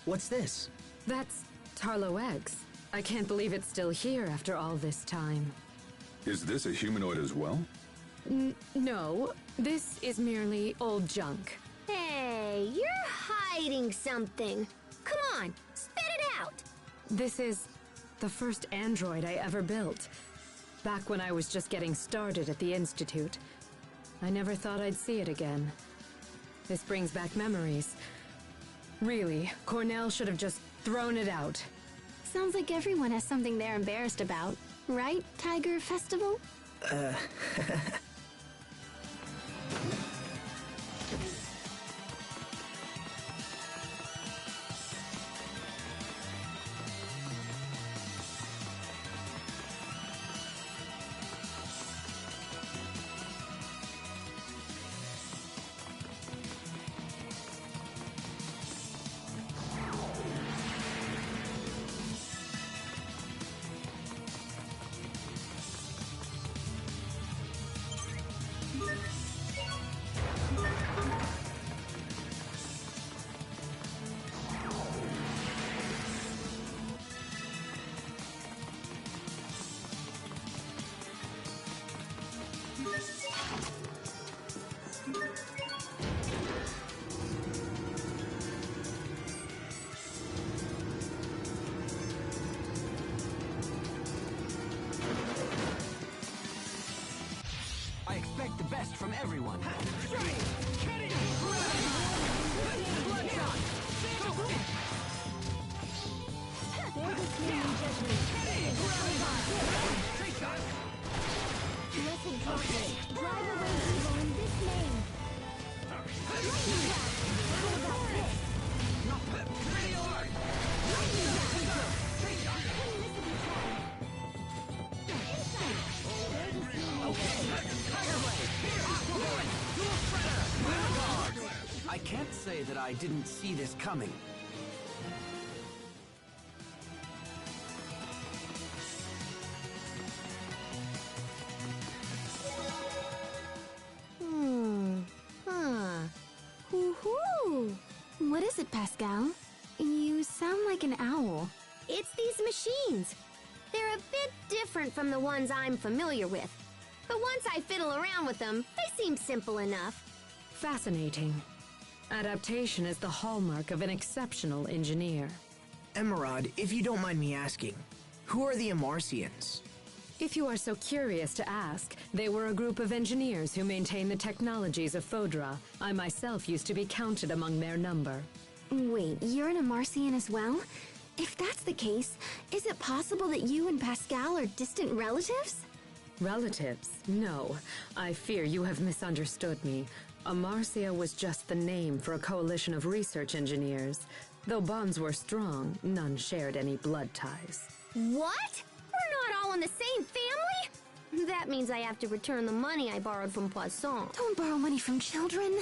What's this? That's Tarlo eggs. I can't believe it's still here after all this time. Is this a humanoid as well? No, this is merely old junk. Hey, you're hiding something. Come on, spit it out! This is the first android I ever built. Back when I was just getting started at the Institute. I never thought I'd see it again. This brings back memories. Really, Cornell should have just thrown it out. Sounds like everyone has something they're embarrassed about. Right, Tiger Festival? I expect the best from everyone. I can't say that I didn't see this coming. Woohoo! What is it, Pascal? You sound like an owl. It's these machines. They're a bit different from the ones I'm familiar with. But once I fiddle around with them, they seem simple enough. Fascinating. Adaptation is the hallmark of an exceptional engineer. Emerald, if you don't mind me asking, who are the Amarcians? If you are so curious to ask, they were a group of engineers who maintain the technologies of Fodra. I myself used to be counted among their number. Wait, you're an Amarcian as well? If that's the case, is it possible that you and Pascal are distant relatives? Relatives? No. I fear you have misunderstood me. Amarcia was just the name for a coalition of research engineers. Though bonds were strong, none shared any blood ties. What? We're not all in the same family? That means I have to return the money I borrowed from Poisson. Don't borrow money from children.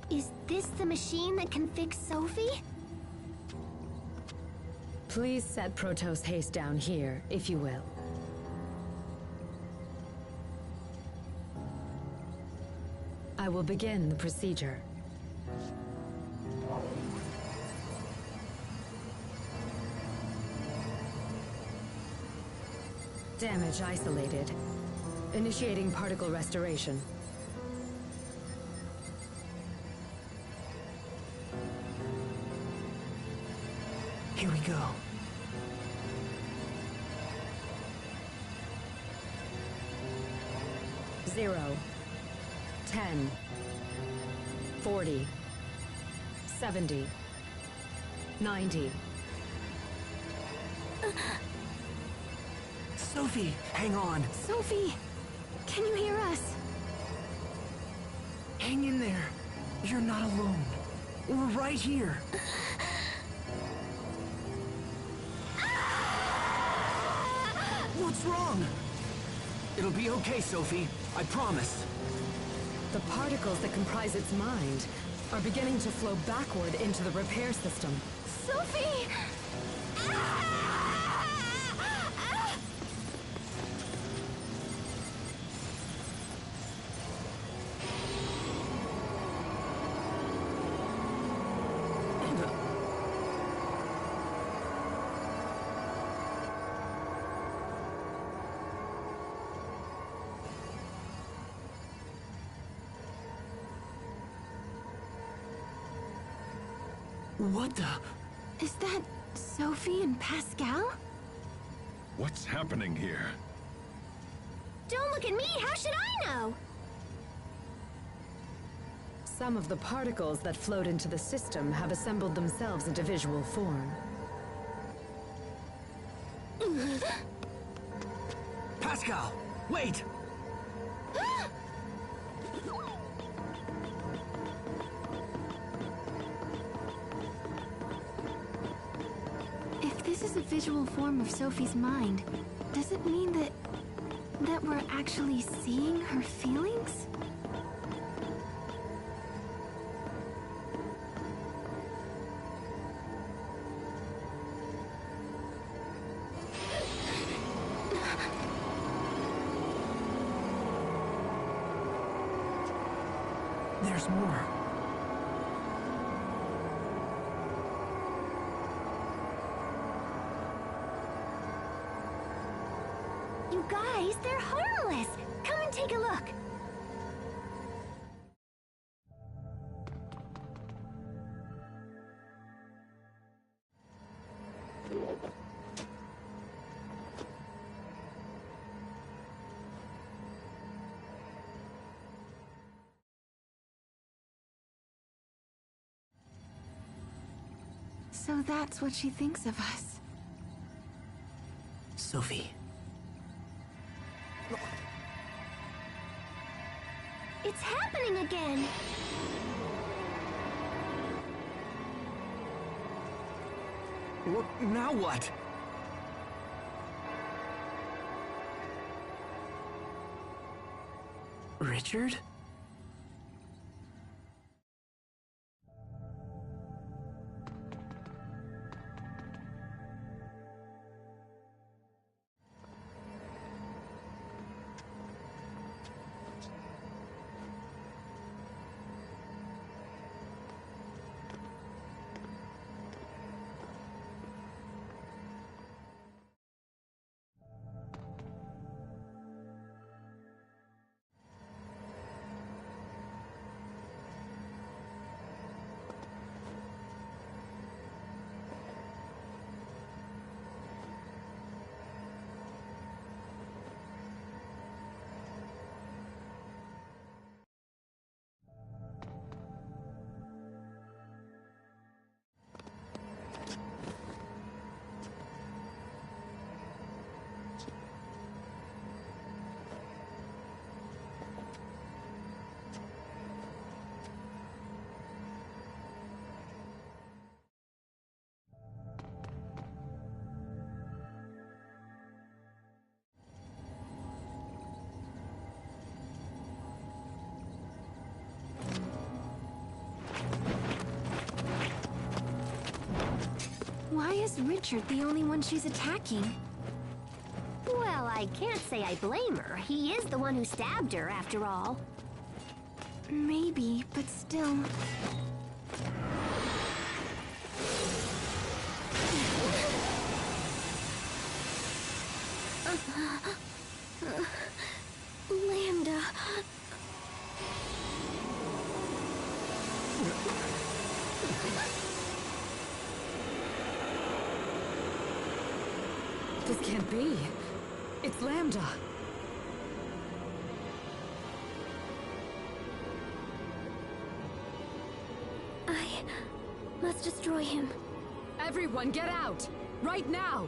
Is this the machine that can fix Sophie? Please set Protos Haste down here, if you will. I will begin the procedure. Damage isolated. Initiating particle restoration. Here we go. Zero. 10. 40. 70. 90. Sophie, hang on. Sophie, can you hear us? Hang in there. You're not alone. We're right here. What's wrong? It'll be okay, Sophie. I promise. The particles that comprise its mind are beginning to flow backward into the repair system. Sophie! What the? Is that Sophie and Pascal? What's happening here? Don't look at me! How should I know? Some of the particles that flowed into the system have assembled themselves into visual form. Pascal, wait! If this is a visual form of Sophie's mind, does it mean that we're actually seeing her feelings? There's more. You guys, they're harmless! Come and take a look! So that's what she thinks of us. Sophie. It's happening again! Now what? Richard? Why is Richard the only one she's attacking? Well, I can't say I blame her. He is the one who stabbed her, after all. Maybe, but still... Lambda. This can't be. It's Lambda. I must destroy him. Everyone, get out! Right now!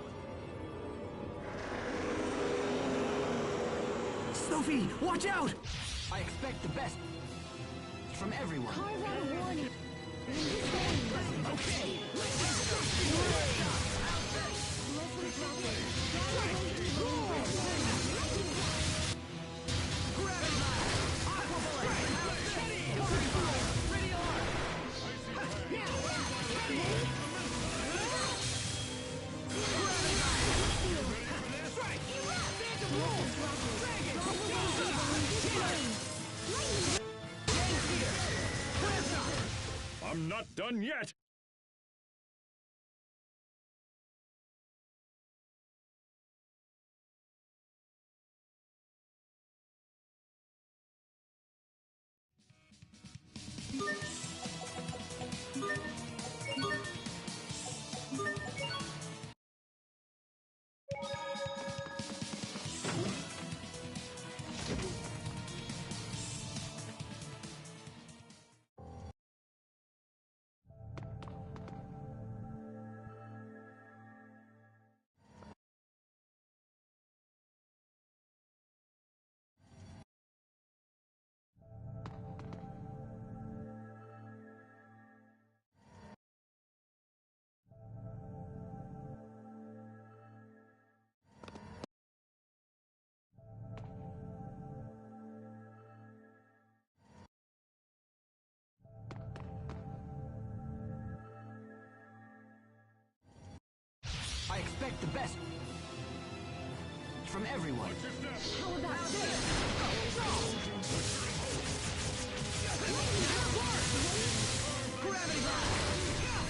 Sophie, watch out! I expect the best from everyone. Okay. I'm not done yet! I expect the best from everyone. How about this? Gravity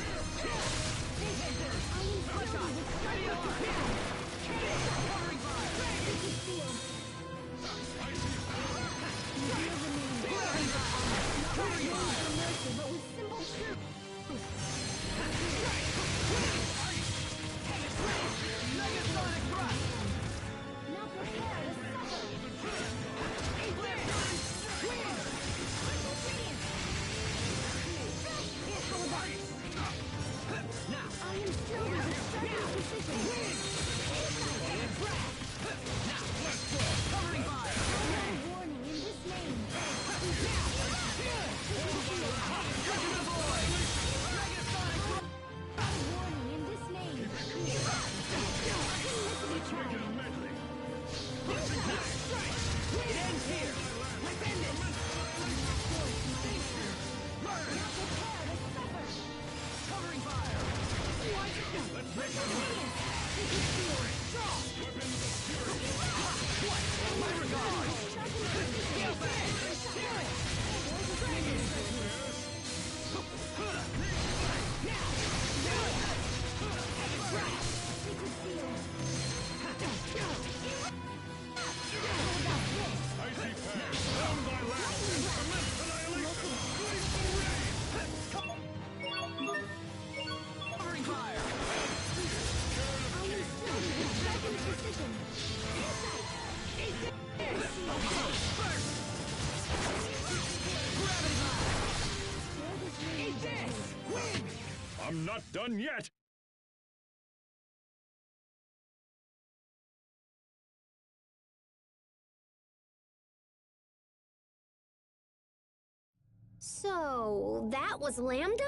I'm not done yet! So, that was Lambda?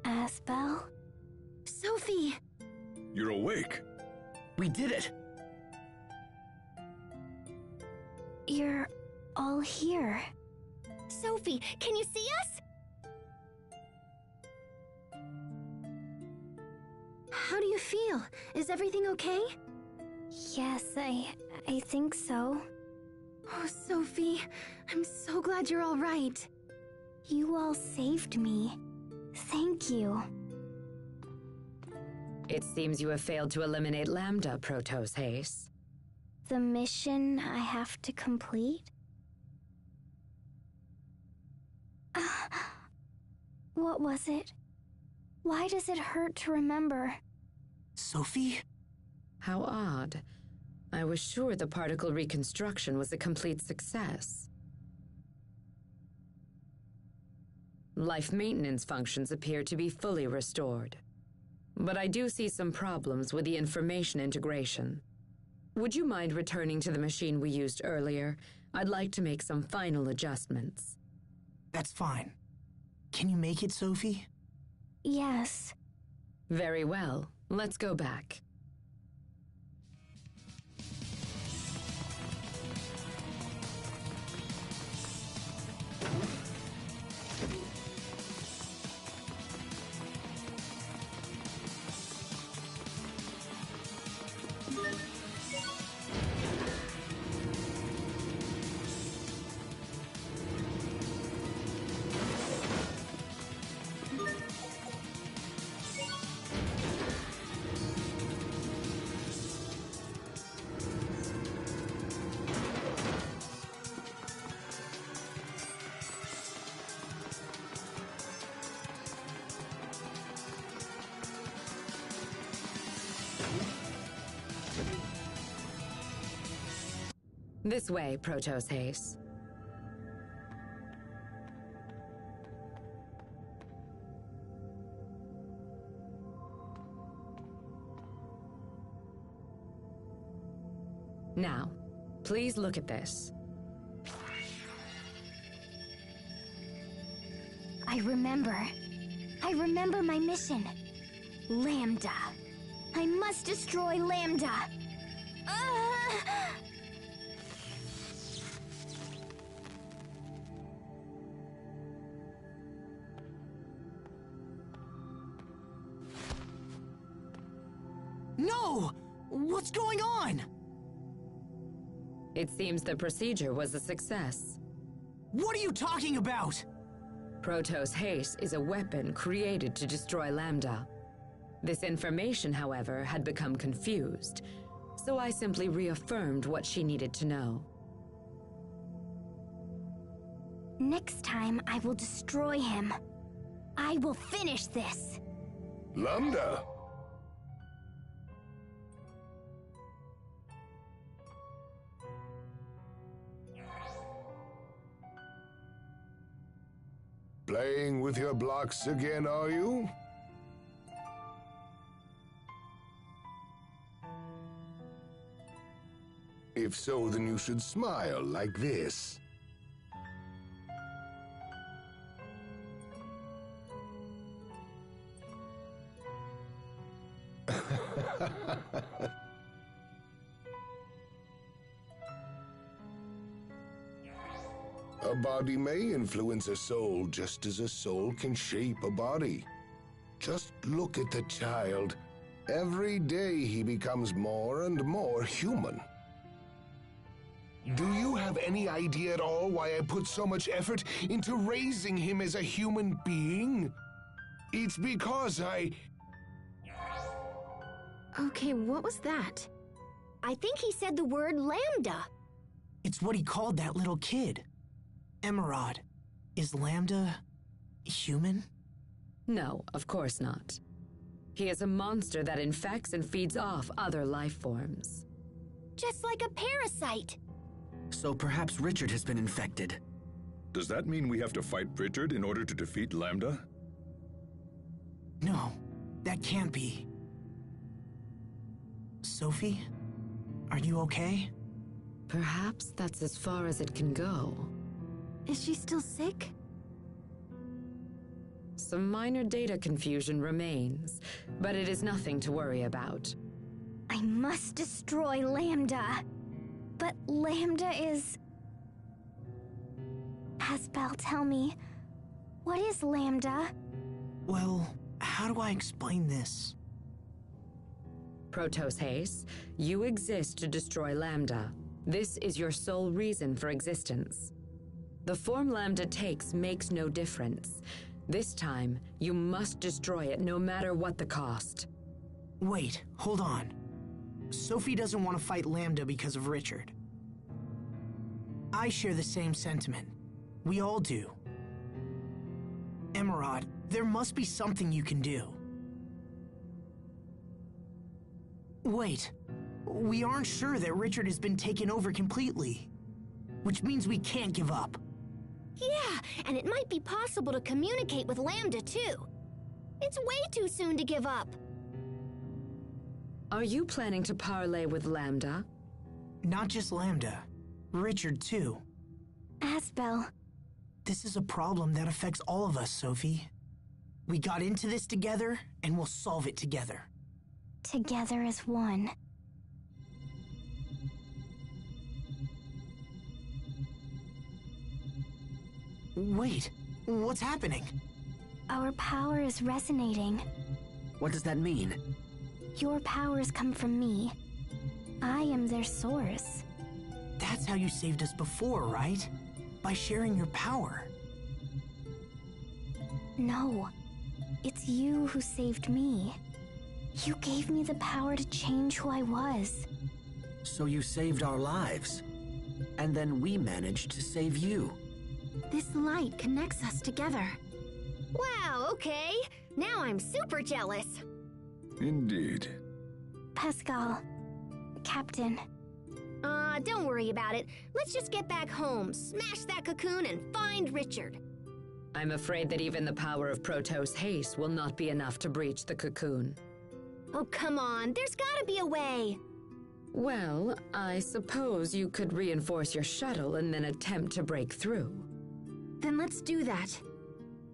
Asbel? Sophie! You're awake. We did it! You're all here. Sophie, can you see us? How do you feel? Is everything okay? Yes, I think so. Oh, Sophie, I'm so glad you're all right. You all saved me. Thank you. It seems you have failed to eliminate Lambda, Protos Haze. The mission I have to complete? What was it? Why does it hurt to remember? Sophie? How odd. I was sure the particle reconstruction was a complete success. Life maintenance functions appear to be fully restored. But I do see some problems with the information integration. Would you mind returning to the machine we used earlier? I'd like to make some final adjustments. That's fine. Can you make it, Sophie? Yes. Very well. Let's go back. This way, Protos Haze. Now, please look at this. I remember. I remember my mission. Lambda. I must destroy Lambda. No! What's going on? It seems the procedure was a success. What are you talking about? Protos Haze is a weapon created to destroy Lambda. This information, however, had become confused, so I simply reaffirmed what she needed to know. Next time, I will destroy him. I will finish this. Lambda? Playing with your blocks again, are you? If so, then you should smile like this. A body may influence a soul just as a soul can shape a body. Just look at the child. Every day he becomes more and more human. Do you have any idea at all why I put so much effort into raising him as a human being? It's because Okay, what was that? I think he said the word Lambda. It's what he called that little kid. Emerald, is Lambda human? No, of course not. He is a monster that infects and feeds off other life forms. Just like a parasite. So perhaps Richard has been infected. Does that mean we have to fight Richard in order to defeat Lambda? No, that can't be. Sophie, are you okay? Perhaps that's as far as it can go. Is she still sick? Some minor data confusion remains, but it is nothing to worry about. I must destroy Lambda. But Lambda is... Asbel, tell me, what is Lambda? Well, how do I explain this? Protos Haze, you exist to destroy Lambda. This is your sole reason for existence. The form Lambda takes makes no difference. This time, you must destroy it no matter what the cost. Wait, hold on. Sophie doesn't want to fight Lambda because of Richard. I share the same sentiment. We all do. Emerald, there must be something you can do. Wait, we aren't sure that Richard has been taken over completely, which means we can't give up. Yeah, and it might be possible to communicate with Lambda too. It's way too soon to give up. Are you planning to parley with Lambda? Not just Lambda, Richard too. Asbel. This is a problem that affects all of us, Sophie. We got into this together, and we'll solve it together. Together as one. Wait, what's happening? Our power is resonating. What does that mean? Your powers come from me. I am their source. That's how you saved us before, right? By sharing your power. No, it's you who saved me. You gave me the power to change who I was. So you saved our lives. And then we managed to save you. This light connects us together. Wow, okay. Now I'm super jealous. Indeed. Pascal, Captain. Don't worry about it. Let's just get back home, smash that cocoon, and find Richard. I'm afraid that even the power of Protos Haze will not be enough to breach the cocoon. Oh, come on. There's gotta be a way. Well, I suppose you could reinforce your shuttle and then attempt to break through. Then let's do that.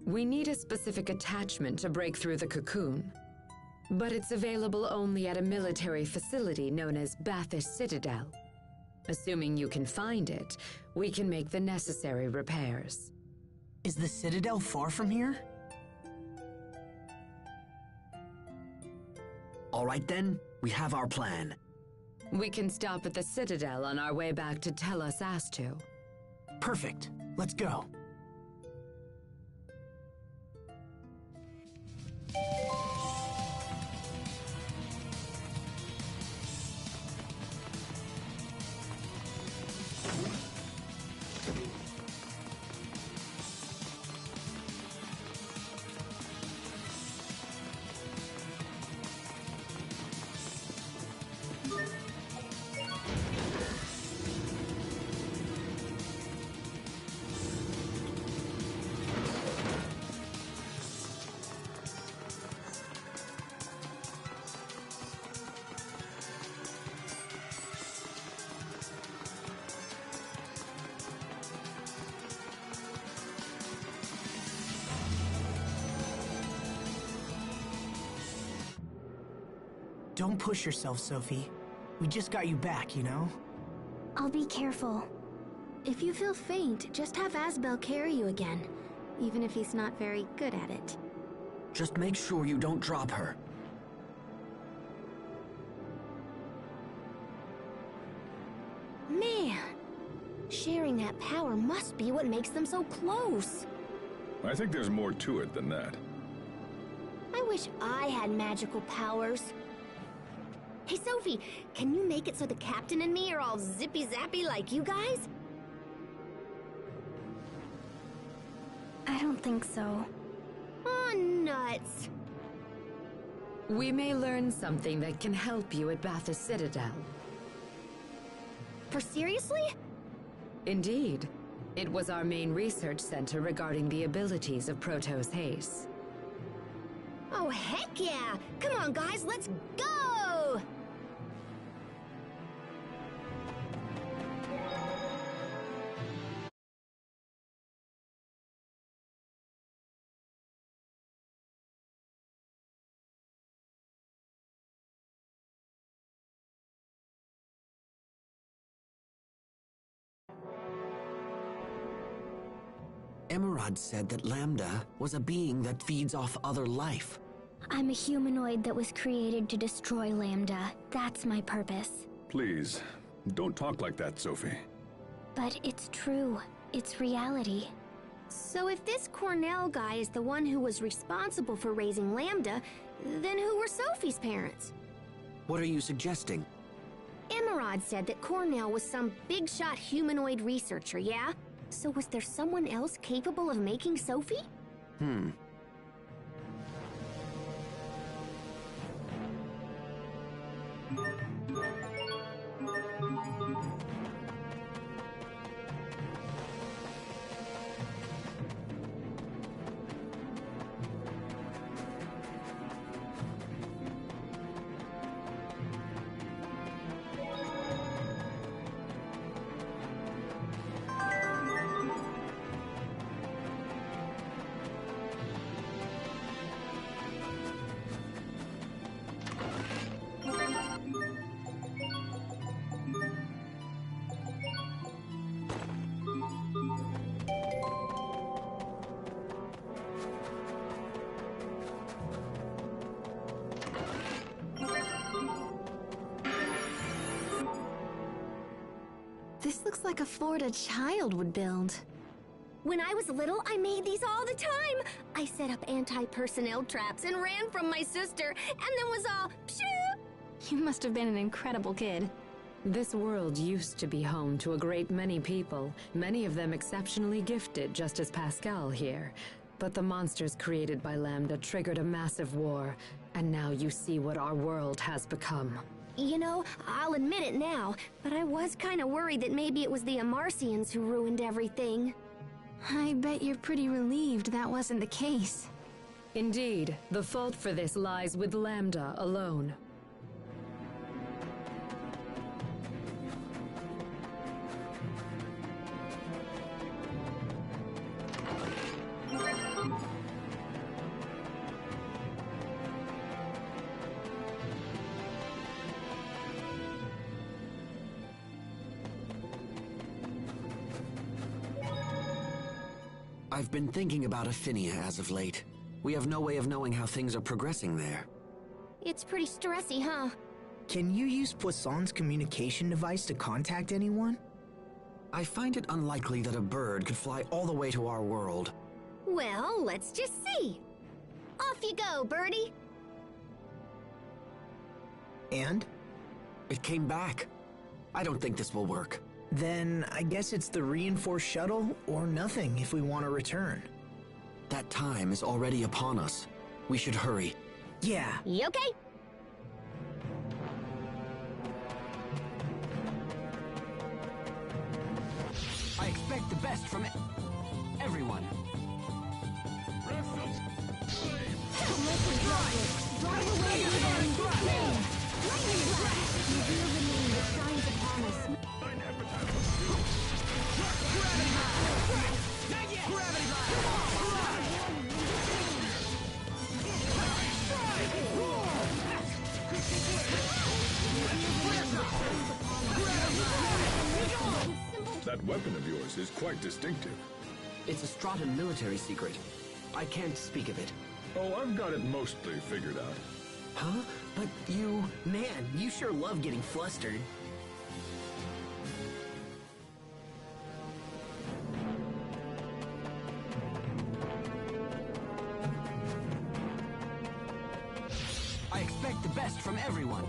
We need a specific attachment to break through the cocoon. But it's available only at a military facility known as Bathys Citadel. Assuming you can find it, we can make the necessary repairs. Is the Citadel far from here? All right then, we have our plan. We can stop at the Citadel on our way back to Tellus Astu. Perfect. Let's go. Don't push yourself, Sophie. We just got you back, you know? I'll be careful. If you feel faint, just have Asbel carry you again, even if he's not very good at it. Just make sure you don't drop her. Man, sharing that power must be what makes them so close. I think there's more to it than that. I wish I had magical powers. Hey, Sophie, can you make it so the captain and me are all zippy-zappy like you guys? I don't think so. Oh, nuts. We may learn something that can help you at Bathys Citadel. For seriously? Indeed. It was our main research center regarding the abilities of Protos Haze. Oh, heck yeah! Come on, guys, let's go! Emerald said that Lambda was a being that feeds off other life. I'm a humanoid that was created to destroy Lambda. That's my purpose. Please, don't talk like that, Sophie. But it's true. It's reality. So if this Cornell guy is the one who was responsible for raising Lambda, then who were Sophie's parents? What are you suggesting? Emerald said that Cornell was some big-shot humanoid researcher, yeah? So was there someone else capable of making Sophie? This looks like a Fodra child would build. When I was little, I made these all the time. I set up anti-personnel traps and ran from my sister, and then was all pshoo! You must have been an incredible kid. This world used to be home to a great many people, many of them exceptionally gifted, just as Pascal here. But the monsters created by Lambda triggered a massive war, and now you see what our world has become. You know, I'll admit it now, but I was kind of worried that maybe it was the Amarcians who ruined everything. I bet you're pretty relieved that wasn't the case. Indeed, the fault for this lies with Lambda alone. I've been thinking about Affinia as of late. We have no way of knowing how things are progressing there. It's pretty stressy, huh? Can you use Poisson's communication device to contact anyone? I find it unlikely that a bird could fly all the way to our world. Well, let's just see. Off you go, birdie. And? It came back. I don't think this will work. Then I guess it's the reinforced shuttle or nothing if we want to return. That time is already upon us. We should hurry. Yeah. You okay? I expect the best from everyone. That weapon of yours is quite distinctive. It's a Strahtan military secret. I can't speak of it. Oh, I've got it mostly figured out. Huh? But you... Man, you sure love getting flustered. I expect the best from everyone.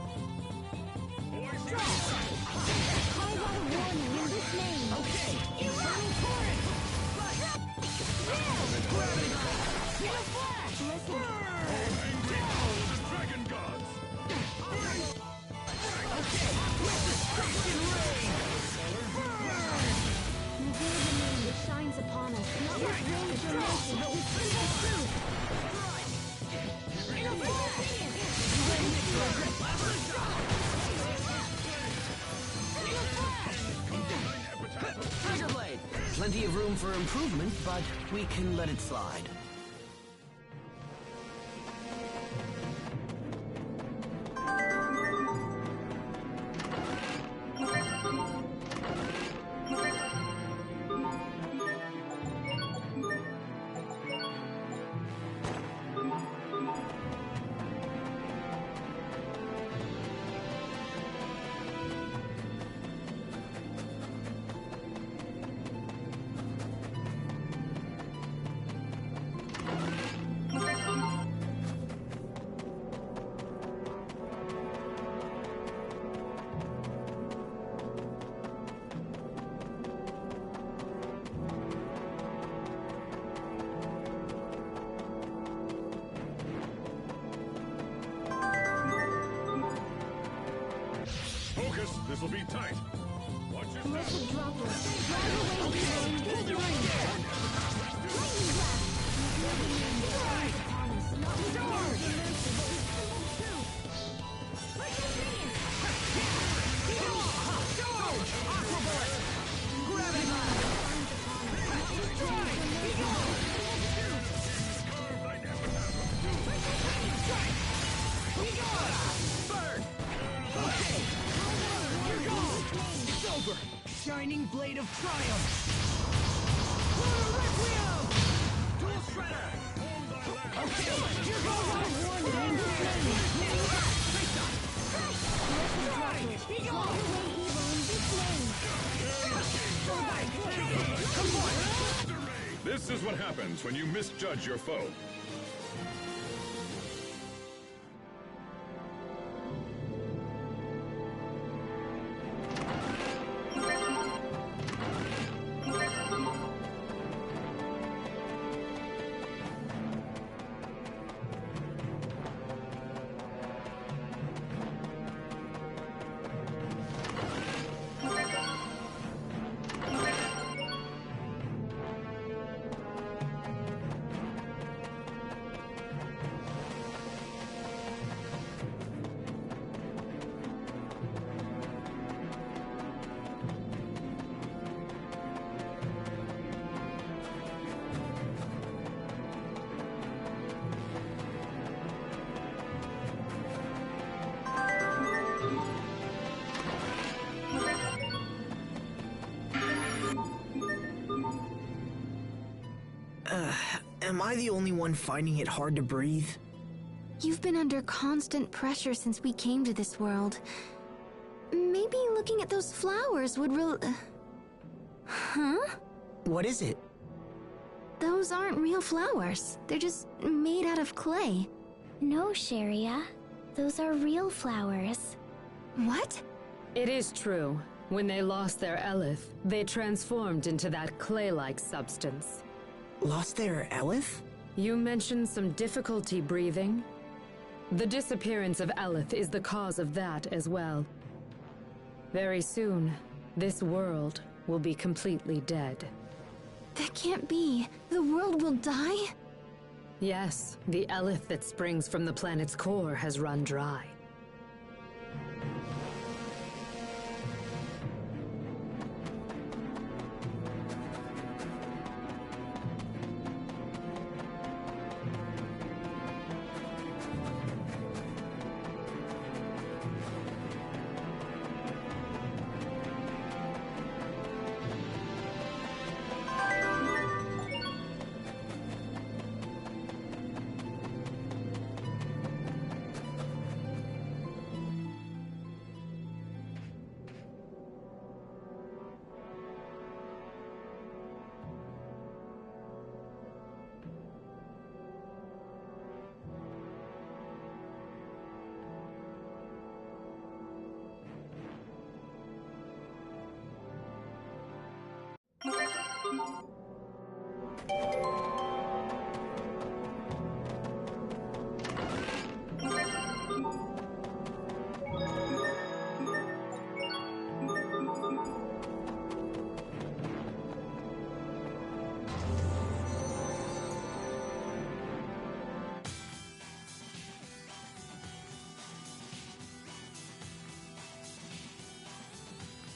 Shines upon us, not with rage or mercy, but with simple truth. In a Trigger blade! Plenty of room for improvement, but we can let it slide. tight. Watch your Let the drop away. Shining blade of triumph! Requiem! Dual shredder! Okay, here goes our warning! Be gone! Come on! This is what happens when you misjudge your foe. Am I the only one finding it hard to breathe? You've been under constant pressure since we came to this world. Maybe looking at those flowers would Huh? What is it? Those aren't real flowers. They're just made out of clay. No, Sharia. Those are real flowers. What? It is true. When they lost their Elith, they transformed into that clay-like substance. Lost their Elith? You mentioned some difficulty breathing. The disappearance of Elith is the cause of that as well. Very soon, this world will be completely dead. That can't be. The world will die? Yes, the Elith that springs from the planet's core has run dry.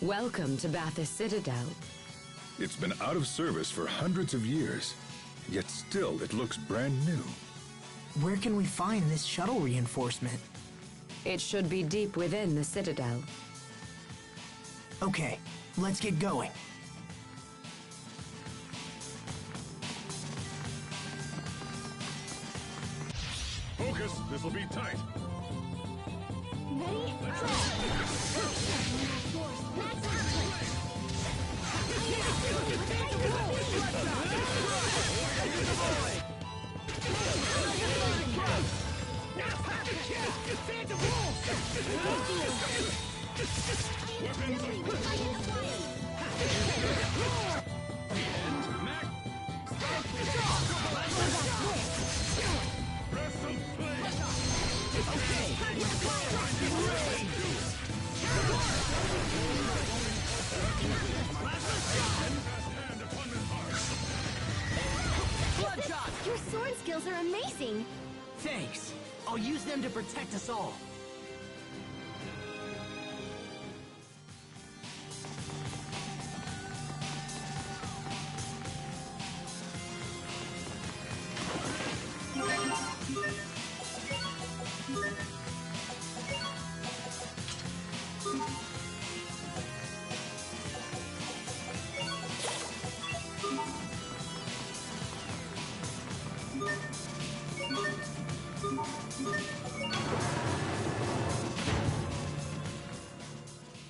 Welcome to Bathis Citadel. It's been out of service for hundreds of years, yet still it looks brand new. Where can we find this shuttle reinforcement? It should be deep within the Citadel. Okay, let's get going. Focus, this'll be tight. Ready? amazing! Thanks. I'll use them to protect us all.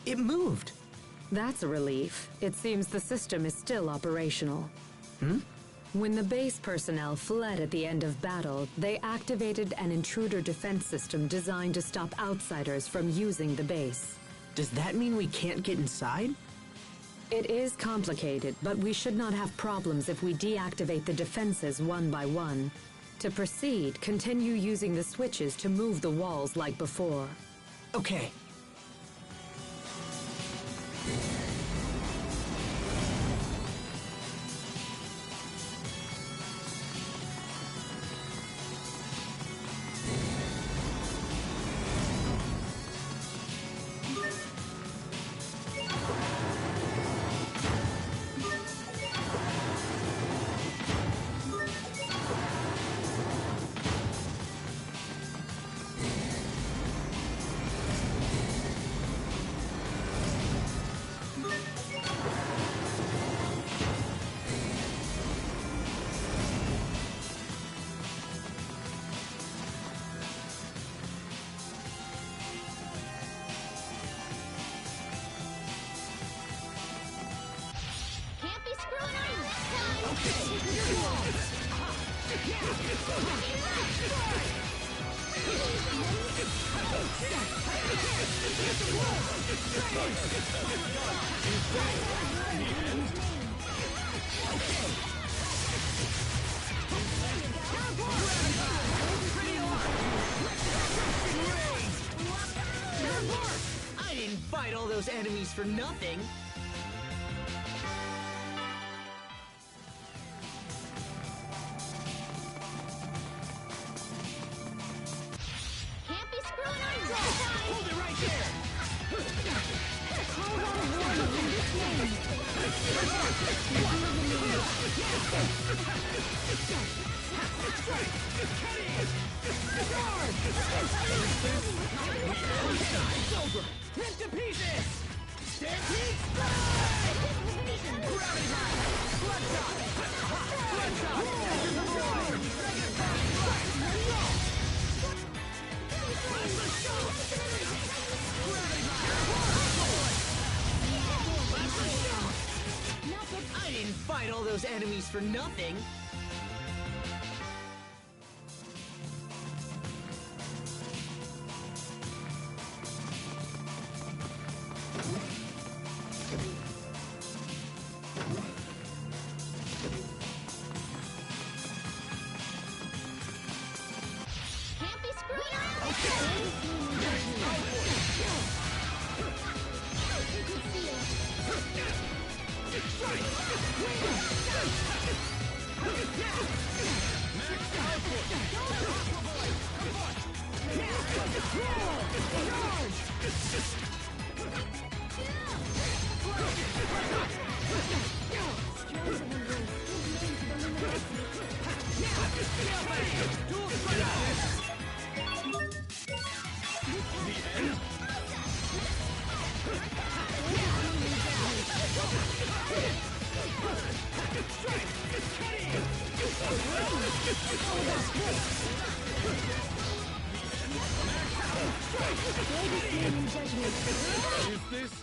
It moved. That's a relief. It seems the system is still operational. When the base personnel fled at the end of battle, they activated an intruder defense system designed to stop outsiders from using the base. Does that mean we can't get inside? It is complicated, but we should not have problems if we deactivate the defenses one by one. To proceed, continue using the switches to move the walls like before. Okay. I didn't fight all those enemies for nothing. Can't be screwing on your time! Hold it right there! It's over! Rip to pieces! Stampede strike! Gravity mine! Blood shot! Blood shot! Dragon fire! Laser shot! Gravity mine! Laser shot! I didn't fight all those enemies for nothing. Can't be screwing around!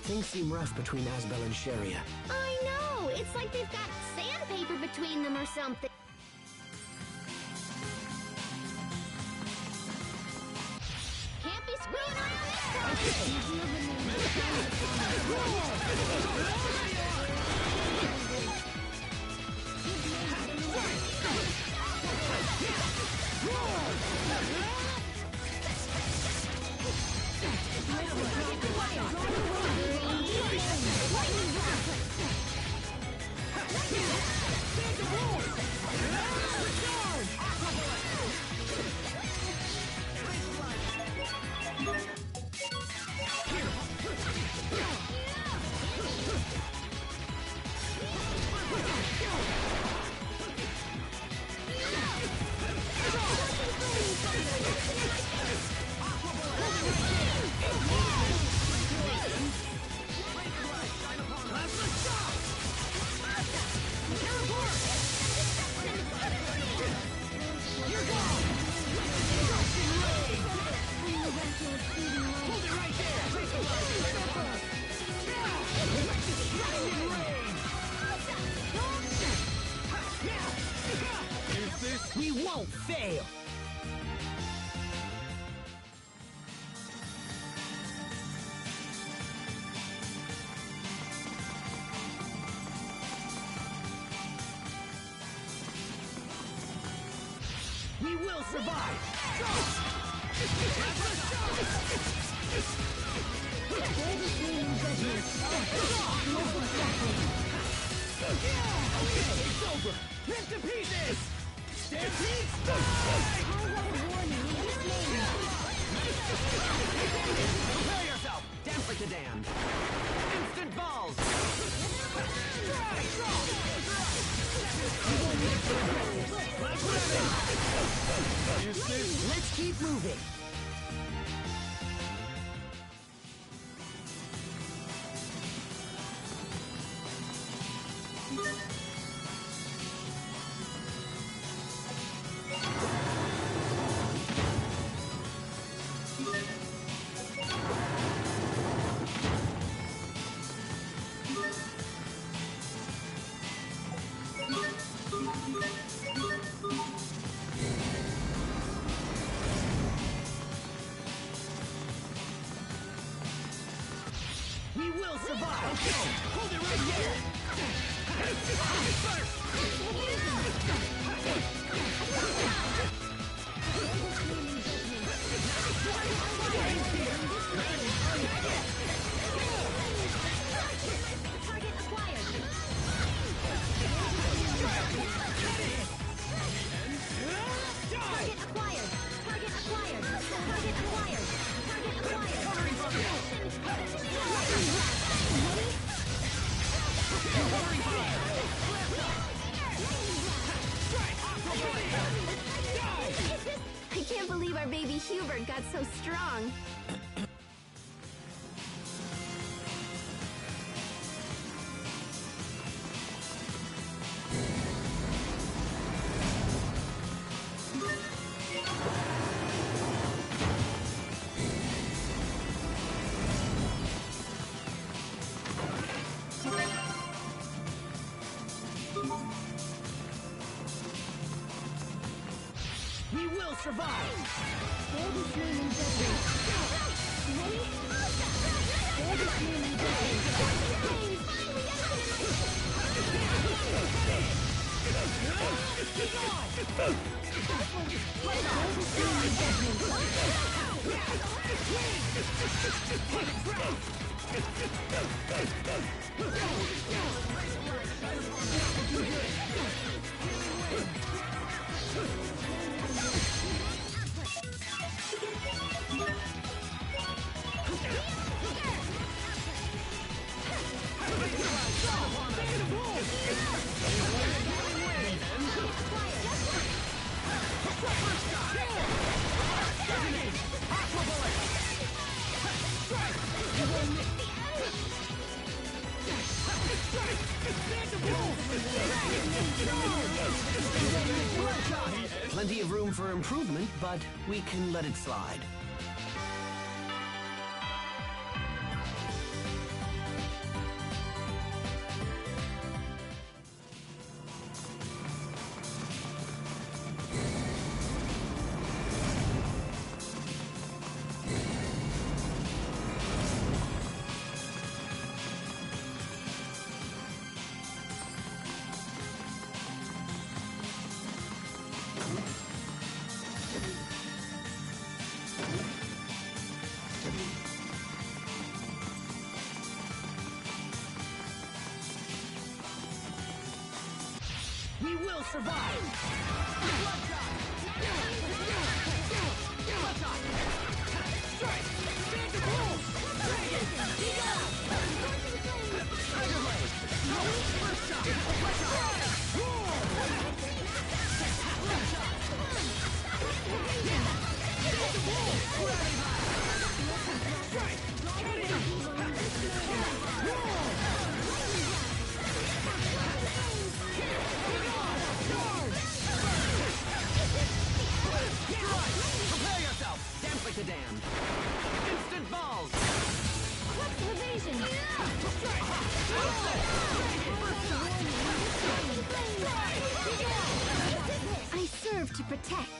Things seem rough between Asbel and Sharia. I know! It's like they've got sandpaper between them or something. Can't be screwing We will survive! Go! Okay, it's over! Rip to pieces! Stampede strike! Prepare yourself! Dance like the damned! Instant balls! Let's keep moving. We will survive! Okay, hold it right there! I can't believe our baby Hubert got so strong. We will survive! Plenty of room for improvement, but we can let it slide. We will survive! Prepare yourself! Dance like the damned! Instant balls! Quick evasion! I serve to protect.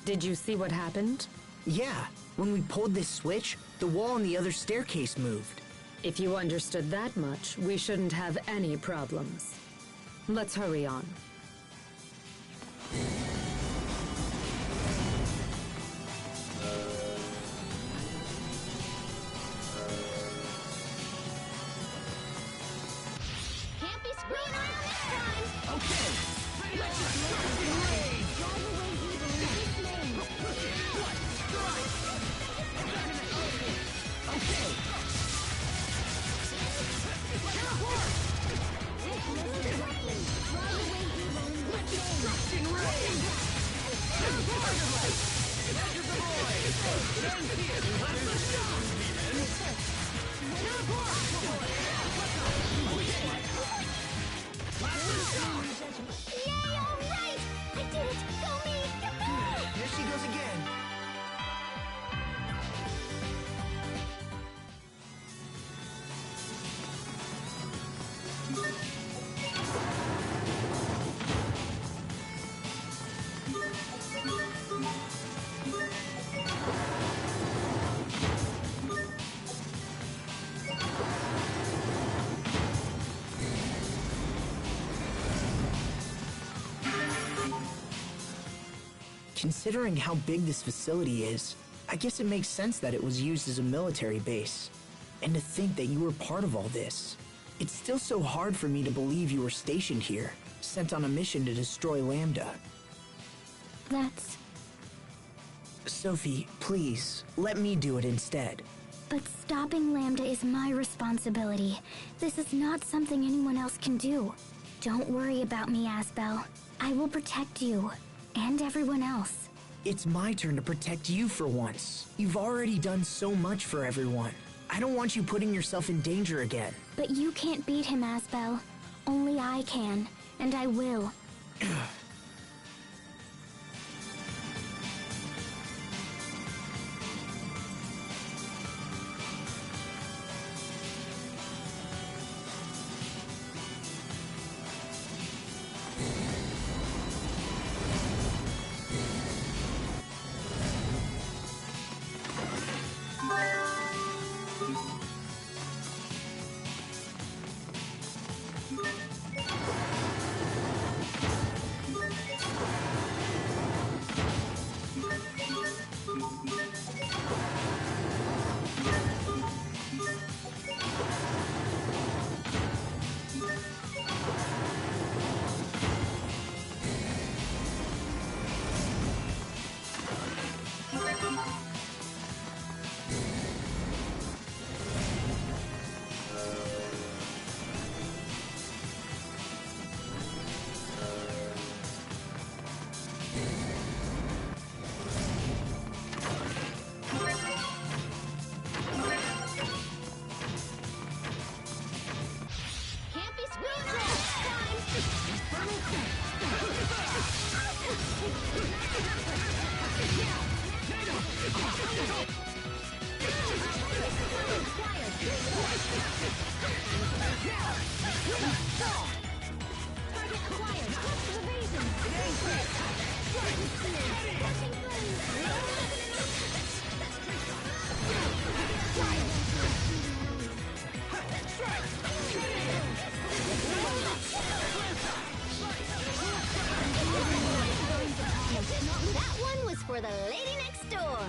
Did you see what happened? Yeah, when we pulled this switch, the wall on the other staircase moved. If you understood that much, we shouldn't have any problems. Let's hurry on. Can't be screwing around this time! Okay! Let's just drive away evil in his name! What? Strike! Okay! Teleport! Destruction ray! Teleport! Edge of the void! Staying here! Let's the shock! Teleport! Yay, all right! I did it! Go me! Yahoo! Here she goes again. Considering how big this facility is, I guess it makes sense that it was used as a military base. And to think that you were part of all this. It's still so hard for me to believe you were stationed here, sent on a mission to destroy Lambda. That's... Sophie, please, let me do it instead. But stopping Lambda is my responsibility. This is not something anyone else can do. Don't worry about me, Asbel. I will protect you. And everyone else. It's my turn to protect you for once. You've already done so much for everyone. I don't want you putting yourself in danger again. But you can't beat him, Asbel. Only I can. And I will. That one was for the lady next door.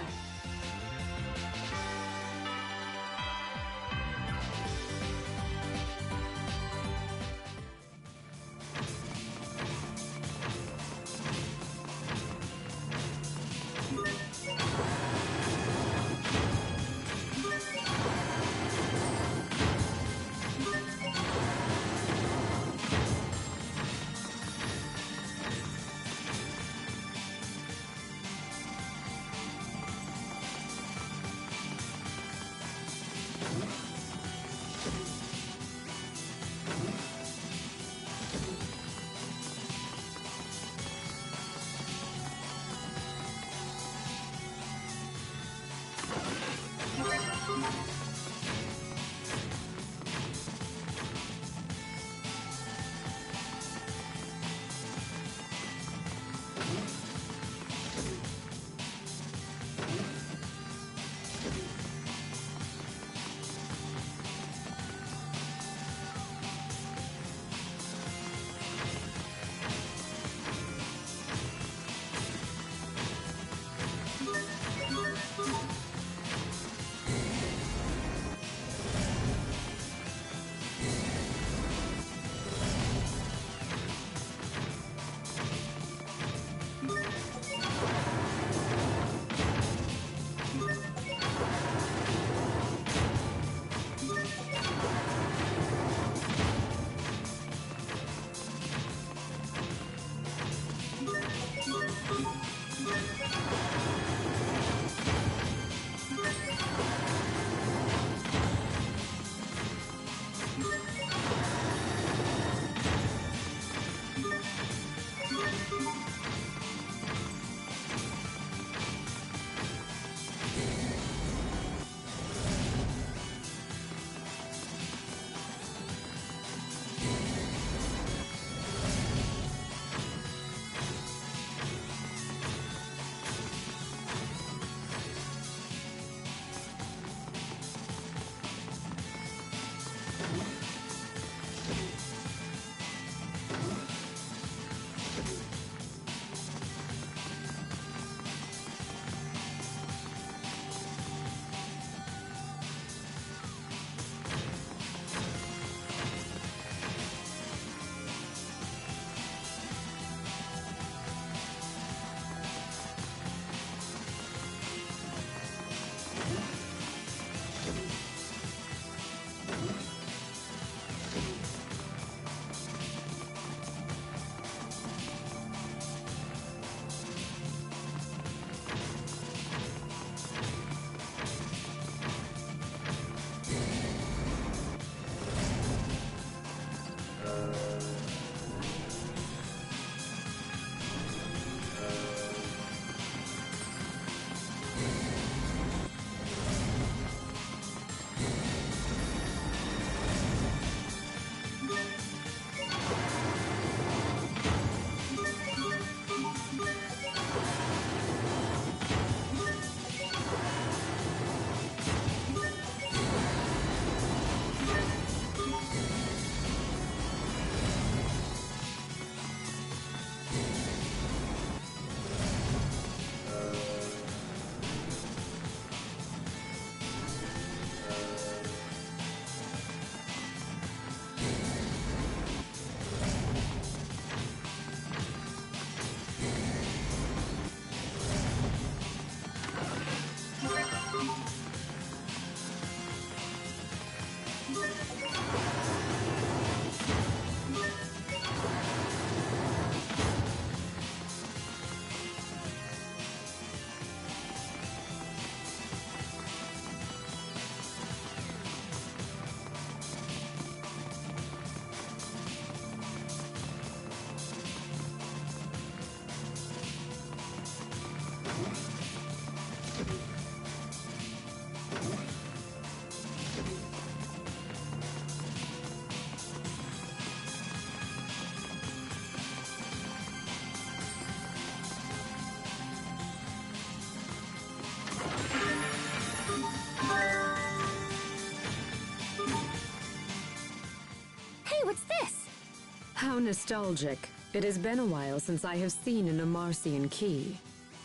How nostalgic. It has been a while since I have seen an Amarcian key.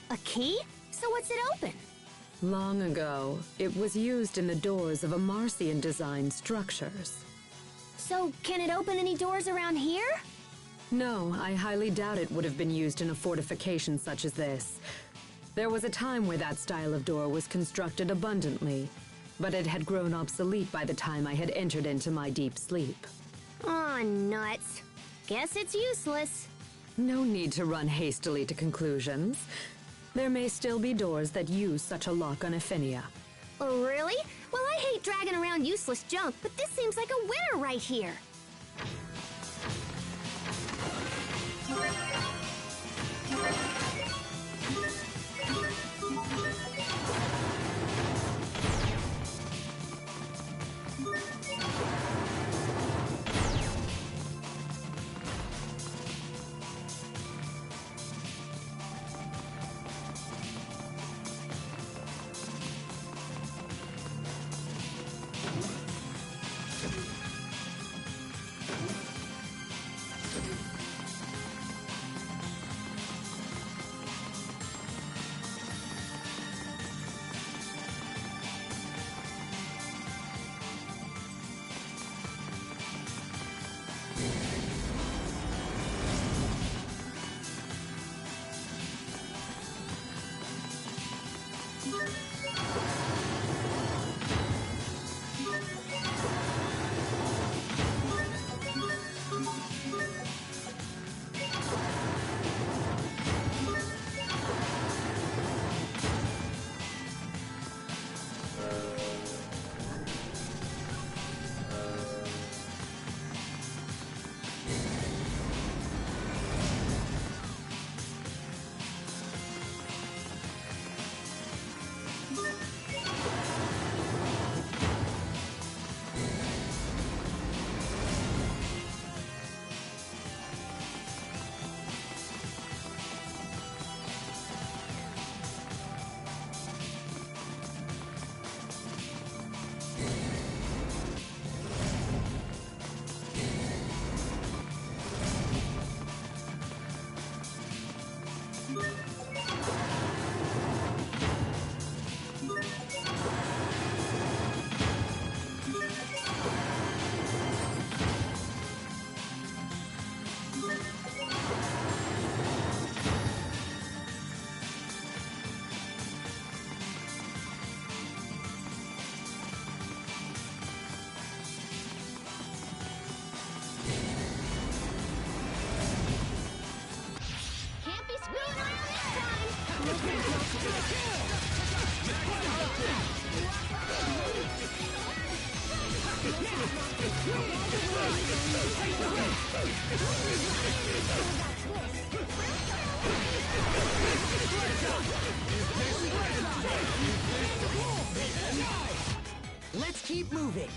A key? So what's it open? Long ago, it was used in the doors of Amarcian-designed structures. So, can it open any doors around here? No, I highly doubt it would have been used in a fortification such as this. There was a time where that style of door was constructed abundantly, but it had grown obsolete by the time I had entered into my deep sleep. Aw, nuts. Guess it's useless. No need to run hastily to conclusions. There may still be doors that use such a lock on Ephenia. Oh, really? Well, I hate dragging around useless junk, but this seems like a winner right here. Let's keep moving.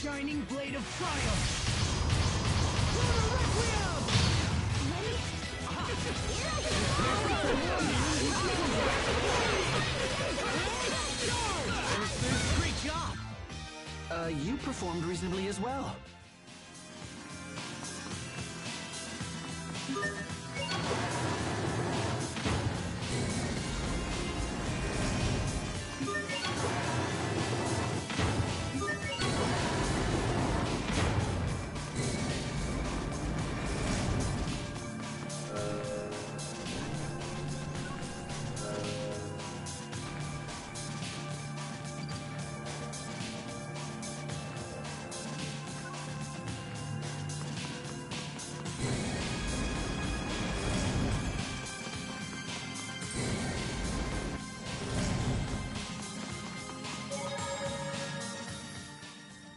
Shining blade of triumph! Great job! You performed reasonably as well.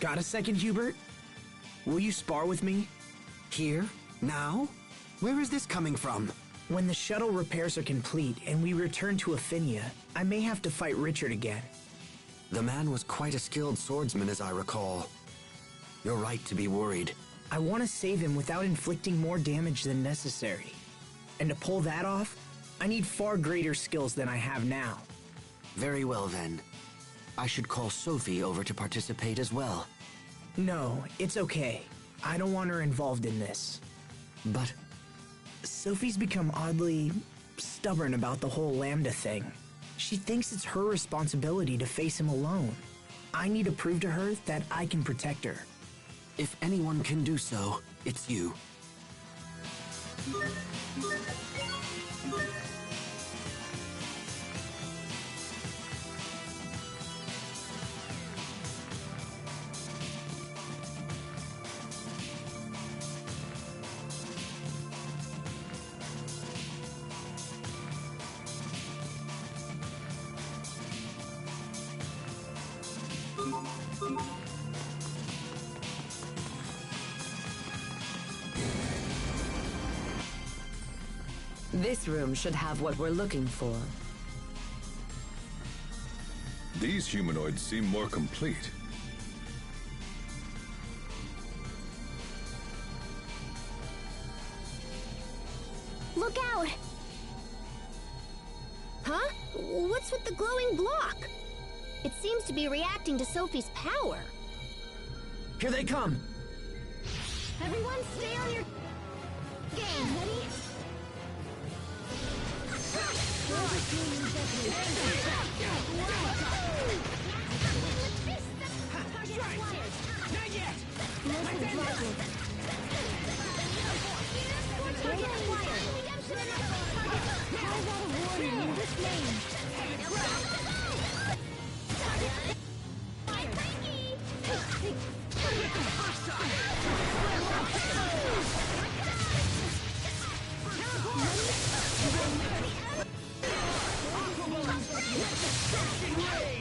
Got a second, Hubert? Will you spar with me? Here? Now? Where is this coming from? When the shuttle repairs are complete and we return to Affinia, I may have to fight Richard again. The man was quite a skilled swordsman, as I recall. You're right to be worried. I want to save him without inflicting more damage than necessary. And to pull that off, I need far greater skills than I have now. Very well, then. I should call Sophie over to participate as well. No, it's okay. I don't want her involved in this. But Sophie's become oddly stubborn about the whole Lambda thing. She thinks it's her responsibility to face him alone. I need to prove to her that I can protect her. If anyone can do so, it's you. This room should have what we're looking for. These humanoids seem more complete. Look out! Huh? What's with the glowing block? It seems to be reacting to Sophie's power. Here they come! Everyone stay on your game. Ready? Not yet! Ray!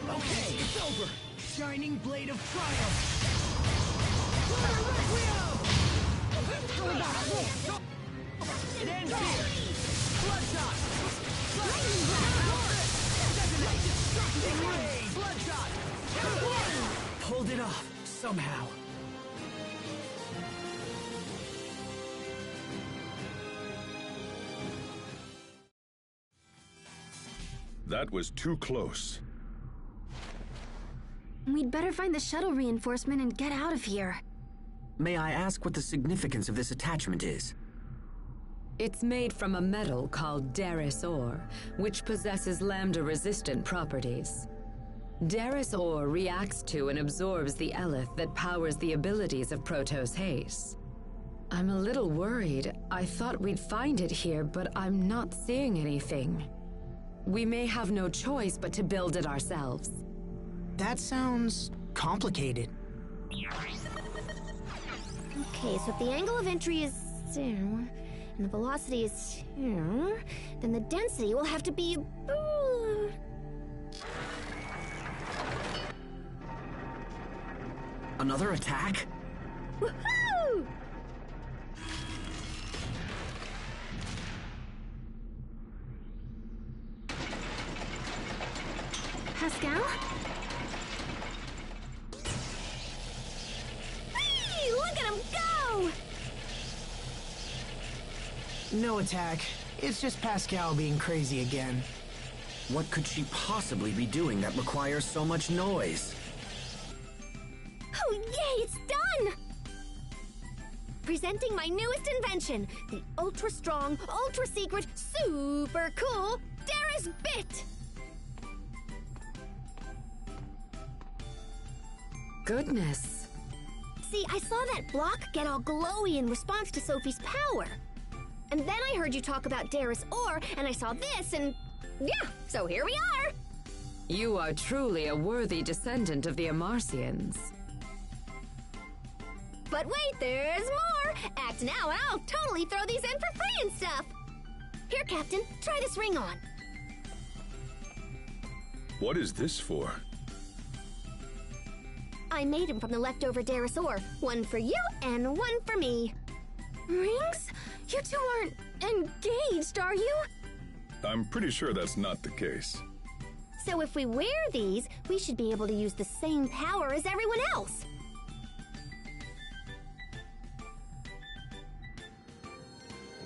Okay, it's over! Shining blade of triumph! How about this? It ends here! Bloodshot! Bloodshot! Pulled it off, somehow. That was too close. We'd better find the shuttle reinforcement and get out of here. May I ask what the significance of this attachment is? It's made from a metal called Daris ore, which possesses lambda-resistant properties. Daris ore reacts to and absorbs the eleth that powers the abilities of Protos Haste. I'm a little worried. I thought we'd find it here, but I'm not seeing anything. We may have no choice but to build it ourselves. That sounds complicated. Okay, so if the angle of entry is here, and the velocity is here, then the density will have to be... Another attack? Woohoo! Pascal? Whee! Look at him go! No attack. It's just Pascal being crazy again. What could she possibly be doing that requires so much noise? Oh, yay, it's done! Presenting my newest invention, the ultra-strong, ultra-secret, super cool Daris Bit! Goodness. See, I saw that block get all glowy in response to Sophie's power. And then I heard you talk about Daris ore, and I saw this, and yeah, so here we are! You are truly a worthy descendant of the Amarcians. But wait, there's more! Act now, and I'll totally throw these in for free and stuff! Here, Captain, try this ring on. What is this for? I made him from the leftover Daris ore. One for you and one for me. Rings? You two aren't engaged, are you? I'm pretty sure that's not the case. So if we wear these, we should be able to use the same power as everyone else.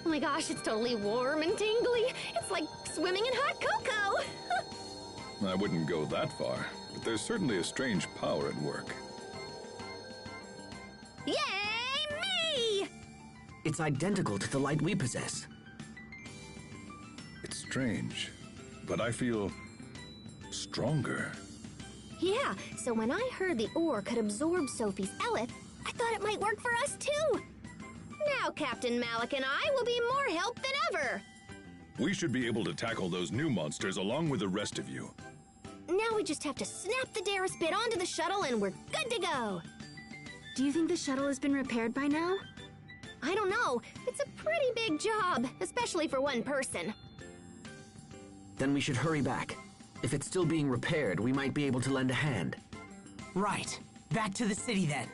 Oh my gosh, it's totally warm and tingly. It's like swimming in hot cocoa. I wouldn't go that far, but there's certainly a strange power at work. Yay, me! It's identical to the light we possess. It's strange, but I feel stronger. Yeah, so when I heard the ore could absorb Sophie's eleth, I thought it might work for us too. Now Captain Malik and I will be more help than ever. We should be able to tackle those new monsters along with the rest of you. Now we just have to snap the Daris bit onto the shuttle and we're good to go. Do you think the shuttle has been repaired by now? I don't know. It's a pretty big job, especially for one person. Then we should hurry back. If it's still being repaired, we might be able to lend a hand. Right. Back to the city then.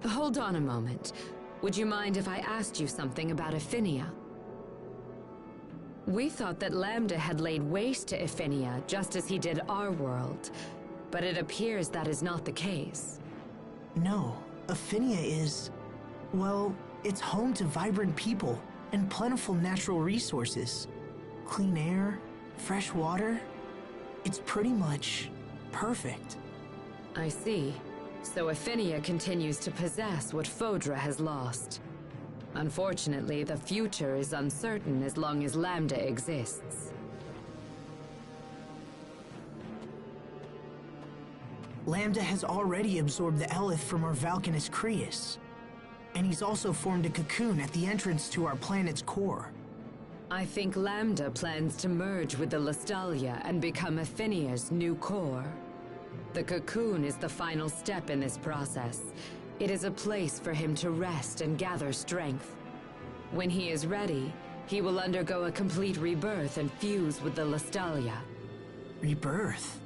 Hold on a moment. Would you mind if I asked you something about Affinia? We thought that Lambda had laid waste to Affinia just as he did our world, but it appears that is not the case. No, Affinia is... well, it's home to vibrant people and plentiful natural resources. Clean air, fresh water. It's pretty much perfect. I see. So Affinia continues to possess what Fodra has lost. Unfortunately, the future is uncertain as long as Lambda exists. Lambda has already absorbed the Elith from our Valkanus Creus. And he's also formed a cocoon at the entrance to our planet's core. I think Lambda plans to merge with the Lestalia and become Affinia's new core. The cocoon is the final step in this process. It is a place for him to rest and gather strength. When he is ready, he will undergo a complete rebirth and fuse with the Lestalia. Rebirth?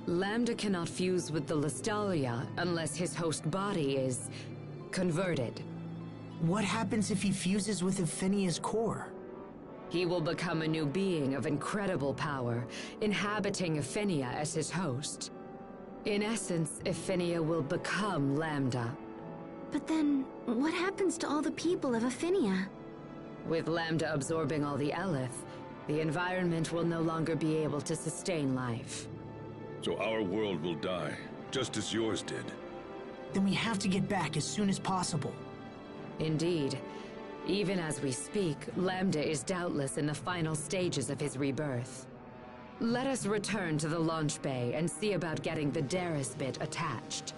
Lambda cannot fuse with the Lestalia unless his host body is converted. What happens if he fuses with Affinia's core? He will become a new being of incredible power, inhabiting Affinia as his host. In essence, Affinia will become Lambda. But then, what happens to all the people of Affinia? With Lambda absorbing all the Elith, the environment will no longer be able to sustain life. So our world will die, just as yours did. Then we have to get back as soon as possible. Indeed. Even as we speak, Lambda is doubtless in the final stages of his rebirth. Let us return to the launch bay and see about getting the Darius bit attached.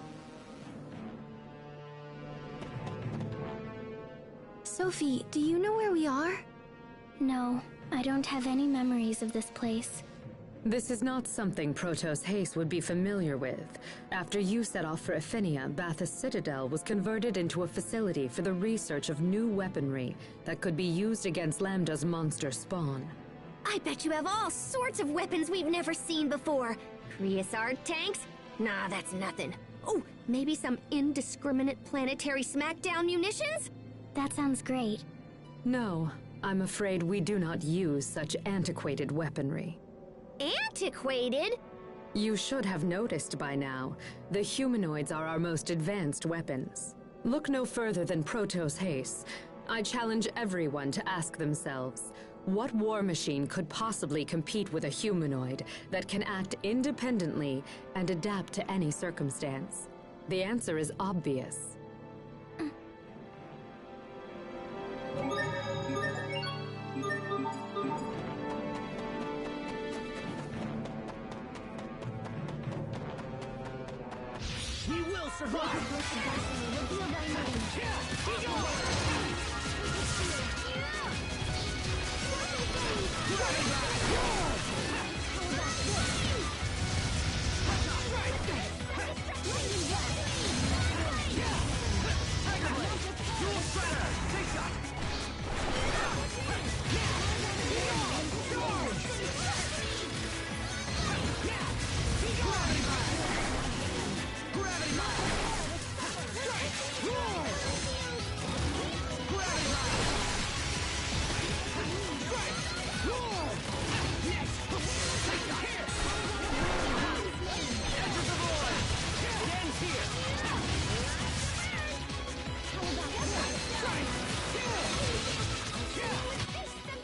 Sophie, do you know where we are? No, I don't have any memories of this place. This is not something Protos Haste would be familiar with. After you set off for Affinia, Bathos Citadel was converted into a facility for the research of new weaponry that could be used against Lambda's monster spawn. I bet you have all sorts of weapons we've never seen before. Creusard tanks? Nah, that's nothing. Oh, maybe some indiscriminate planetary smackdown munitions? That sounds great. No, I'm afraid we do not use such antiquated weaponry. Antiquated? You should have noticed by now. The humanoids are our most advanced weapons. Look no further than Protos Haste. I challenge everyone to ask themselves, what war machine could possibly compete with a humanoid that can act independently and adapt to any circumstance? The answer is obvious. We will survive!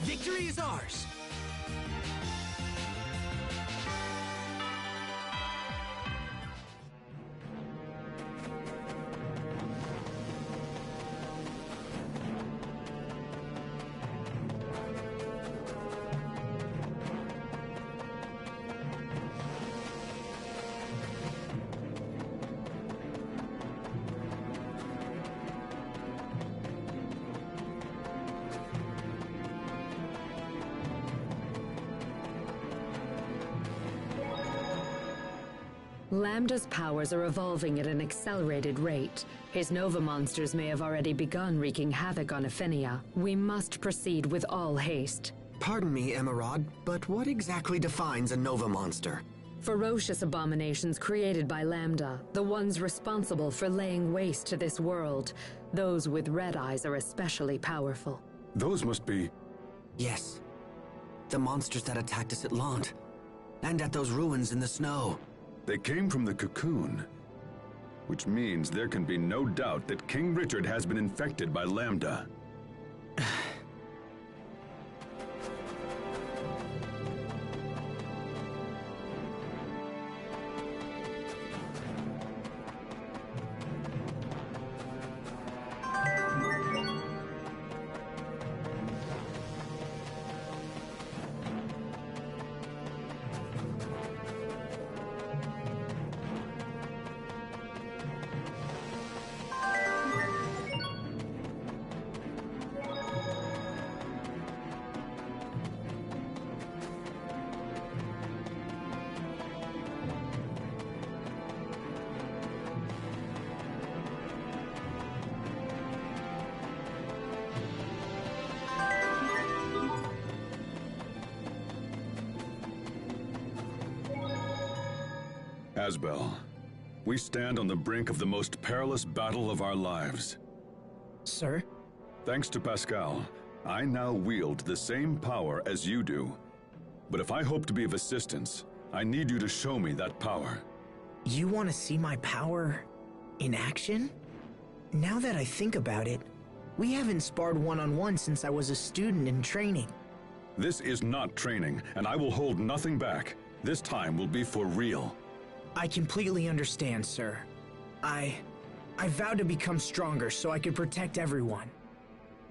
Victory is ours! Lambda's powers are evolving at an accelerated rate. His Nova monsters may have already begun wreaking havoc on Affinia. We must proceed with all haste. Pardon me, Emerald, but what exactly defines a Nova monster? Ferocious abominations created by Lambda, the ones responsible for laying waste to this world. Those with red eyes are especially powerful. Those must be... Yes. The monsters that attacked us at Lant. And at those ruins in the snow. They came from the cocoon. Which means there can be no doubt that King Richard has been infected by Lambda. Asbel, we stand on the brink of the most perilous battle of our lives. Sir? Thanks to Pascal, I now wield the same power as you do. But if I hope to be of assistance, I need you to show me that power. You want to see my power in action? Now that I think about it, we haven't sparred one-on-one since I was a student in training. This is not training, and I will hold nothing back. This time will be for real. I completely understand, sir. I vowed to become stronger so I could protect everyone.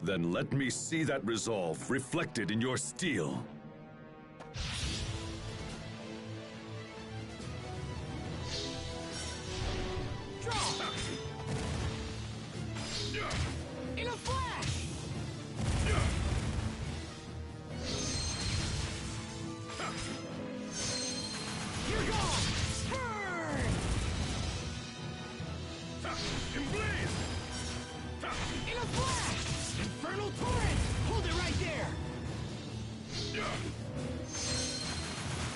Then let me see that resolve reflected in your steel. Draw! In a flash! You're gone! In a flash! Infernal torrent! Hold it right there!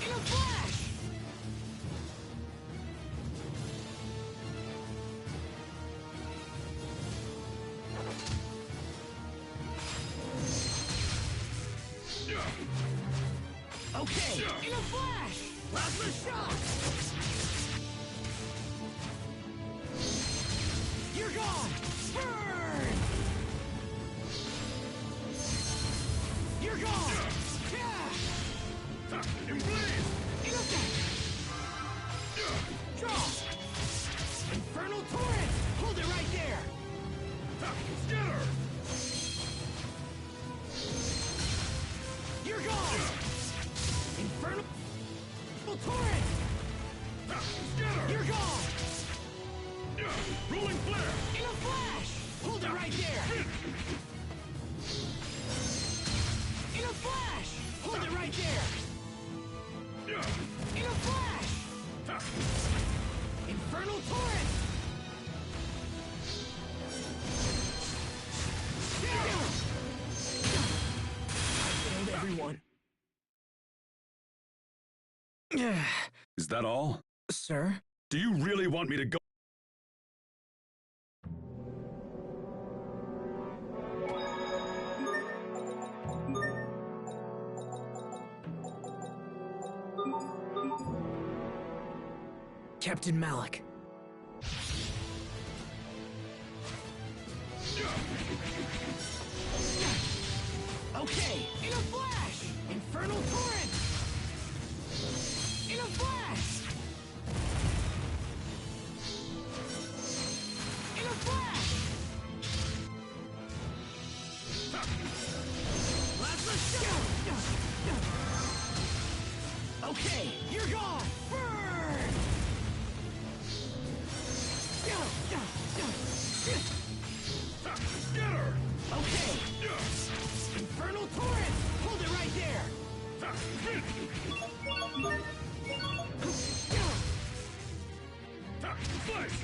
In a flash! Okay! In a flash! Plasma shock! You're gone! Burn! You're gone! Yeah! In blaze! In effect! Draw! Infernal torrent! Hold it right there! Scatter! You're gone! Infernal torrent! Scatter! You're gone! Rolling flare! In a flash! Hold it right there! In a flash! Hold it right there! In a flash! Infernal torrent! I failed everyone. Is that all? Sir? Do you really want me to go? Captain Malik. Okay, in a flash! Infernal torrent! In a flash! In a flash! Plasma shock! Okay, you're gone! Burn! Scatter! Okay! Infernal torrent! Hold it right there! Slice!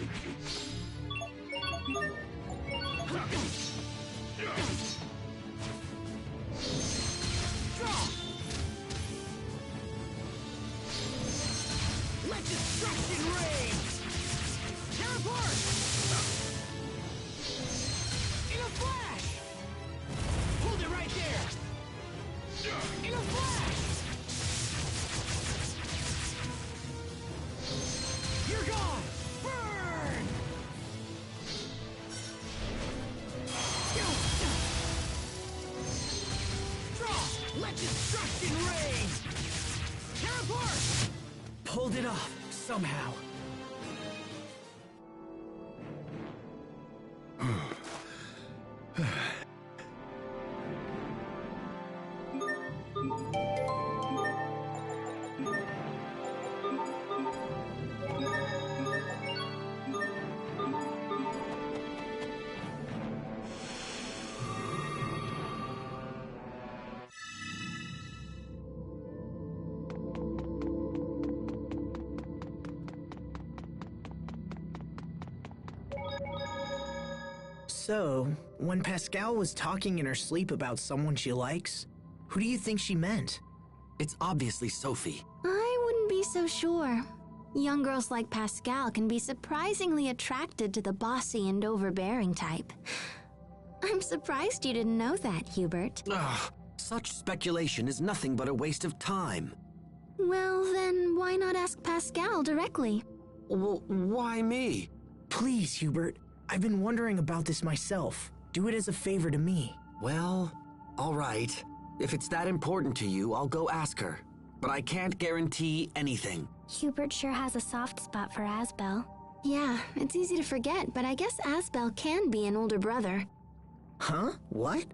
Draw! destruction rain! Tear apart! In a flash! Hold it right there! In a flash! You're gone! Burn! Draw! Let destruction rain! Tear apart! Pulled it off, somehow. So, when Pascal was talking in her sleep about someone she likes, who do you think she meant? It's obviously Sophie. I wouldn't be so sure. Young girls like Pascal can be surprisingly attracted to the bossy and overbearing type. I'm surprised you didn't know that, Hubert. Ugh, such speculation is nothing but a waste of time. Well, then why not ask Pascal directly? Well, why me? Please, Hubert. I've been wondering about this myself. Do it as a favor to me. Well, all right. If it's that important to you, I'll go ask her. But I can't guarantee anything. Hubert sure has a soft spot for Asbel. Yeah, it's easy to forget, but I guess Asbel can be an older brother. Huh? What?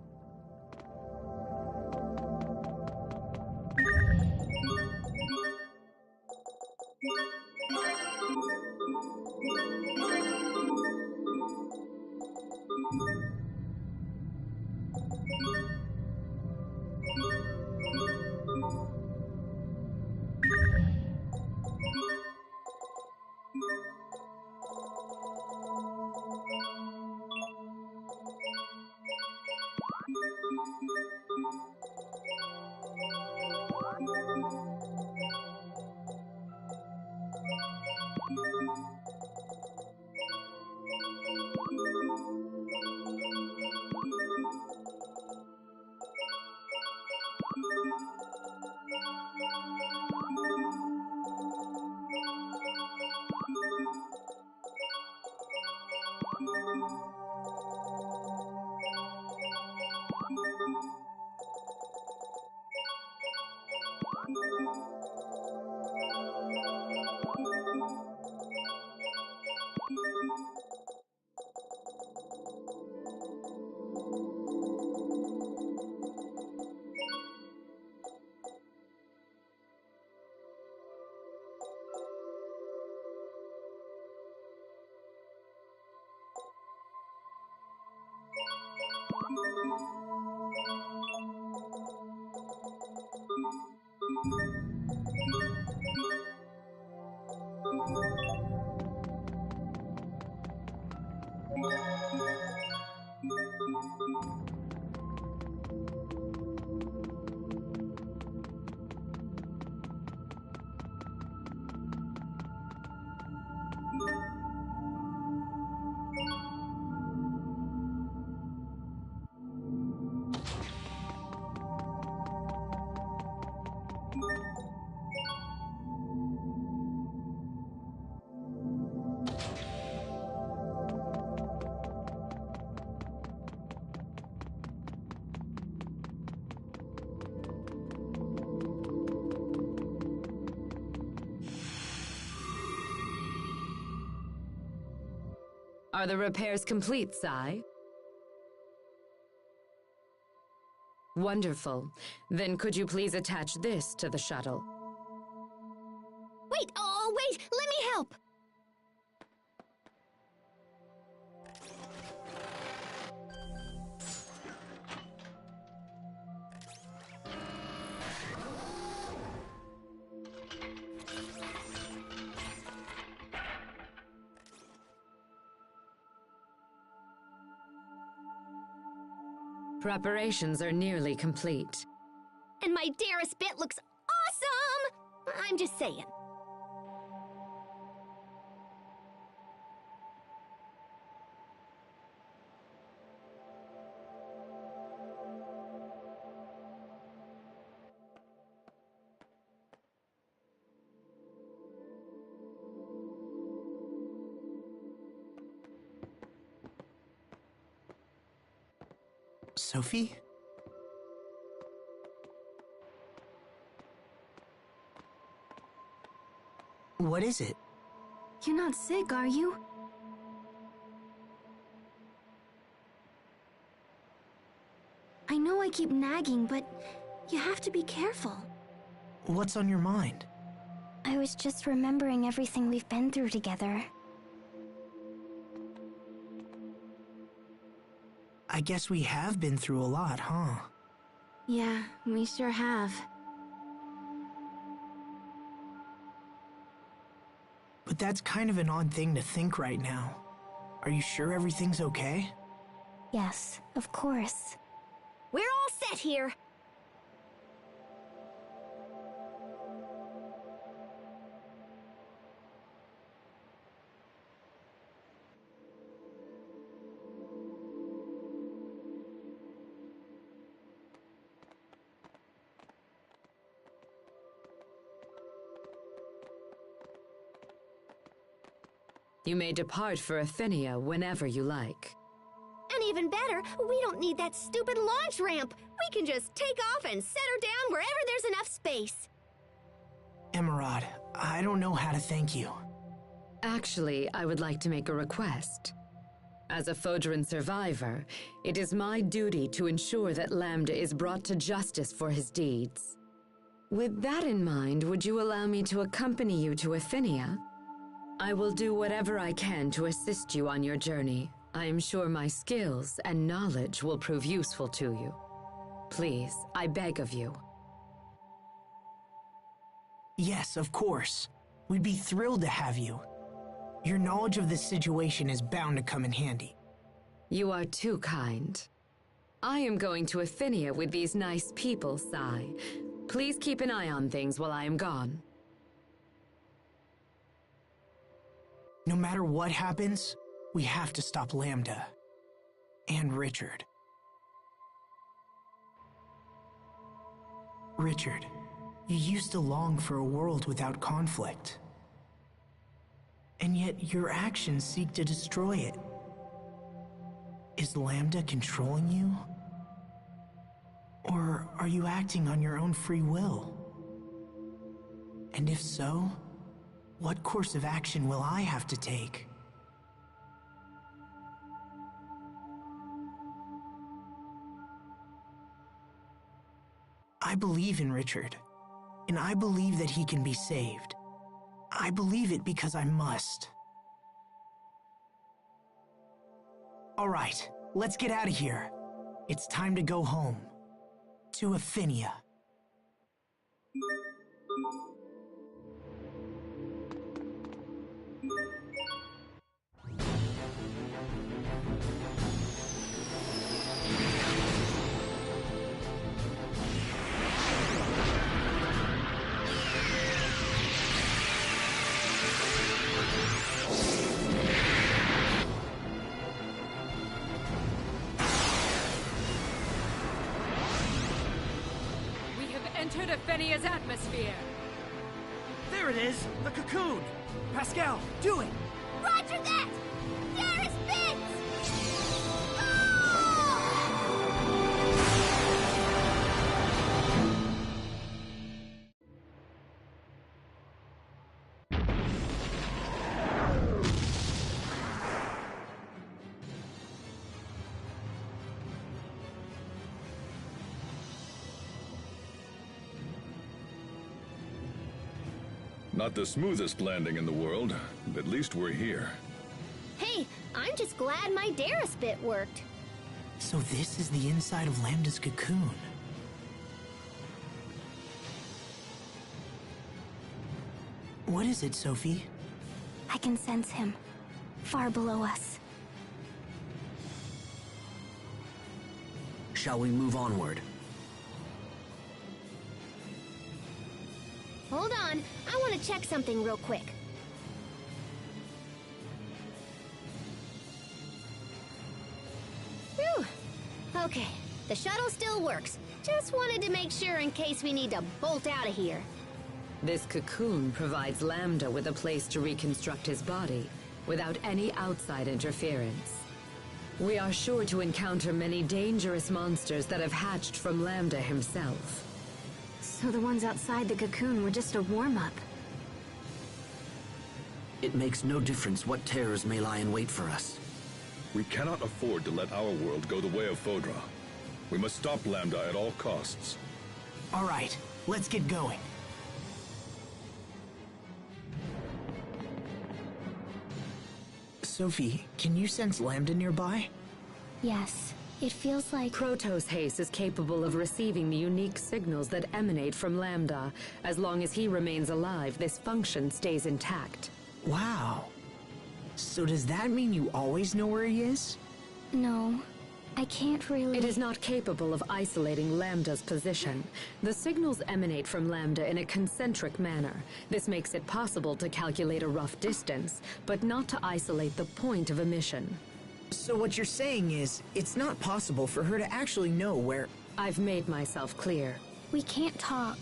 Are the repairs complete, Sai? Wonderful. Then could you please attach this to the shuttle? Wait, oh, wait, let me help! Preparations are nearly complete. And my dearest bit looks awesome! I'm just saying. Sophie? What is it? You're not sick, are you? I know I keep nagging, but you have to be careful. What's on your mind? I was just remembering everything we've been through together. I guess we have been through a lot, huh? Yeah, we sure have. But that's kind of an odd thing to think right now. Are you sure everything's okay? Yes, of course. We're all set here. You may depart for Athenia whenever you like. And even better, we don't need that stupid launch ramp. We can just take off and set her down wherever there's enough space. Emerald, I don't know how to thank you. Actually, I would like to make a request. As a Fodran survivor, it is my duty to ensure that Lambda is brought to justice for his deeds. With that in mind, would you allow me to accompany you to Athenia? I will do whatever I can to assist you on your journey. I am sure my skills and knowledge will prove useful to you. Please, I beg of you. Yes, of course. We'd be thrilled to have you. Your knowledge of this situation is bound to come in handy. You are too kind. I am going to Athenia with these nice people, Sai. Please keep an eye on things while I am gone. No matter what happens, we have to stop Lambda. And Richard. Richard, you used to long for a world without conflict. And yet your actions seek to destroy it. Is Lambda controlling you? Or are you acting on your own free will? And if so, what course of action will I have to take? I believe in Richard, and I believe that he can be saved. I believe it because I must. All right, let's get out of here. It's time to go home. To Athenia. Entered Athenia's atmosphere. There it is, the cocoon. Pascal, do it. Roger that! Darius Bits! Not the smoothest landing in the world, but at least we're here. Hey, I'm just glad my Darius bit worked. So this is the inside of Lambda's cocoon. What is it, Sophie? I can sense him, far below us. Shall we move onward? Hold on, I want to check something real quick. Whew. Okay, the shuttle still works. Just wanted to make sure in case we need to bolt out of here. This cocoon provides Lambda with a place to reconstruct his body without any outside interference. We are sure to encounter many dangerous monsters that have hatched from Lambda himself. So the ones outside the cocoon were just a warm-up. It makes no difference what terrors may lie in wait for us. We cannot afford to let our world go the way of Fodra. We must stop Lambda at all costs. All right, let's get going. Sophie, can you sense Lambda nearby? Yes, it feels like... Protos Haste is capable of receiving the unique signals that emanate from Lambda. As long as he remains alive, this function stays intact. Wow. So does that mean you always know where he is? No, I can't really... It is not capable of isolating Lambda's position. The signals emanate from Lambda in a concentric manner. This makes it possible to calculate a rough distance, but not to isolate the point of emission. So what you're saying is, it's not possible for her to actually know where... I've made myself clear. We can't talk.